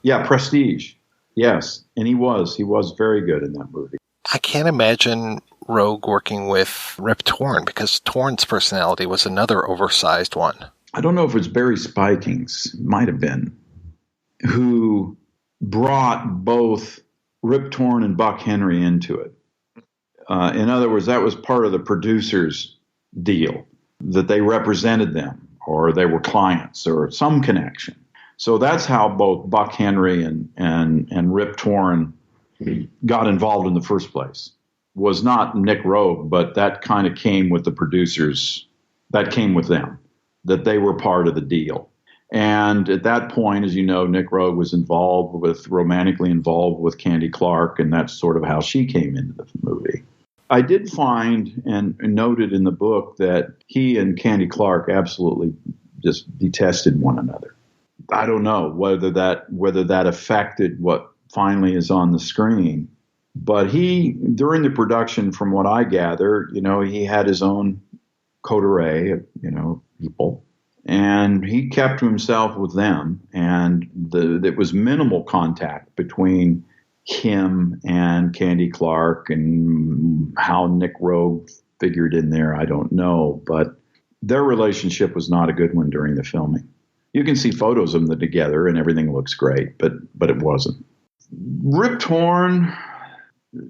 Yeah, Prestige. Yes. And he was very good in that movie. I can't imagine Roeg working with Rip Torn, because Torn's personality was another oversized one. I don't know if it's Barry Spikings, might have been, who brought both Rip Torn and Buck Henry into it. In other words, that was part of the producer's deal, that they represented them, or they were clients, or some connection. So that's how both Buck Henry and Rip Torn got involved in the first place. Was not Nick Roeg, but that kind of came with the producers. That came with them, that they were part of the deal. And at that point, as you know, Nick Roeg was romantically involved with Candy Clark, and that's sort of how she came into the movie. I did find and noted in the book that he and Candy Clark absolutely just detested one another. I don't know whether that affected what finally is on the screen, but during the production, from what I gather, he had his own coterie of, people. And he kept himself with them, and there was minimal contact between him and Candy Clark, and how Nick Roeg figured in there, I don't know. But their relationship was not a good one during the filming. You can see photos of them together, and everything looks great, but it wasn't. Rip Torn,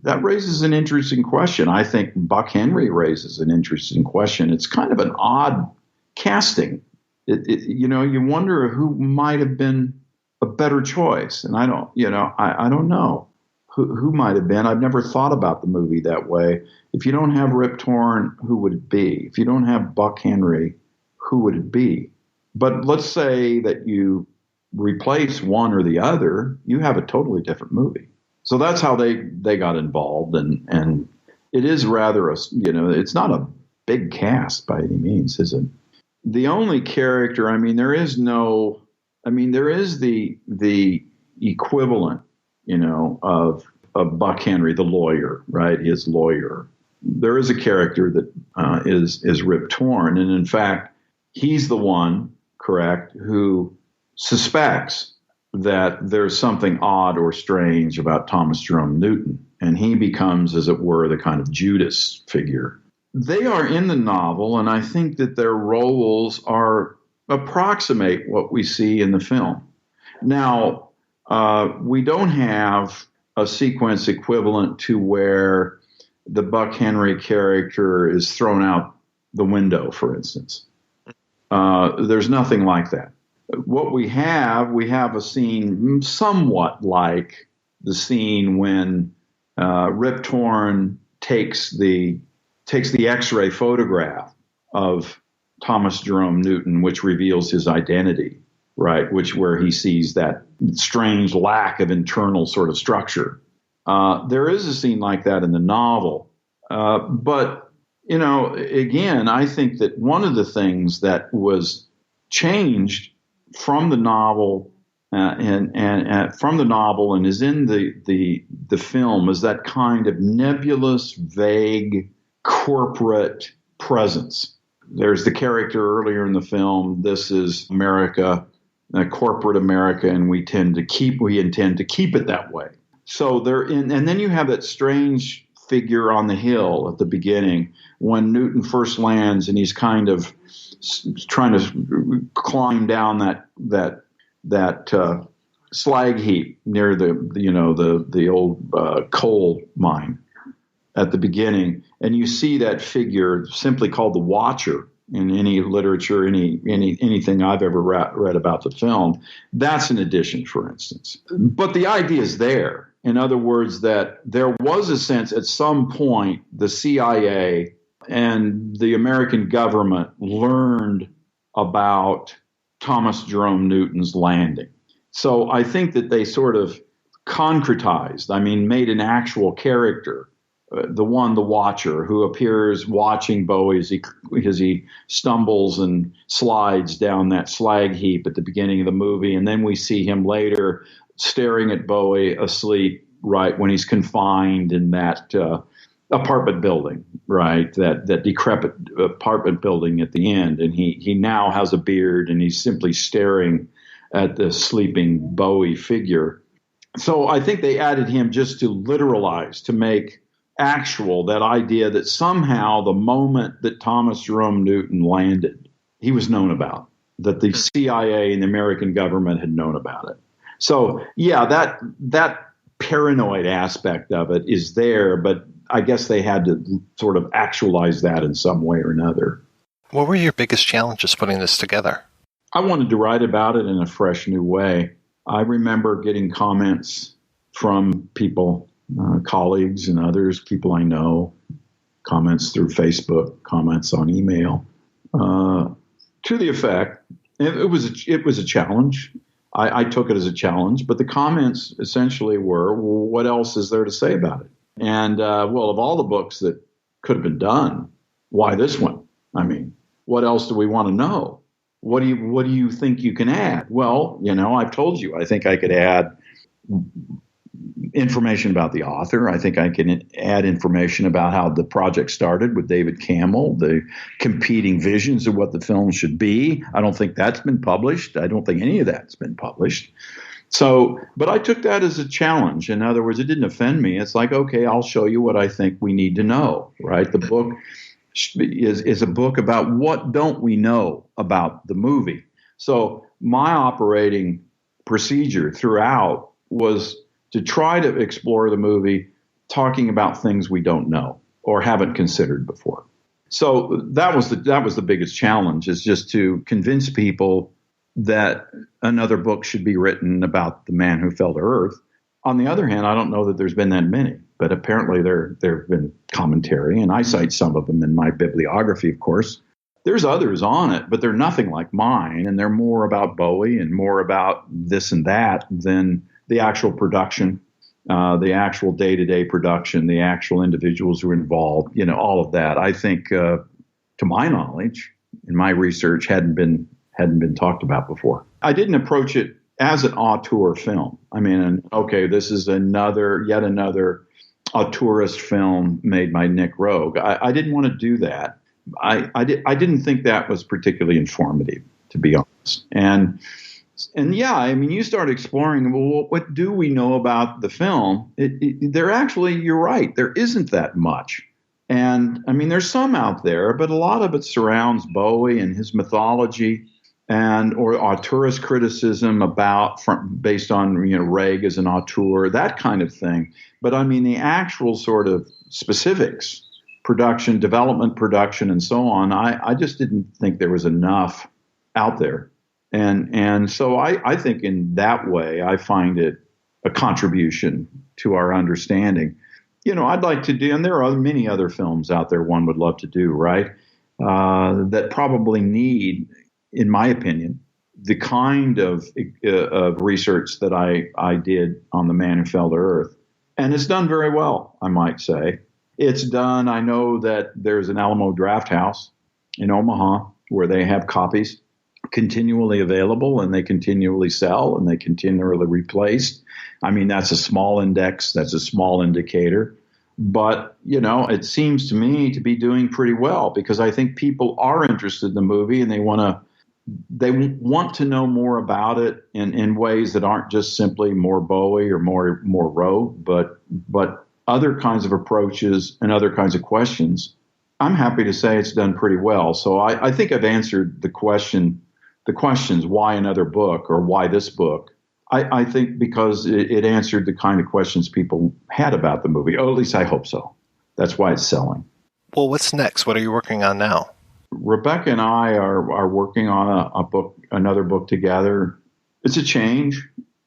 that raises an interesting question. I think Buck Henry raises an interesting question. It's kind of an odd casting. You wonder who might have been a better choice. And I don't know who might have been. I've never thought about the movie that way. If you don't have Rip Torn, who would it be? If you don't have Buck Henry, who would it be? But let's say that you replace one or the other, you have a totally different movie. So that's how they got involved. And it is rather it's not a big cast by any means, is it? The only character, there is the equivalent, of Buck Henry, the lawyer, right? His lawyer. There is a character that is Rip Torn. And in fact, he's the one, correct, who suspects that there's something odd or strange about Thomas Jerome Newton. And he becomes, as it were, the kind of Judas figure. They are in the novel, and I think that their roles approximate what we see in the film. Now, we don't have a sequence equivalent to where the Buck Henry character is thrown out the window, for instance. There's nothing like that. What we have a scene somewhat like the scene when Rip Torn takes the X-ray photograph of Thomas Jerome Newton, which reveals his identity, right? Where he sees that strange lack of internal sort of structure. There is a scene like that in the novel, but Again, I think that one of the things that was changed from the novel and from the novel and is in the film is that kind of nebulous, vague, corporate presence. There's the character earlier in the film. This is America, corporate America, and we intend to keep it that way. So and then you have that strange figure on the hill at the beginning when Newton first lands, and he's kind of trying to climb down that slag heap near the old coal mine at the beginning, and you see that figure simply called the Watcher in any literature, anything I've ever read about the film. That's an addition, for instance. But the idea is there. In other words, that there was a sense at some point the CIA and the American government learned about Thomas Jerome Newton's landing. So I think that they sort of concretized, made an actual character, the Watcher, who appears watching Bowie as he stumbles and slides down that slag heap at the beginning of the movie. And then we see him later staring at Bowie asleep, right, when he's confined in that apartment building, right, that decrepit apartment building at the end. And he now has a beard, and he's simply staring at the sleeping Bowie figure. So I think they added him just to literalize, to make actual that idea that somehow the moment that Thomas Jerome Newton landed, he was known about, that the CIA and the American government had known about it. So, yeah, that paranoid aspect of it is there, but I guess they had to sort of actualize that in some way or another. What were your biggest challenges putting this together? I wanted to write about it in a fresh new way. I remember getting comments from people, colleagues and others, people I know, comments through Facebook, comments on email, to the effect, it was a challenge. I took it as a challenge, but the comments essentially were, well, what else is there to say about it? And, of all the books that could have been done, why this one? What else do we want to know? What do you think you can add? Well, I've told you, I think I could add information about the author. I think I can add information about how the project started with David Campbell, the competing visions of what the film should be. I don't think that's been published. I don't think any of that's been published. So, but I took that as a challenge. In other words, it didn't offend me. It's like, okay, I'll show you what I think we need to know, right? The book is a book about what don't we know about the movie. So my operating procedure throughout was to try to explore the movie talking about things we don't know or haven't considered before. So that was the biggest challenge, is just to convince people that another book should be written about the man who fell to earth. On the other hand, I don't know that there's been that many, but apparently there have been commentary, and I cite some of them in my bibliography, of course. There's others on it, but they're nothing like mine, and they're more about Bowie and more about this and that than the actual production, the actual day-to-day production, the actual individuals who are involved, all of that. I think, to my knowledge, in my research, hadn't been talked about before. I didn't approach it as an auteur film. This is yet another auteurist film made by Nick Roeg. I didn't want to do that. I didn't think that was particularly informative, to be honest. And yeah, you start exploring, well, what do we know about the film? You're right, there isn't that much. And there's some out there, but a lot of it surrounds Bowie and his mythology or auteurist criticism based on, Roeg as an auteur, that kind of thing. But the actual sort of specifics, production, development, production, and so on, I just didn't think there was enough out there. And so I think in that way, I find it a contribution to our understanding. I'd like to do, and there are many other films out there one would love to do, right? That probably need, in my opinion, the kind of research that I did on the man who fell to earth. And it's done very well, I might say. it's done. I know that there's an Alamo Draft House in Omaha where they have copies continually available, and they continually sell, and they continually replaced. I mean, that's a small index. That's a small indicator. But, it seems to me to be doing pretty well, because I think people are interested in the movie, and they want to know more about it in ways that aren't just simply more Bowie or more Roeg, but other kinds of approaches and other kinds of questions. I'm happy to say it's done pretty well. So I think I've answered the questions, why another book or why this book? I think because it answered the kind of questions people had about the movie. Oh, at least I hope so. That's why it's selling. Well, what's next? What are you working on now? Rebecca and I are working on another book together. It's a change.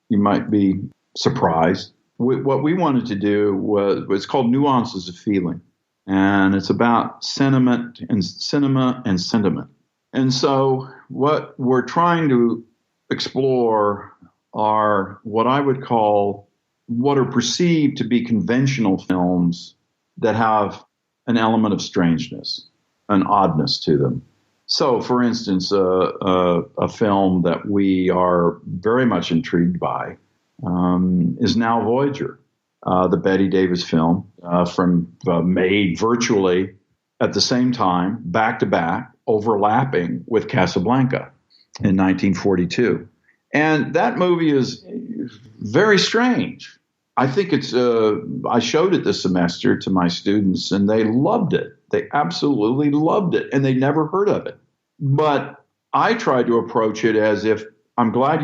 You might be surprised. What we wanted to do it's called Nuances of Feeling, and it's about cinema and sentiment. And so what we're trying to explore are what I would call what are perceived to be conventional films that have an element of strangeness, an oddness to them. So, for instance, a film that we are very much intrigued by is Now Voyager, the Bette Davis film made virtually at the same time, back to back, overlapping with Casablanca in 1942. And that movie is very strange. I think I showed it this semester to my students, and they loved it. They absolutely loved it, and they never heard of it. But I tried to approach it as if, I'm glad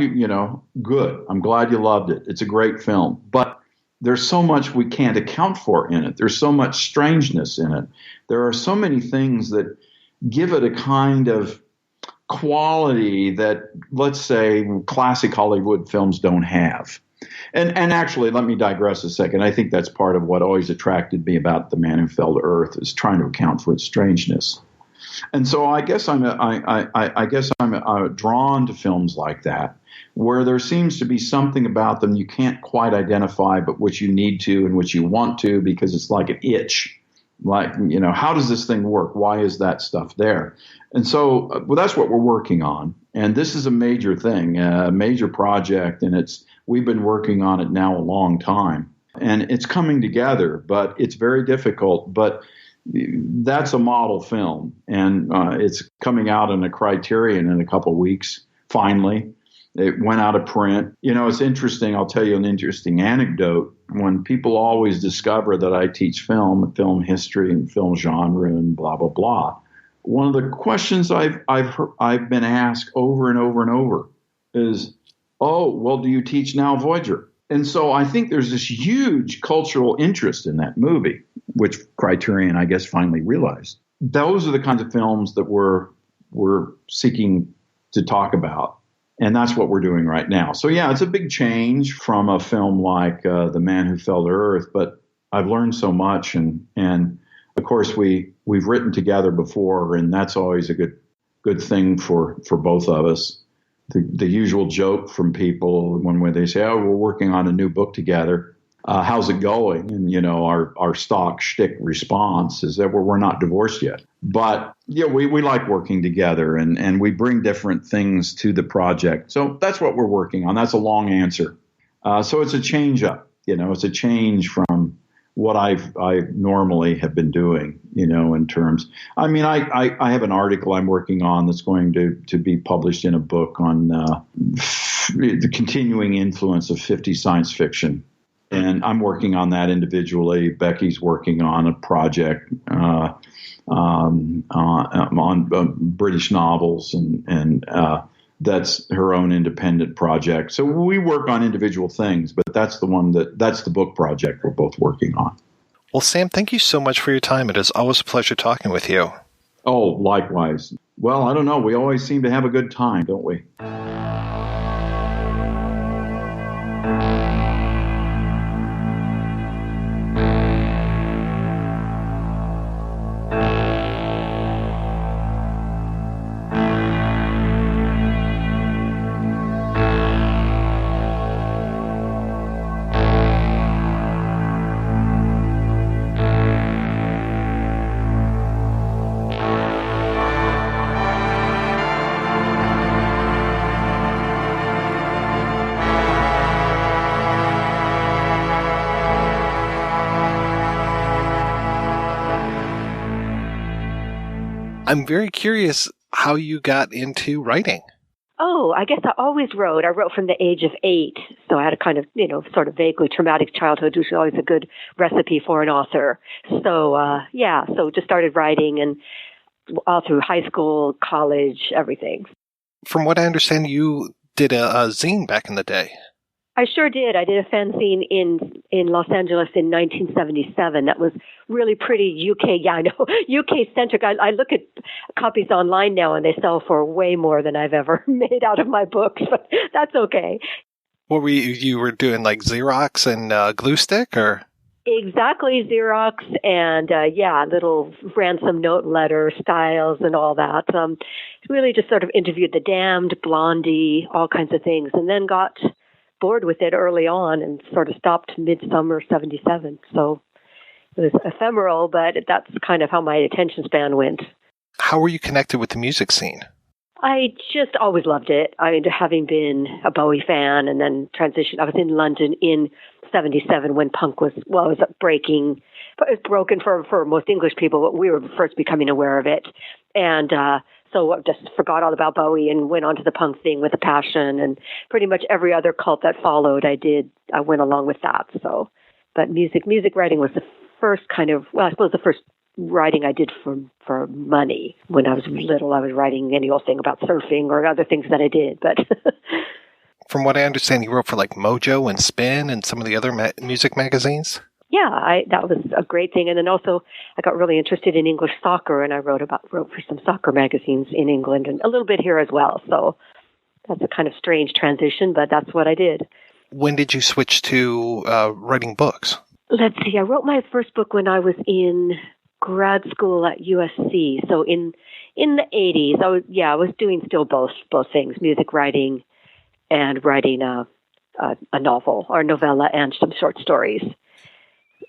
good. I'm glad you loved it. It's a great film. But there's so much we can't account for in it. There's so much strangeness in it. There are so many things that give it a kind of quality that, let's say, classic Hollywood films don't have. And actually, let me digress a second. I think that's part of what always attracted me about The Man Who Fell to Earth, is trying to account for its strangeness. And so I guess I'm drawn to films like that, where there seems to be something about them you can't quite identify, but which you need to and which you want to, because it's like an itch. Like, how does this thing work? Why is that stuff there? And so, that's what we're working on. And this is a major thing, a major project, and we've been working on it now a long time. And it's coming together, but it's very difficult. But that's a model film, and it's coming out in a Criterion in a couple of weeks, finally. It went out of print. It's interesting. I'll tell you an interesting anecdote. When people always discover that I teach film history and film genre and blah, blah, blah, one of the questions I've been asked over and over and over is, oh, well, do you teach Now Voyager? And so I think there's this huge cultural interest in that movie, which Criterion, I guess, finally realized. Those are the kinds of films that we're seeking to talk about. And that's what we're doing right now. So, yeah, it's a big change from a film like The Man Who Fell to Earth, but I've learned so much. And of course, we've written together before, and that's always a good thing for both of us. The usual joke from people when they say, oh, we're working on a new book together. How's it going? And, our stock shtick response is that we're not divorced yet. But, we like working together, and we bring different things to the project. So that's what we're working on. That's a long answer. So it's a change up. It's a change from what I normally have been doing, in terms. I mean, I have an article I'm working on that's going to be published in a book on the continuing influence of 50s science fiction. And I'm working on that individually. Becky's working on a project on British novels, and that's her own independent project. So we work on individual things, but that's the book project we're both working on. Well, Sam, thank you so much for your time. It is always a pleasure talking with you. Oh, likewise. Well, I don't know. We always seem to have a good time, don't we? I'm very curious how you got into writing. Oh, I guess I always wrote. I wrote from the age of 8, so I had a kind of, sort of vaguely traumatic childhood, which is always a good recipe for an author. So, so just started writing and all through high school, college, everything. From what I understand, you did a zine back in the day. I sure did. I did a fanzine in Los Angeles in 1977. That was really pretty UK. Yeah, I know, UK centric. I look at copies online now, and they sell for way more than I've ever made out of my books. But that's okay. What were you were doing, like Xerox and glue stick, or? Exactly, Xerox and little ransom note letter styles and all that. Really just sort of interviewed The Damned, Blondie, all kinds of things, and then got bored with it early on and sort of stopped midsummer 77. So it was ephemeral, but that's kind of how my attention span went. How were you connected with the music scene? I just always loved it. I mean, having been a Bowie fan and then transitioned, I was in London in 77 when punk was breaking. It was broken for most English people, but we were first becoming aware of it. And so I just forgot all about Bowie and went on to the punk thing with a passion, and pretty much every other cult that followed, I went along with that. So, but music writing was the first kind of, I suppose the first writing I did for money. When I was little, I was writing any old thing about surfing or other things that I did, but... From what I understand, you wrote for like Mojo and Spin and some of the other music magazines? Yeah, that was a great thing. And then also I got really interested in English soccer, and I wrote for some soccer magazines in England and a little bit here as well. So that's a kind of strange transition, but that's what I did. When did you switch to writing books? Let's see. I wrote my first book when I was in grad school at USC. So in the 80s, I was doing still both things, music writing and writing a novel or novella and some short stories.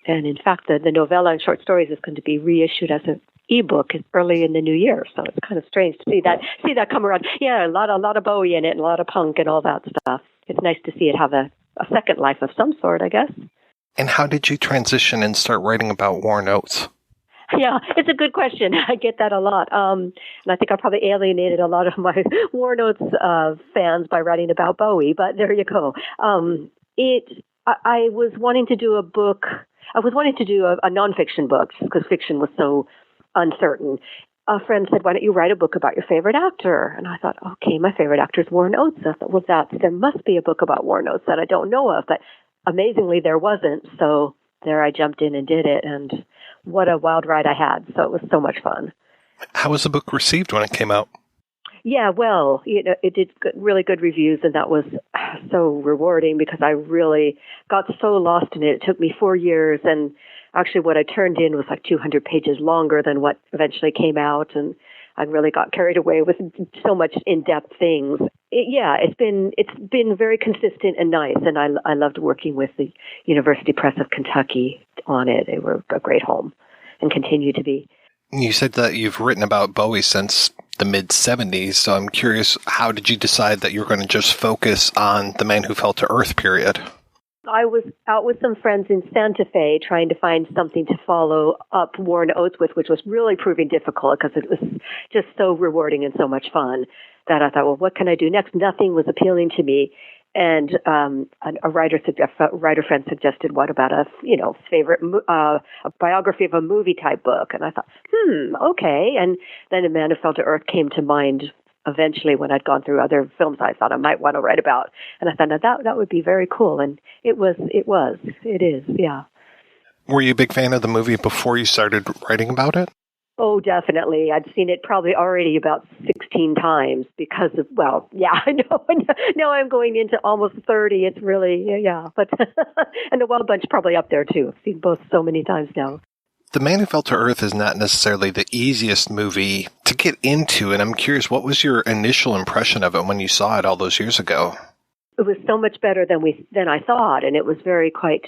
And in fact, the novella and short stories is going to be reissued as an ebook early in the new year. So it's kind of strange to see that come around. Yeah, a lot of Bowie in it, and a lot of punk and all that stuff. It's nice to see it have a second life of some sort, I guess. And how did you transition and start writing about war notes? Yeah, it's a good question. I get that a lot. And I think I probably alienated a lot of my War Notes fans by writing about Bowie, but there you go. I was wanting to do a book. I was wanting to do a nonfiction book because fiction was so uncertain. A friend said, "Why don't you write a book about your favorite actor?" And I thought, okay, my favorite actor is Warren Oates. I thought, well, there must be a book about Warren Oates that I don't know of. But amazingly, there wasn't. So there I jumped in and did it. And what a wild ride I had. So it was so much fun. How was the book received when it came out? Yeah, well, it did really good reviews, and that was so rewarding because I really got so lost in it. It took me 4 years, and actually what I turned in was like 200 pages longer than what eventually came out, and I really got carried away with so much in-depth things. It's been very consistent and nice, and I loved working with the University Press of Kentucky on it. They were a great home and continue to be. You said that you've written about Bowie since the mid-'70s, so I'm curious, how did you decide that you were going to just focus on The Man Who Fell to Earth period? I was out with some friends in Santa Fe trying to find something to follow up Warren Oates with, which was really proving difficult because it was just so rewarding and so much fun that I thought, well, what can I do next? Nothing was appealing to me. And a writer friend suggested, what about a biography of a movie type book? And I thought, okay. And then A Man Who Fell to Earth came to mind eventually when I'd gone through other films I thought I might want to write about. And I thought, now that would be very cool. And it is, yeah. Were you a big fan of the movie before you started writing about it? Oh, definitely. I'd seen it probably already about 16 times because of, I know. Now I'm going into almost 30. It's really, yeah. But and The Wild Bunch probably up there, too. I've seen both so many times now. The Man Who Fell to Earth is not necessarily the easiest movie to get into, and I'm curious, what was your initial impression of it when you saw it all those years ago? It was so much better than I thought, and it was quite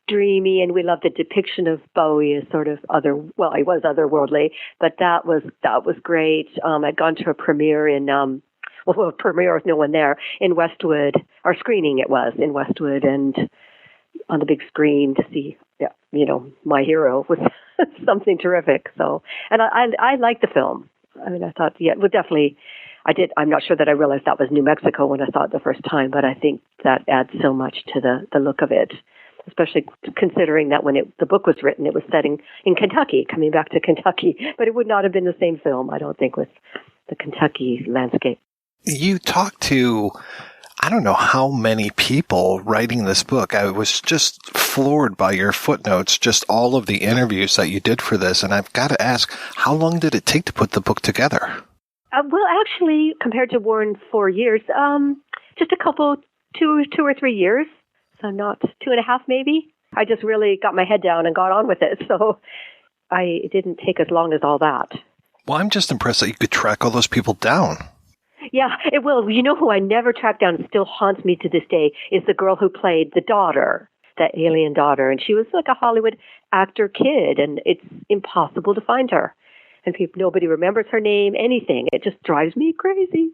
dreamy, and we loved the depiction of Bowie as sort of he was otherworldly, but that was great. I'd gone to a premiere premiere with no one there in Westwood, our screening it was in Westwood, and on the big screen to see, my hero was something terrific. So, and I liked the film. I mean, I thought, yeah, well, definitely, I did. I'm not sure that I realized that was New Mexico when I saw it the first time, but I think that adds so much to the look of it, especially considering that when the book was written, it was setting in Kentucky, coming back to Kentucky, but it would not have been the same film, I don't think, with the Kentucky landscape. You talked to, I don't know how many people writing this book. I was just floored by your footnotes, just all of the interviews that you did for this. And I've got to ask, how long did it take to put the book together? Well, actually, compared to Warren, 4 years, just a couple, 2 or 3 years. So not 2.5, maybe. I just really got my head down and got on with it. So it didn't take as long as all that. Well, I'm just impressed that you could track all those people down. Yeah, it will. You know who I never tracked down and still haunts me to this day is the girl who played the daughter, the alien daughter. And she was like a Hollywood actor kid, and it's impossible to find her. And nobody remembers her name, anything. It just drives me crazy.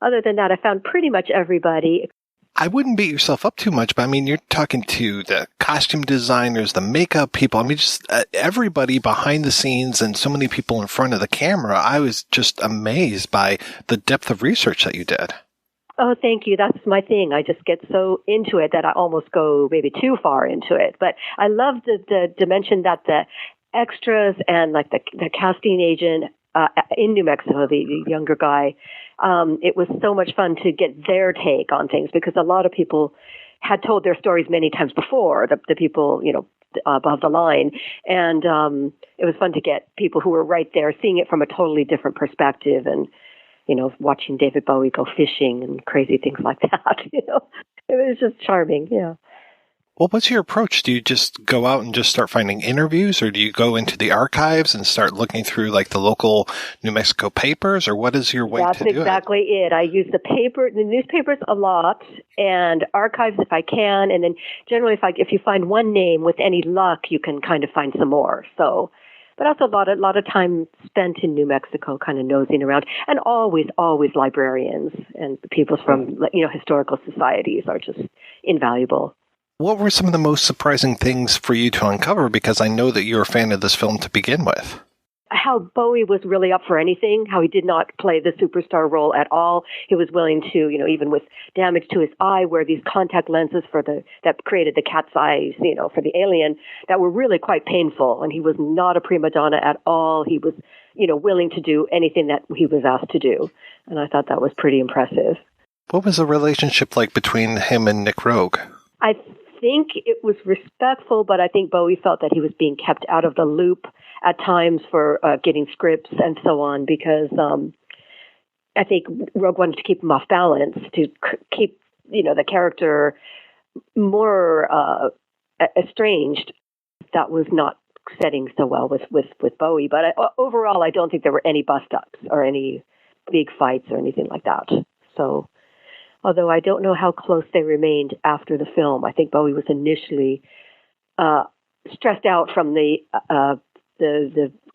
Other than that, I found pretty much everybody. I wouldn't beat yourself up too much, but I mean, you're talking to the costume designers, the makeup people. I mean, just everybody behind the scenes and so many people in front of the camera. I was just amazed by the depth of research that you did. Oh, thank you. That's my thing. I just get so into it that I almost go maybe too far into it. But I love the dimension that the extras and like the casting agent in New Mexico, the younger guy, it was so much fun to get their take on things because a lot of people had told their stories many times before, the people, above the line. And it was fun to get people who were right there seeing it from a totally different perspective and, watching David Bowie go fishing and crazy things like that. It was just charming. Yeah. Well, what's your approach? Do you just go out and just start finding interviews, or do you go into the archives and start looking through like the local New Mexico papers, or what is your way to do it? That's exactly it. I use the newspapers a lot, and archives if I can, and then generally if you find one name with any luck, you can kind of find some more. So, but also a lot of time spent in New Mexico, kind of nosing around, and always librarians and people from historical societies are just invaluable. What were some of the most surprising things for you to uncover? Because I know that you're a fan of this film to begin with. How Bowie was really up for anything, how he did not play the superstar role at all. He was willing to, even with damage to his eye, wear these contact lenses that created the cat's eyes, for the alien, that were really quite painful. And he was not a prima donna at all. He was, willing to do anything that he was asked to do. And I thought that was pretty impressive. What was the relationship like between him and Nick Roeg? I think it was respectful, but I think Bowie felt that he was being kept out of the loop at times for getting scripts and so on, because I think Roeg wanted to keep him off balance, to keep, the character more estranged. That was not setting so well with Bowie. But overall, I don't think there were any bust-ups or any big fights or anything like that. So, although I don't know how close they remained after the film. I think Bowie was initially stressed out from the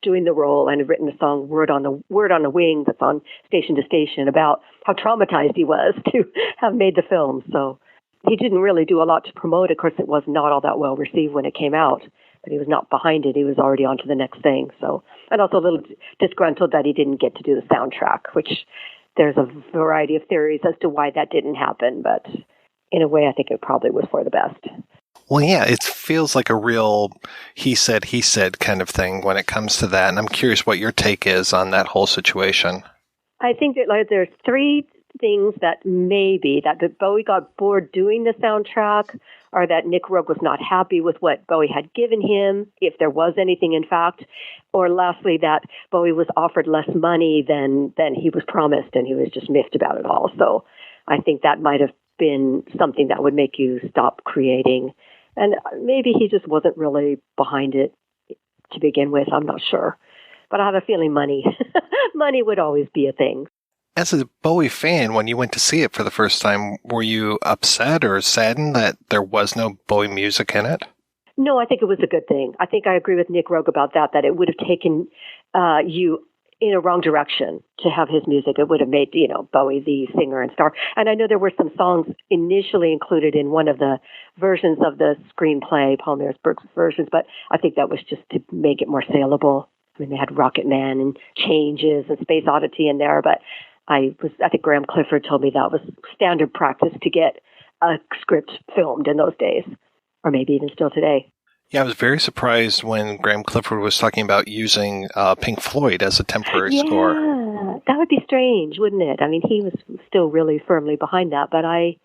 doing the role and had written a song Word on a Wing that's on Station to Station about how traumatized he was to have made the film. So he didn't really do a lot to promote it. Of course, it was not all that well received when it came out, but he was not behind it. He was already on to the next thing. So, and also a little disgruntled that he didn't get to do the soundtrack, which there's a variety of theories as to why that didn't happen, but in a way, I think it probably was for the best. Well, yeah, it feels like a real he said kind of thing when it comes to that, and I'm curious what your take is on that whole situation. I think that there's 3 things that maybe that Bowie got bored doing the soundtrack, or that Nick Roeg was not happy with what Bowie had given him, if there was anything in fact, or lastly that Bowie was offered less money than he was promised, and he was just miffed about it all. So I think that might have been something that would make you stop creating, and maybe he just wasn't really behind it to begin with. I'm not sure, but I have a feeling money would always be a thing. As a Bowie fan, when you went to see it for the first time, were you upset or saddened that there was no Bowie music in it? No, I think it was a good thing. I think I agree with Nick Roeg about that it would have taken you in a wrong direction to have his music. It would have made, Bowie the singer and star. And I know there were some songs initially included in one of the versions of the screenplay, Paul Mearsburg's versions, but I think that was just to make it more saleable. I mean, they had Rocket Man and Changes and Space Oddity in there, but I think Graham Clifford told me that was standard practice to get a script filmed in those days, or maybe even still today. Yeah, I was very surprised when Graham Clifford was talking about using Pink Floyd as a temporary score. Yeah, that would be strange, wouldn't it? I mean, he was still really firmly behind that, but I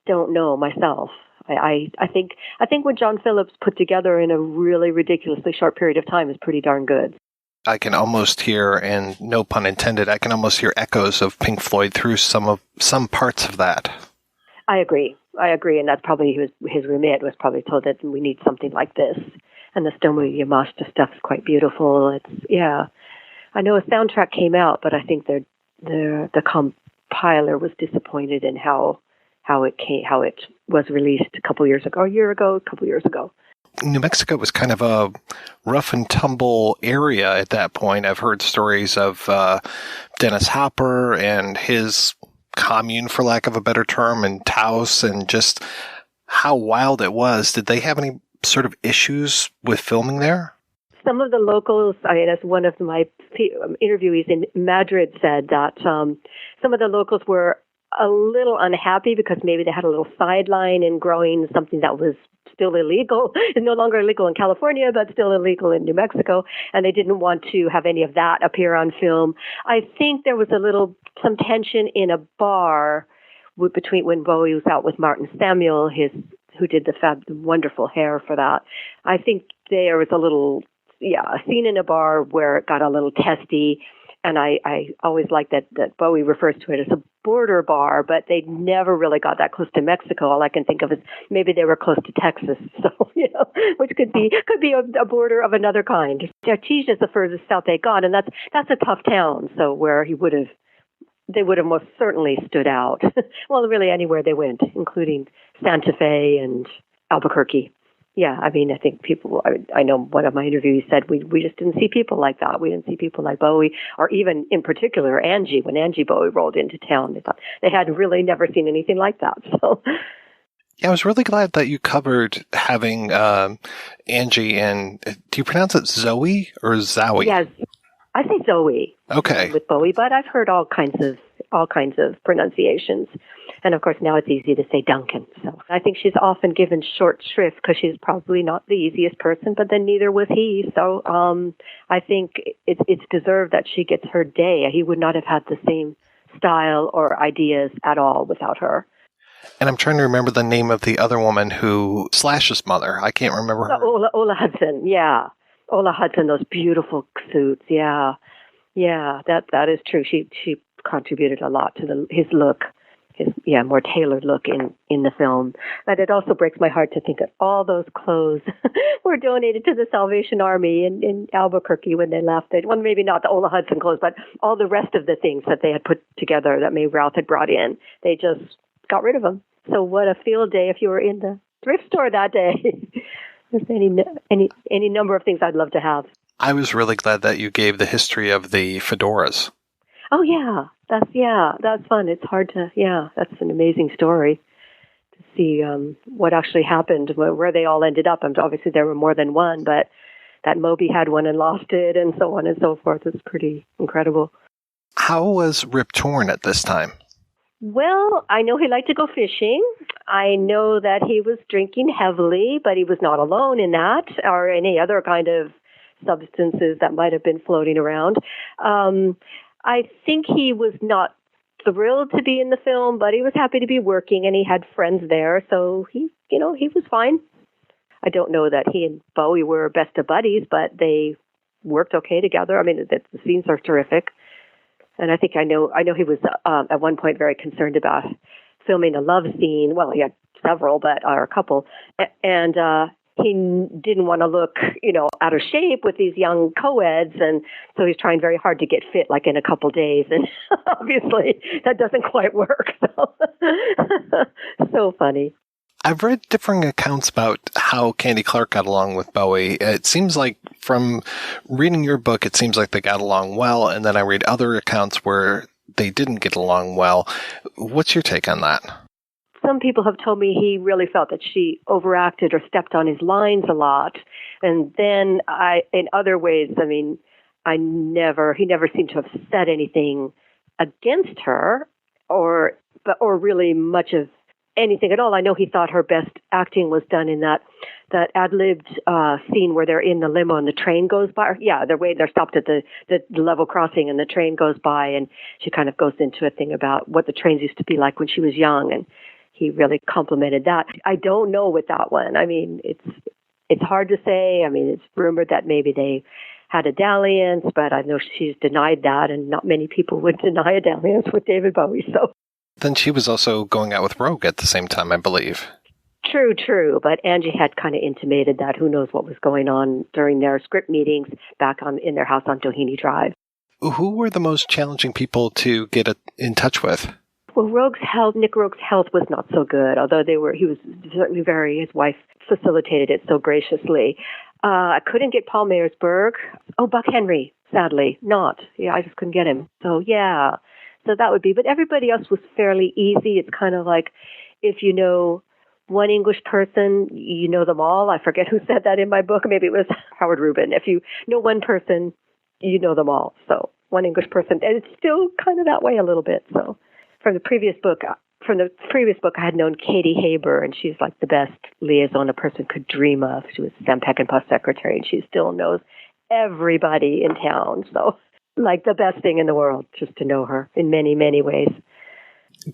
don't know myself. I think what John Phillips put together in a really ridiculously short period of time is pretty darn good. I can almost hear, and no pun intended, I can almost hear echoes of Pink Floyd through some parts of that. I agree, and that's probably his remit was probably told that we need something like this. And the Stomu Yamashita stuff is quite beautiful. I know a soundtrack came out, but I think the compiler was disappointed in how it was released a year ago. New Mexico was kind of a rough and tumble area at that point. I've heard stories of Dennis Hopper and his commune, for lack of a better term, and Taos, and just how wild it was. Did they have any sort of issues with filming there? Some of the locals, as one of my interviewees in Madrid said, that some of the locals were a little unhappy because maybe they had a little sideline in growing something that was still illegal. It's no longer illegal in California, but still illegal in New Mexico, and they didn't want to have any of that appear on film. I think there was some tension in a bar between when Bowie was out with Martin Samuel, who did the wonderful hair for that. I think there was a scene in a bar where it got a little testy. And I always like that Bowie refers to it as a border bar, but they never really got that close to Mexico. All I can think of is maybe they were close to Texas, so which could be a border of another kind. Artesia is the furthest south they got, and that's a tough town. So where they would have most certainly stood out. Well, really anywhere they went, including Santa Fe and Albuquerque. Yeah, I mean, I think people, I know one of my interviewees said we just didn't see people like that. We didn't see people like Bowie, or even in particular Angie. When Angie Bowie rolled into town, they thought they had really never seen anything like that. So, yeah, I was really glad that you covered having Angie and, do you pronounce it Zoe or Zowie? Yes, I say Zoe. Okay. With Bowie, but I've heard all kinds of pronunciations. And of course, now it's easy to say Duncan. So I think she's often given short shrift because she's probably not the easiest person, but then neither was he. So I think it's deserved that she gets her day. He would not have had the same style or ideas at all without her. And I'm trying to remember the name of the other woman who Slash's mother. I can't remember her. Ola Hudson, yeah. Ola Hudson, those beautiful suits, yeah. Yeah, that is true. She contributed a lot to his look. His more tailored look in the film. But it also breaks my heart to think that all those clothes were donated to the Salvation Army in Albuquerque when they left it. Well, maybe not the Ola Hudson clothes, but all the rest of the things that they had put together that Mae Routh had brought in. They just got rid of them. So what a field day if you were in the thrift store that day. There's any number of things I'd love to have. I was really glad that you gave the history of the fedoras. Oh, yeah. That's fun. It's hard to, that's an amazing story to see what actually happened, where they all ended up. And obviously there were more than one, but that Moby had one and lost it and so on and so forth. It's pretty incredible. How was Rip Torn at this time? Well, I know he liked to go fishing. I know that he was drinking heavily, but he was not alone in that or any other kind of substances that might have been floating around. I think he was not thrilled to be in the film, but he was happy to be working, and he had friends there, so he was fine. I don't know that he and Bowie were best of buddies, but they worked okay together. I mean, the scenes are terrific, and I think I know he was at one point very concerned about filming a love scene. Well, he had several, or a couple, and he didn't want to look, out of shape with these young co-eds, and so he's trying very hard to get fit, like in a couple days, and obviously that doesn't quite work. So funny. I've read differing accounts about how Candy Clark got along with Bowie. It seems like from reading your book, it seems like they got along well, and then I read other accounts where they didn't get along well. What's your take on that? Some people have told me he really felt that she overacted or stepped on his lines a lot. And then in other ways, I mean, he never seemed to have said anything against her or really much of anything at all. I know he thought her best acting was done in that ad-libbed scene where they're in the limo and the train goes by. Yeah, they're stopped at the level crossing and the train goes by, and she kind of goes into a thing about what the trains used to be like when she was young, and he really complimented that. I don't know with that one. I mean, it's hard to say. I mean, it's rumored that maybe they had a dalliance, but I know she's denied that, and not many people would deny a dalliance with David Bowie. So then she was also going out with Roeg at the same time, I believe. True. But Angie had kind of intimated that. Who knows what was going on during their script meetings back in their house on Doheny Drive. Who were the most challenging people to get in touch with? Well, Nick Roeg's health was not so good, although he was certainly his wife facilitated it so graciously. I couldn't get Paul Meyersburg. Oh, Buck Henry, sadly, not. Yeah, I just couldn't get him. So, yeah. So that would be, but everybody else was fairly easy. It's kind of like if you know one English person, you know them all. I forget who said that in my book. Maybe it was Howard Rubin. If you know one person, you know them all. So one English person, and it's still kind of that way a little bit. So from the previous book, I had known Katie Haber, and she's like the best liaison a person could dream of. She was Sam Peckinpah's secretary, and she still knows everybody in town. So like the best thing in the world, just to know her in many, many ways.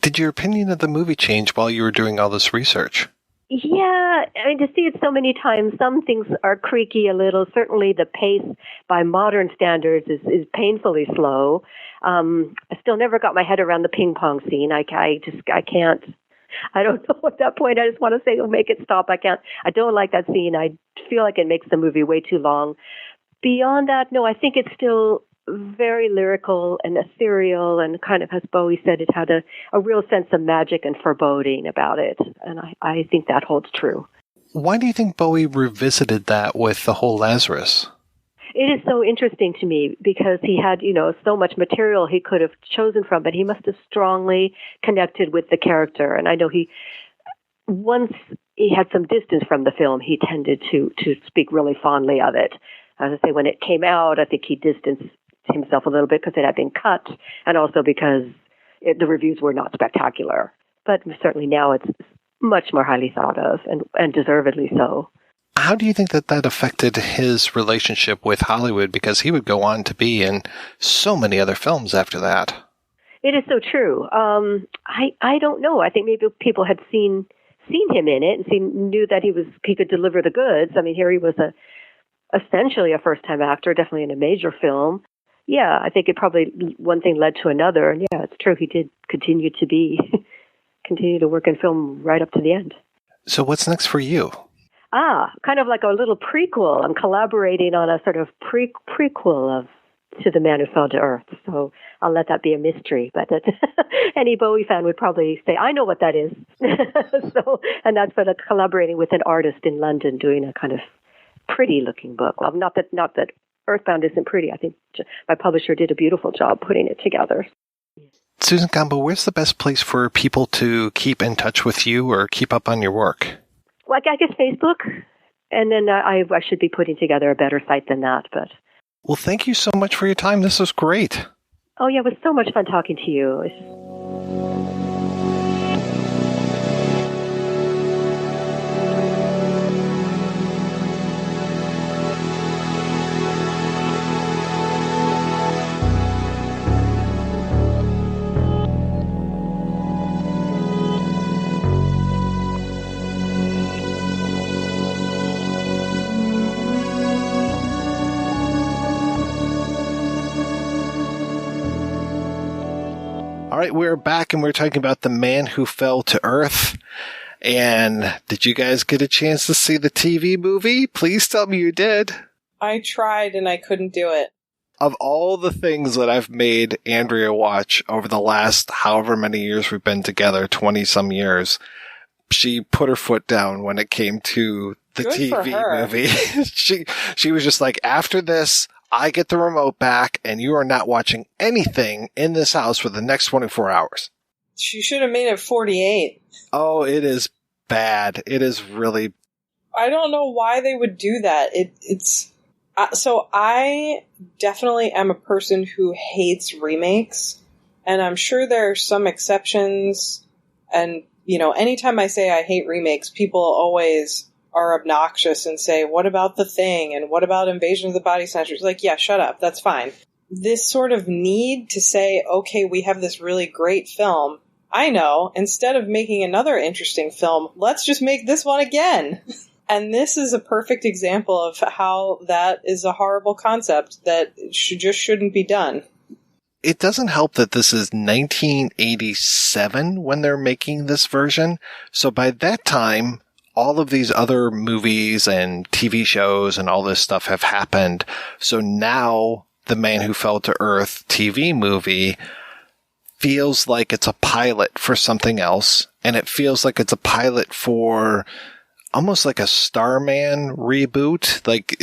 Did your opinion of the movie change while you were doing all this research? Yeah, I mean, to see it so many times, some things are creaky a little. Certainly the pace by modern standards is painfully slow. I still never got my head around the ping pong scene. I can't. I don't know at that point. I just want to say, make it stop. I don't like that scene. I feel like it makes the movie way too long. Beyond that, no, I think it's still very lyrical and ethereal, and kind of, as Bowie said, it had a real sense of magic and foreboding about it. And I think that holds true. Why do you think Bowie revisited that with the whole Lazarus? It is so interesting to me because he had, so much material he could have chosen from, but he must have strongly connected with the character. And I know once he had some distance from the film, he tended to speak really fondly of it. As I say, when it came out, I think he distanced himself a little bit because it had been cut, and also because the reviews were not spectacular. But certainly now it's much more highly thought of, and deservedly so. How do you think that affected his relationship with Hollywood? Because he would go on to be in so many other films after that. It is so true. I don't know. I think maybe people had seen him in it and knew that he could deliver the goods. I mean, here he was essentially a first-time actor, definitely in a major film. Yeah, I think it probably one thing led to another, and yeah, it's true. He did continue to work in film right up to the end. So what's next for you? Kind of like a little prequel. I'm collaborating on a sort of prequel to The Man Who Fell to Earth. So I'll let that be a mystery. But any Bowie fan would probably say, I know what that is. And that's for collaborating with an artist in London doing a kind of pretty-looking book. Well, not that Earthbound isn't pretty. I think my publisher did a beautiful job putting it together. Susan Compo, where's the best place for people to keep in touch with you or keep up on your work? Well, I guess Facebook, and then I should be putting together a better site than that. But well, thank you so much for your time. This was great. Oh, yeah, it was so much fun talking to you. All right, we're back and we're talking about The Man Who Fell to Earth. And did you guys get a chance to see the TV movie? Please tell me you did. I tried and I couldn't do it. Of all the things that I've made Andrea watch over the last however many years we've been together, 20-some years, she put her foot down when it came to the Good TV movie. She was just like, after this, I get the remote back, and you are not watching anything in this house for the next 24 hours. She should have made it 48. Oh, it is bad. It is really I don't know why they would do that. So I definitely am a person who hates remakes, and I'm sure there are some exceptions. And, anytime I say I hate remakes, people always are obnoxious and say, what about The Thing? And what about Invasion of the Body Snatchers? Like, yeah, shut up. That's fine. This sort of need to say, okay, we have this really great film. I know, instead of making another interesting film, let's just make this one again. And this is a perfect example of how that is a horrible concept that shouldn't be done. It doesn't help that this is 1987 when they're making this version. So by that time, all of these other movies and TV shows and all this stuff have happened. So now The Man Who Fell to Earth TV movie feels like it's a pilot for something else. And it feels like it's a pilot for almost like a Starman reboot. Like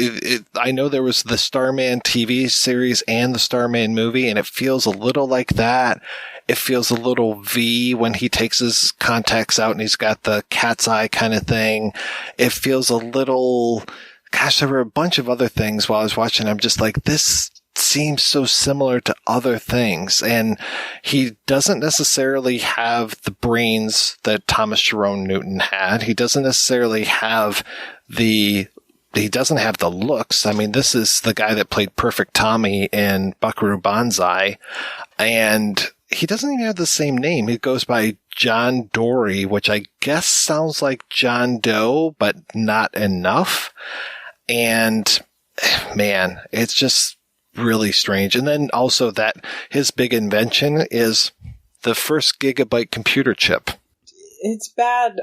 I know there was the Starman TV series and the Starman movie, and it feels a little like that. It feels a little V when he takes his contacts out and he's got the cat's eye kind of thing. It feels a little, gosh, there were a bunch of other things while I was watching. I'm just like, this seems so similar to other things. And he doesn't necessarily have the brains that Thomas Jerome Newton had. He doesn't necessarily have he doesn't have the looks. I mean, this is the guy that played Perfect Tommy in Buckaroo Banzai. And he doesn't even have the same name. He goes by John Dory, which I guess sounds like John Doe, but not enough. And man, it's just really strange. And then also that his big invention is the first gigabyte computer chip. It's bad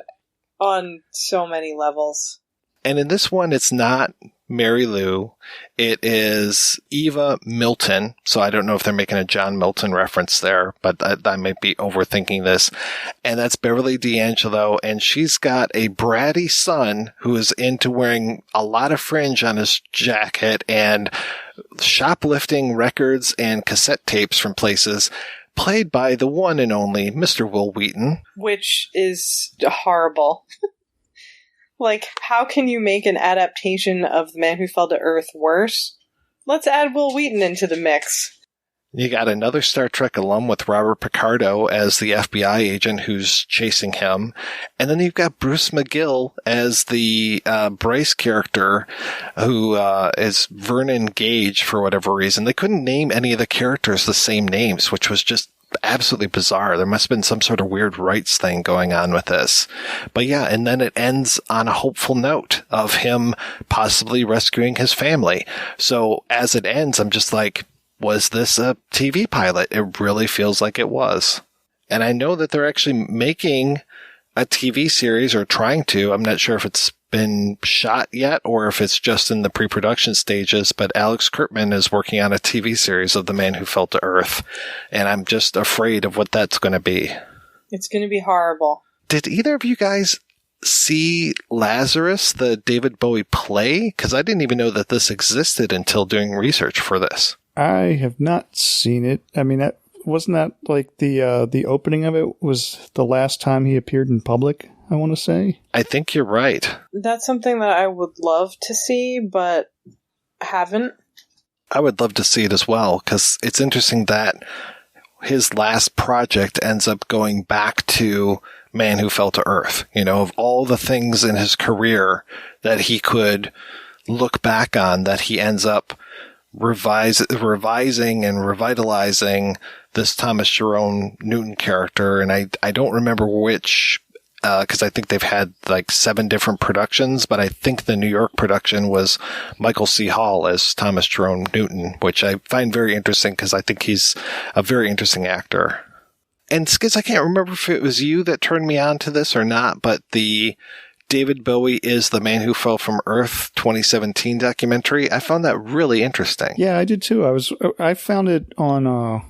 on so many levels. And in this one, it's not Mary Lou. It is Eva Milton. So I don't know if they're making a John Milton reference there, but I might be overthinking this. And that's Beverly D'Angelo. And she's got a bratty son who is into wearing a lot of fringe on his jacket and shoplifting records and cassette tapes from places, played by the one and only Mr. Will Wheaton. Which is horrible. Like, how can you make an adaptation of The Man Who Fell to Earth worse? Let's add Will Wheaton into the mix. You got another Star Trek alum with Robert Picardo as the FBI agent who's chasing him. And then you've got Bruce McGill as the Bryce character who is Vernon Gage for whatever reason. They couldn't name any of the characters the same names, which was just absolutely bizarre. There must have been some sort of weird rights thing going on with this. But yeah, and then it ends on a hopeful note of him possibly rescuing his family. So as it ends, I'm just like, was this a TV pilot? It really feels like it was. And I know that they're actually making a TV series or trying to. I'm not sure if it's been shot yet or if it's just in the pre-production stages, but Alex Kurtzman is working on a TV series of The Man Who Fell to Earth. And I'm just afraid of what that's going to be. It's going to be horrible. Did either of you guys see Lazarus, the David Bowie play? Because I didn't even know that this existed until doing research for this. I have not seen it. I mean, wasn't that like the opening of it was the last time he appeared in public, I want to say? I think you're right. That's something that I would love to see, but haven't. I would love to see it as well, because it's interesting that his last project ends up going back to Man Who Fell to Earth. You know, of all the things in his career that he could look back on, that he ends up revising and revitalizing this Thomas Jerome Newton character. And I don't remember which, because I think they've had like 7 different productions, but I think the New York production was Michael C. Hall as Thomas Jerome Newton, which I find very interesting because I think he's a very interesting actor. And Skizz, I can't remember if it was you that turned me on to this or not, but the David Bowie is the Man Who Fell from Earth 2017 documentary, I found that really interesting. Yeah, I did too. I found it on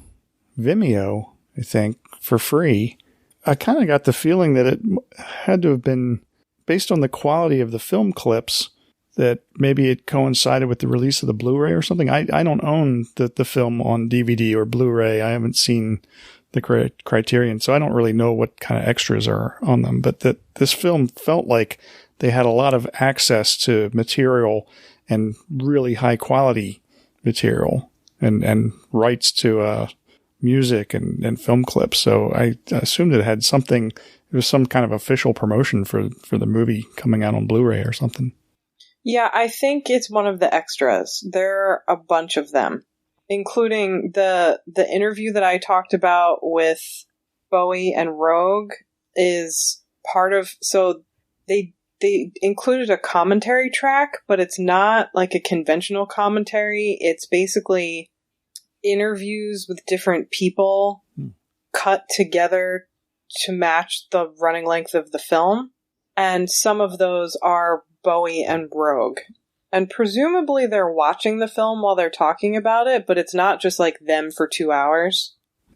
Vimeo, I think, for free. I kind of got the feeling that it had to have been based on the quality of the film clips, that maybe it coincided with the release of the Blu-ray or something. I don't own the film on DVD or Blu-ray. I haven't seen the Criterion, so I don't really know what kind of extras are on them. But that this film felt like they had a lot of access to material and really high quality material and rights to music and film clips. So I assumed it had something, it was some kind of official promotion for the movie coming out on Blu-ray or something. Yeah, I think it's one of the extras. There are a bunch of them, including the interview that I talked about with Bowie and Roeg is part of, so they included a commentary track, but it's not like a conventional commentary. It's basically interviews with different people cut together to match the running length of the film. And some of those are Bowie and Roeg. And presumably they're watching the film while they're talking about it, but it's not just like them for 2 hours.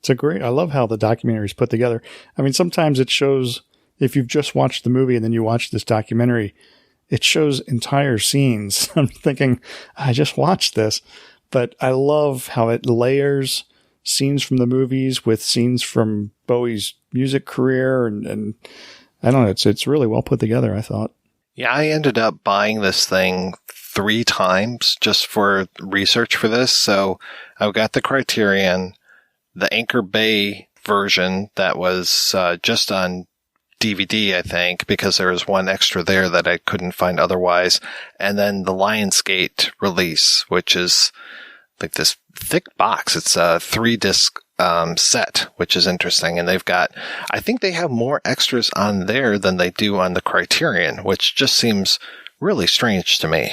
I love how the documentary is put together. I mean, sometimes it shows, if you've just watched the movie and then you watch this documentary, it shows entire scenes. I'm thinking, I just watched this. But I love how it layers scenes from the movies with scenes from Bowie's music career. And I don't know, it's really well put together, I thought. Yeah, I ended up buying this thing 3 times just for research for this. So I got the Criterion, the Anchor Bay version that was just on DVD, I think, because there was one extra there that I couldn't find otherwise. And then the Lionsgate release, which is like this thick box. It's a 3-disc set, which is interesting. And I think they have more extras on there than they do on the Criterion, which just seems really strange to me.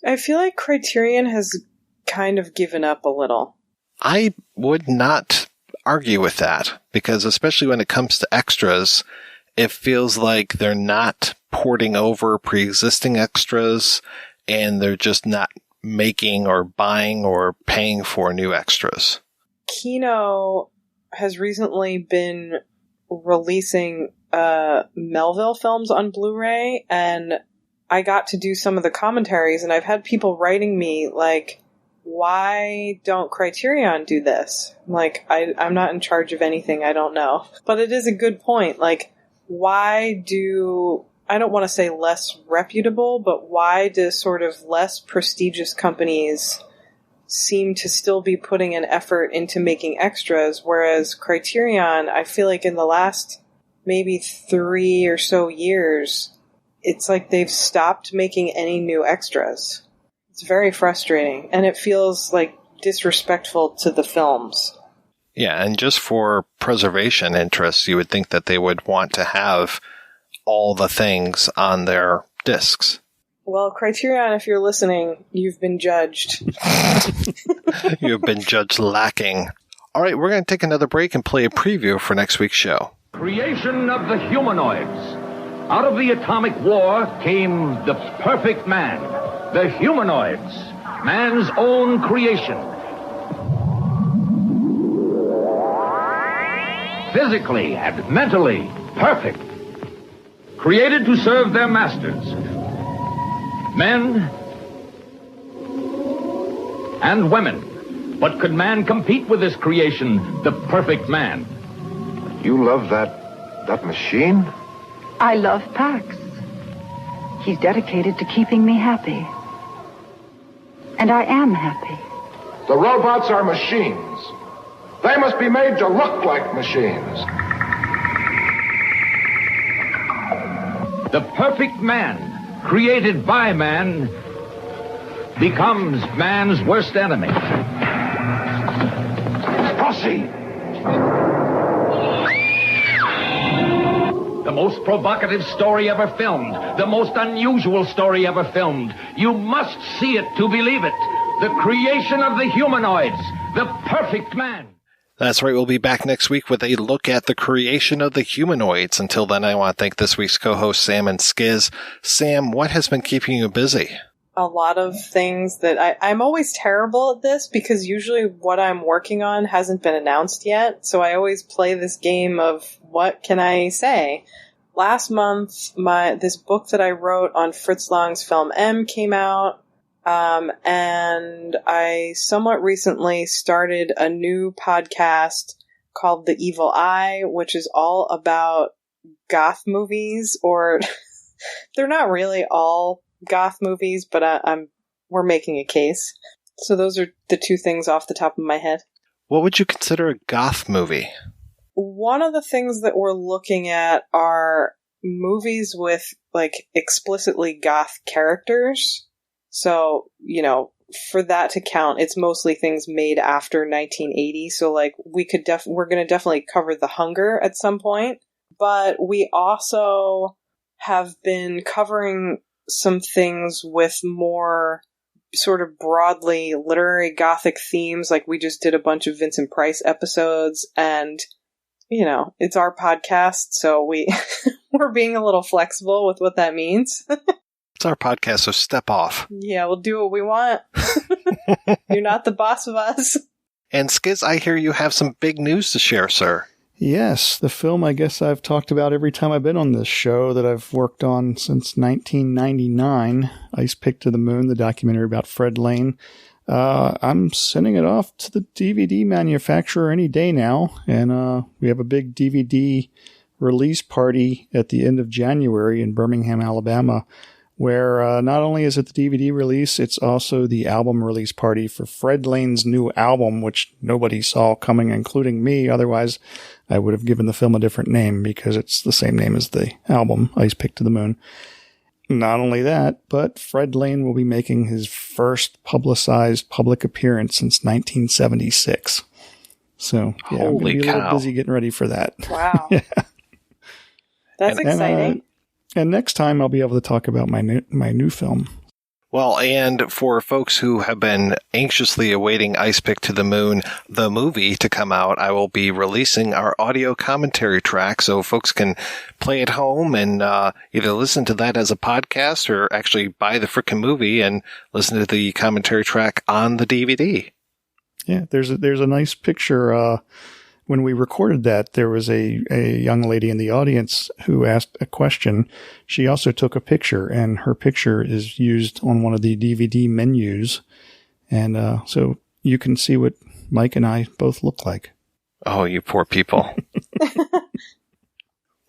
I feel like Criterion has kind of given up a little. I would not argue with that, because especially when it comes to extras, it feels like they're not porting over pre-existing extras, and they're just not making or buying or paying for new extras. Kino has recently been releasing Melville films on Blu-ray, and I got to do some of the commentaries, and I've had people writing me like, why don't Criterion do this? Like, I'm not in charge of anything, I don't know. But it is a good point. Like, why do, I don't want to say less reputable, but why do sort of less prestigious companies seem to still be putting an effort into making extras, whereas Criterion, I feel like in the last maybe 3 or so years, it's like they've stopped making any new extras. It's very frustrating, and it feels like disrespectful to the films. Yeah, and just for preservation interests, you would think that they would want to have all the things on their discs. Well, Criterion, if you're listening, you've been judged. You've been judged lacking. All right, we're going to take another break and play a preview for next week's show. Creation of the humanoids. Out of the atomic war came the perfect man, the humanoids, man's own creation. Physically and mentally perfect. Created to serve their masters. Men and women. But could man compete with this creation, the perfect man? You love that machine? I love Pax. He's dedicated to keeping me happy. And I am happy. The robots are machines. They must be made to look like machines. The perfect man, created by man, becomes man's worst enemy. Proceed. The most provocative story ever filmed. The most unusual story ever filmed. You must see it to believe it. The creation of the humanoids. The perfect man. That's right. We'll be back next week with a look at the creation of the humanoids. Until then, I want to thank this week's co-hosts, Samm and Skizz. Samm, what has been keeping you busy? A lot of things that I'm always terrible at this because usually what I'm working on hasn't been announced yet. So I always play this game of what can I say? Last month, this book that I wrote on Fritz Lang's film M came out. And I somewhat recently started a new podcast called The Evil Eye, which is all about goth movies, or They're not really all goth movies, but we're making a case. So those are the two things off the top of my head. What would you consider a goth movie? One of the things that we're looking at are movies with, like, explicitly goth characters. So, you know, for that to count, it's mostly things made after 1980. So, like, we're going to definitely cover The Hunger at some point. But we also have been covering some things with more sort of broadly literary gothic themes. Like, we just did a bunch of Vincent Price episodes, and, you know, it's our podcast, so we're being a little flexible with what that means. It's our podcast, so step off. Yeah, we'll do what we want. You're not the boss of us. And Skizz, I hear you have some big news to share, sir. Yes, the film I guess I've talked about every time I've been on this show that I've worked on since 1999, Ice Pick to the Moon, the documentary about Fred Lane. I'm sending it off to the DVD manufacturer any day now, and we have a big DVD release party at the end of January in Birmingham, Alabama, where not only is it the DVD release, it's also the album release party for Fred Lane's new album, which nobody saw coming, including me. Otherwise, I would have given the film a different name because it's the same name as the album, Ice Pick to the Moon. Not only that, but Fred Lane will be making his first publicized public appearance since 1976. So, yeah, I'm going to be a little busy getting ready for that. Wow. Yeah. That's exciting. And next time I'll be able to talk about my new film. Well, and for folks who have been anxiously awaiting Ice Pick to the Moon, the movie, to come out, I will be releasing our audio commentary track so folks can play at home and either listen to that as a podcast or actually buy the frickin' movie and listen to the commentary track on the DVD. Yeah, there's a nice picture. When we recorded that, there was a young lady in the audience who asked a question. She also took a picture, and her picture is used on one of the DVD menus. And so you can see what Mike and I both look like. Oh, you poor people.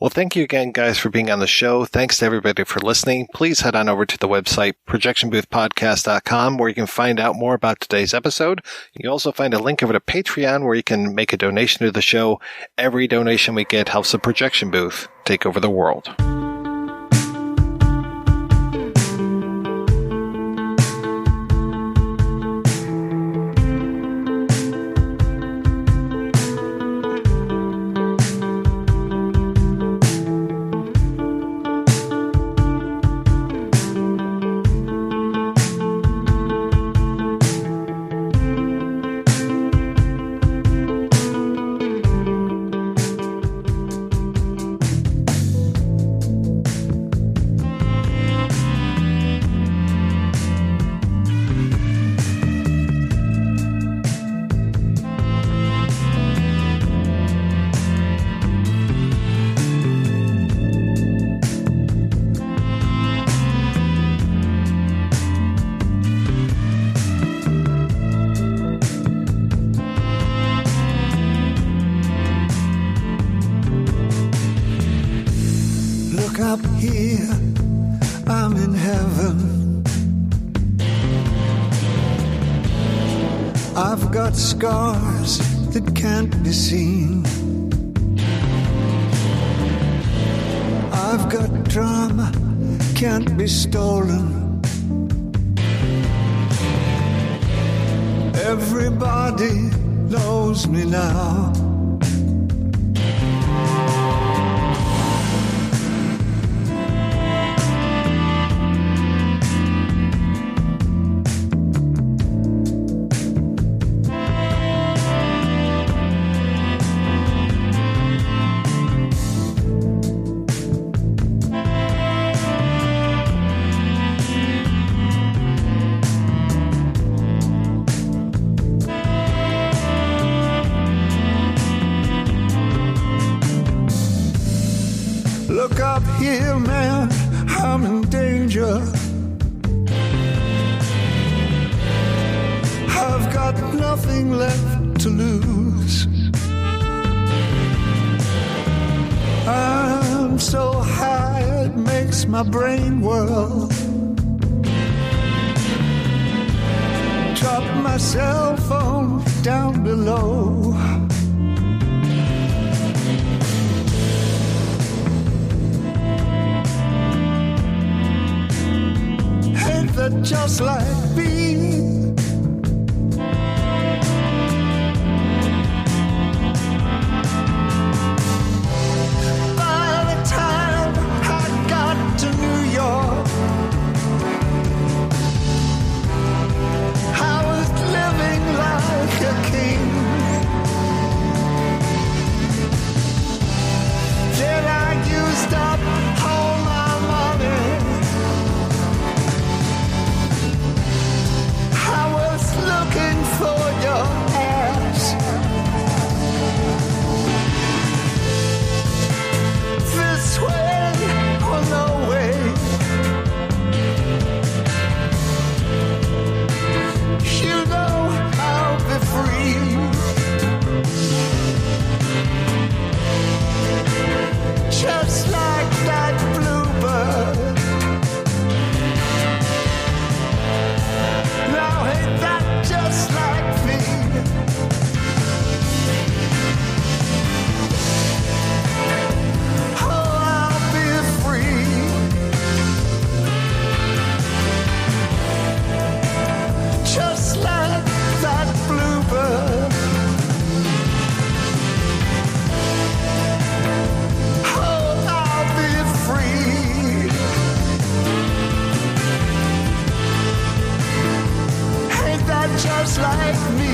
Well, thank you again, guys, for being on the show. Thanks to everybody for listening. Please head on over to the website, projectionboothpodcast.com, where you can find out more about today's episode. You can also find a link over to Patreon, where you can make a donation to the show. Every donation we get helps the Projection Booth take over the world. Up here, I'm in heaven. I've got scars that can't be seen. I've got drama, can't be stolen. Everybody knows me now. Look up here, man, I'm in danger. I've got nothing left to lose. I'm so high it makes makes my brain whirl. Drop my cell phone down below. Ain't that just like me? By the time I got to New York, I was living like a king. Then I used up all my money. I was looking for your ass. This way or no way. You know I'll be free. Just like that bluebird. Now ain't that just like me? Oh, I'll be free. Just like that bluebird. Oh, I'll be free. Ain't that just like me?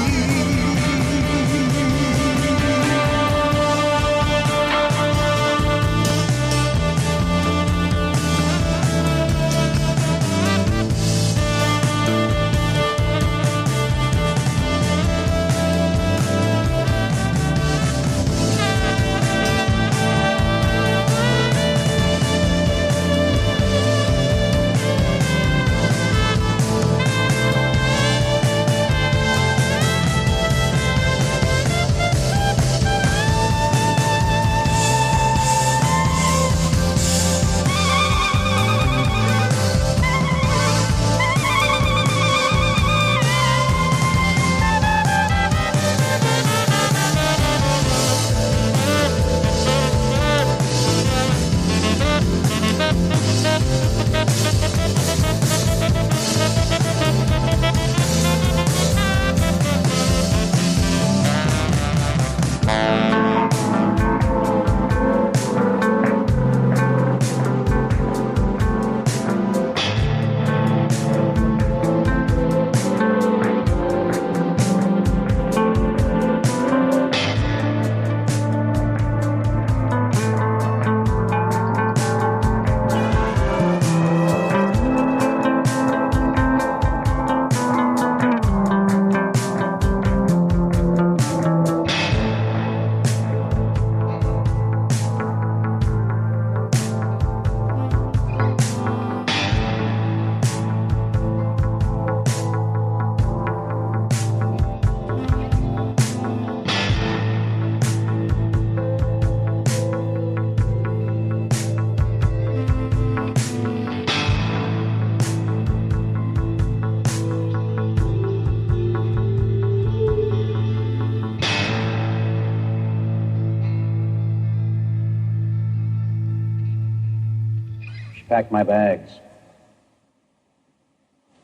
Packed my bags.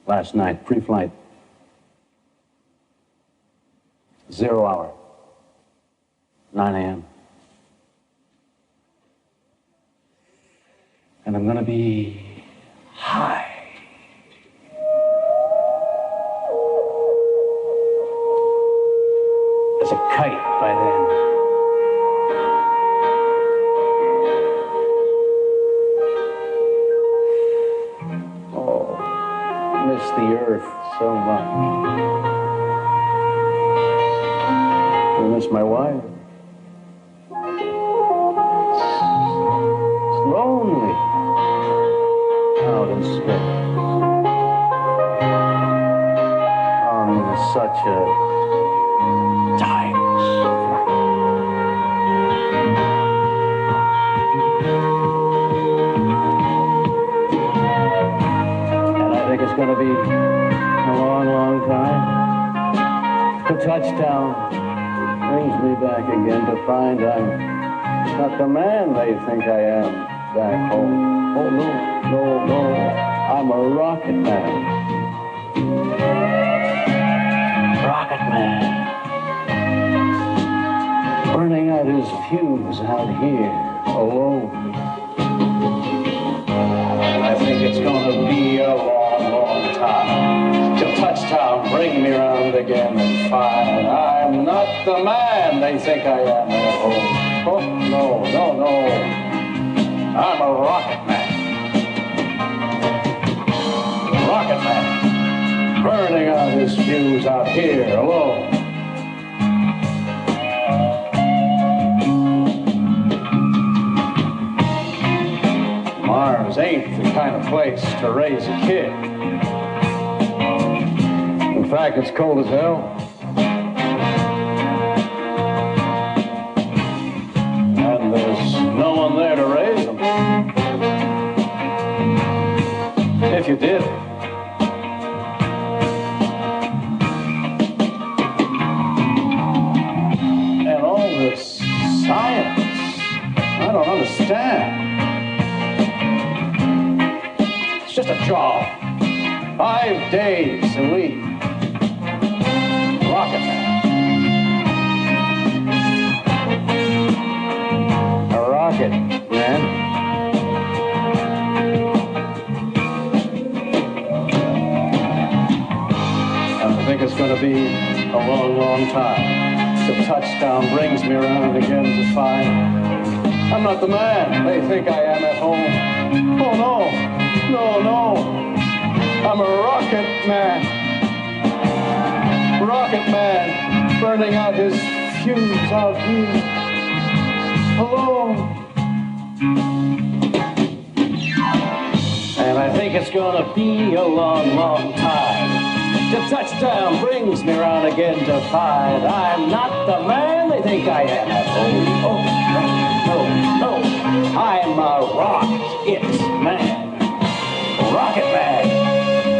Last night, pre-flight. 0 hour. 9 a.m. And I'm gonna be high. As a kite by then. Miss the earth so much. I miss my wife. It's lonely out in space on such a timeless flight. gonna be a long, long time. The touchdown brings me back again to find I'm not the man they think I am back home. Oh, no, no, no, I'm a rocket man. Rocket man. Burning out his fuse out here alone. And I think it's gonna be a long, long time till touchdown bring me round again and find I'm not the man they think I am at home. Oh, no, no, no. I'm a rocket man. Rocket man. Burning out his fuse out here alone. Mars ain't the kind of place to raise a kid. In fact, it's cold as hell. And there's no one there to raise them. If you did. And all this science, I don't understand. It's just a job. 5 days a week. Rocket man. A rocket man. And I think it's going to be a long, long time. The touchdown brings me around again to find I'm not the man they think I am at home. Oh, no. No, no, I'm a rocket man. Rocket man, burning out his fuse out here alone. And I think it's gonna be a long, long time. The touchdown brings me around again to find I'm not the man they think I am at home. Oh, no, no, no, I'm a rocket man. Rocket man,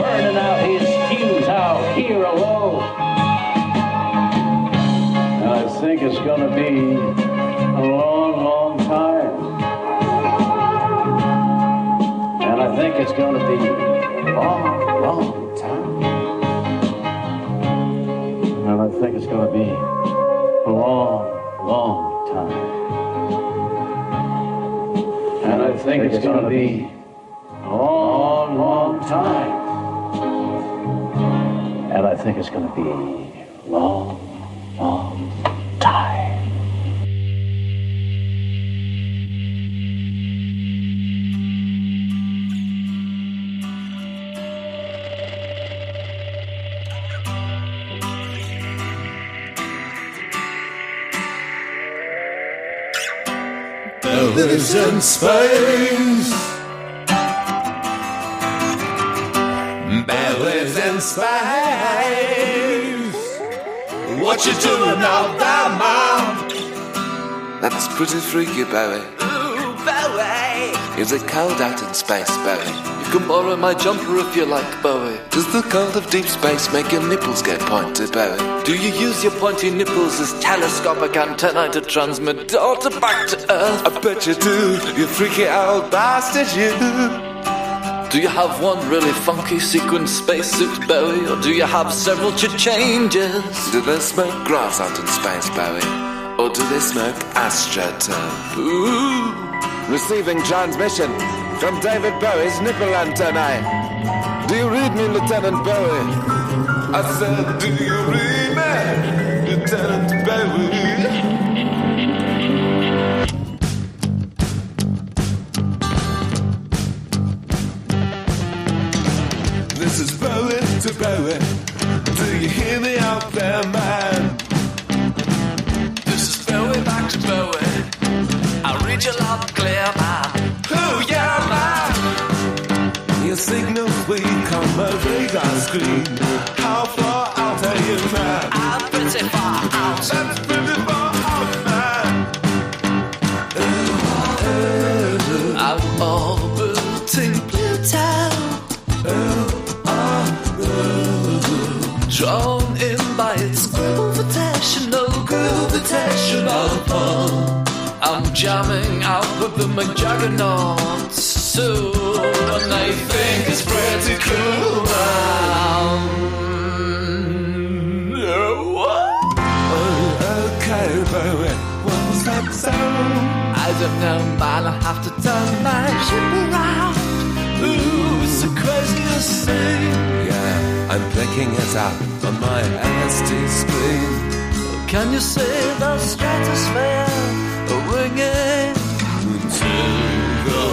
burning out his fuse out here alone. And I think it's gonna be a long, long time. And I think it's gonna be a long, long time. And I think it's gonna be a long, long time. And I think it's gonna be long, long time. And I think it's going to be long, long time. Bellies in space. Bellies in space. What you doing out there, Mom? That's pretty freaky, Bowie. Ooh, Bowie. Is it cold out in space, Bowie? You can borrow my jumper if you like, Bowie. Does the cold of deep space make your nipples get pointed, Bowie? Do you use your pointy nipples as telescopic antennae to transmit data back to Earth? I bet you do, you freaky old bastard, you. Do you have one really funky sequin spacesuit, Bowie? Or do you have several changes? Do they smoke grass out in space, Bowie? Or do they smoke astroturf? Ooh. Receiving transmission from David Bowie's nipple antennae. Do you read me, Lieutenant Bowie? I said, do you read me, Lieutenant Bowie? This is Bowie to Bowie. Do you hear me out there, man? This is Bowie back to Bowie. I read you loud and clear, man. Oh, yeah, man. Your signals weak on my radar screen. How far out are you, man? I'm pretty far out. That's pretty far out, man. I'm orbiting Pluto. drawn in by its gravitational pull. I'm jamming out with the McJuggernauts soon, and I think it's pretty cool now. Oh, okay, Bowie, what was that sound? I don't know, man, I have to turn my ship around. Ooh, it's the craziest thing. Yeah, I'm picking it up on my LSD screen. Can you see the stratosphere ringing to the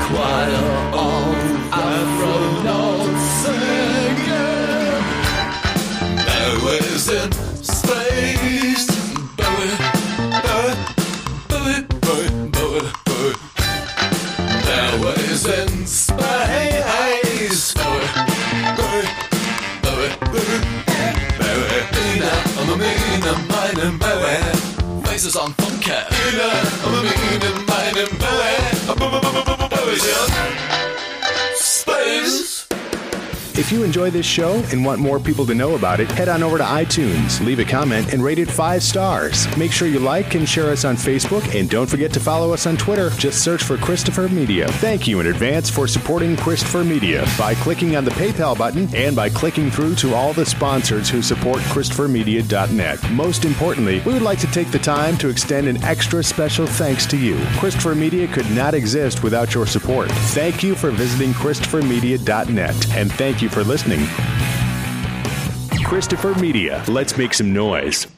choir of astronauts singing? Bowie's in space. Bowie, Bowie, Bowie, Bowie, Bowie, Bowie. Bowie's in space. Bowie, Bowie, Bowie, Bowie. Bowie, I'm a mean and mine and Bowie. Faces on funky. I'm a mean and mine and Bowie's in space. If you enjoy this show and want more people to know about it, head on over to iTunes, leave a comment, and rate it 5 stars. Make sure you like and share us on Facebook, and don't forget to follow us on Twitter. Just search for Christopher Media. Thank you in advance for supporting Christopher Media by clicking on the PayPal button and by clicking through to all the sponsors who support ChristopherMedia.net. Most importantly, we would like to take the time to extend an extra special thanks to you. Christopher Media could not exist without your support. Thank you for visiting ChristopherMedia.net, and thank you for listening. Christopher Media. Let's make some noise.